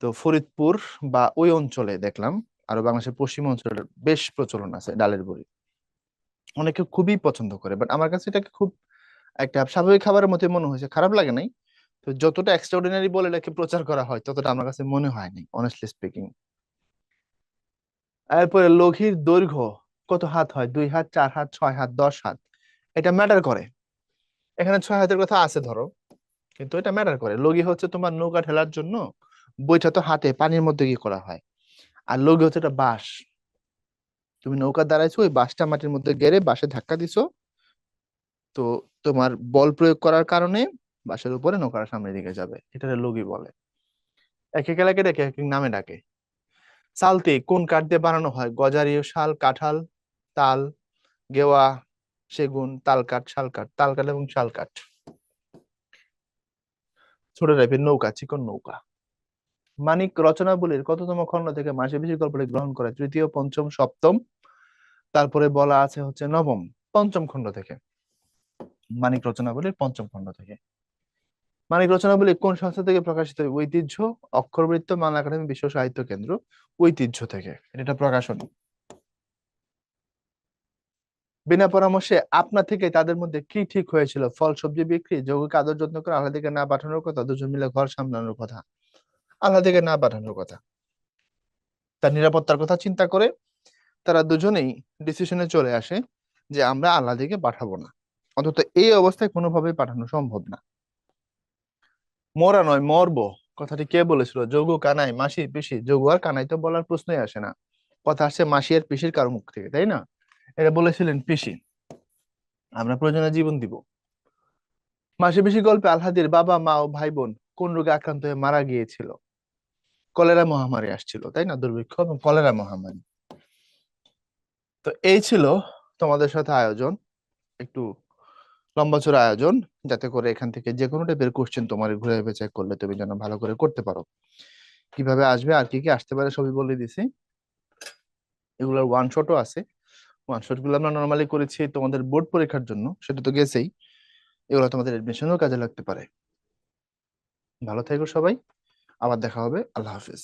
তো ফরিদপুর বা ওই অঞ্চলে দেখলাম, আর বাংলাদেশের পশ্চিম অঞ্চলের বেশ প্রচলন আছে ডালের বড়ি, অনেকে খুবই পছন্দ করে। বাট আমার কাছে এটাকে খুব একটা স্বাভাবিক খাবারের মতো মনে হয়েছে, খারাপ লাগে নাই। তো যতটা এক্সট্রাঅর্ডিনারি বলে এটাকে প্রচার করা হয় ততটা আমার কাছে মনে হয়নি, অনেস্টলি স্পিকিং। এরপরে লঘির দৈর্ঘ্য কত হাত হয়? 2 হাত, 4 হাত, 6 হাত, 10 হাত? এটা ম্যাটার করে। এখানে 6 হাতের কথা আছে ধরো, কিন্তু এটা ম্যাটার করে। লগি হচ্ছে তোমার নৌকা ঠেলার জন্য, বইটা তো হাতে পানির মধ্যে কি করা হয়। আর লগি হচ্ছে একটা বাঁশ, তুমি নৌকা দাঁড়াইছো, ওই বাঁশটা মাটির মধ্যে গেড়ে বাঁশে ধাক্কা দিছো, তো তোমার বল প্রয়োগ করার কারণে বাঁশের উপরে নৌকার সামনের দিকে যাবে, এটা লগি বলে। এক এক এলাকায় এক এক নামে ডাকে। চালতি কোন কাঠ দিয়ে বানানো হয়? গজারি, শাল, কাঁঠাল, তাল, গেওয়া, সেগুন, তাল কাঠ, শাল কাঠ। তাল কাঠ এবং শাল কাঠ। ছোট টাইপের নৌকা, চিকন নৌকা। মানিক রচনাবলীর কততম খণ্ড থেকে মাসে বেশি গল্পটি গ্রহণ করে? তৃতীয়, পঞ্চম, সপ্তম, তারপরে বলা আছে হচ্ছে নবম। পঞ্চম খণ্ড থেকে, মানিক রচনাবলীর পঞ্চম খণ্ড থেকে। মানিক রচনাবলী কোন সংস্থা থেকে প্রকাশিত হয়? ঐতিহ্য, অক্ষরবৃত্ত, বাংলা একাডেমি, বিশ্ব সাহিত্য কেন্দ্র। ঐতিহ্য থেকে, এটা প্রকাশন। বিনা পরামর্শে আপনা থেকে তাদের মধ্যে কি ঠিক হয়েছিল? ফল সবজি বিক্রি, যৌগকে আদর যত্ন করে, আহ্লাদিকে না পাঠানোর কথা, দুজন মিলে ঘর সামলানোর কথা। আহ্লাদিকে না পাঠানোর কথা। তার নিরাপত্তার কথা চিন্তা করে তারা দুজনেই ডিসিশনে চলে আসে যে আমরা আহ্লাদিকে পাঠাবো না, অন্তত এই অবস্থায় কোনোভাবেই পাঠানো সম্ভব না। মরা নয় মরবো, কথাটি কে বলেছিল? যোগু, কানাই, মাসি, পিসি? যোগু আর কানাই তো বলার প্রশ্নই আসে না, কথা আসছে মাসি আর পিসির কারো মুখ থেকে, তাই না? এটা বলেছিলেন পিসি, আমরা প্রয়োজনে জীবন দিব। মাসি পিসি গল্পে আলহাদির বাবা, মা ও ভাই বোন কোন রোগে আক্রান্ত হয়ে মারা গিয়েছিল? কলেরা মহামারী আসছিল, তাই না? দুর্ভিক্ষ এবং কলেরা মহামারী। তো এই ছিল তোমাদের সাথে আয়োজন, একটু লম্বা চড়া আয়োজন, যাতে করে এখান থেকে যে কোনো টাইপের কোশ্চেন তোমার ঘুরে চেক করলে তুমি যেন ভালো করে করতে পারো। কিভাবে আসবে আর কি কি আসতে পারে সবই বলে দিছি। এগুলোর ওয়ান শটও আছে, ওয়ান শট গুলো আমরা নর্মালি করেছি তোমাদের বোর্ড পরীক্ষার জন্য, সেটা তো গেছেই। এগুলো তোমাদের এডমিশনেও কাজে লাগতে পারে। ভালো থেকো সবাই, আবার দেখা হবে, আল্লাহ হাফিজ।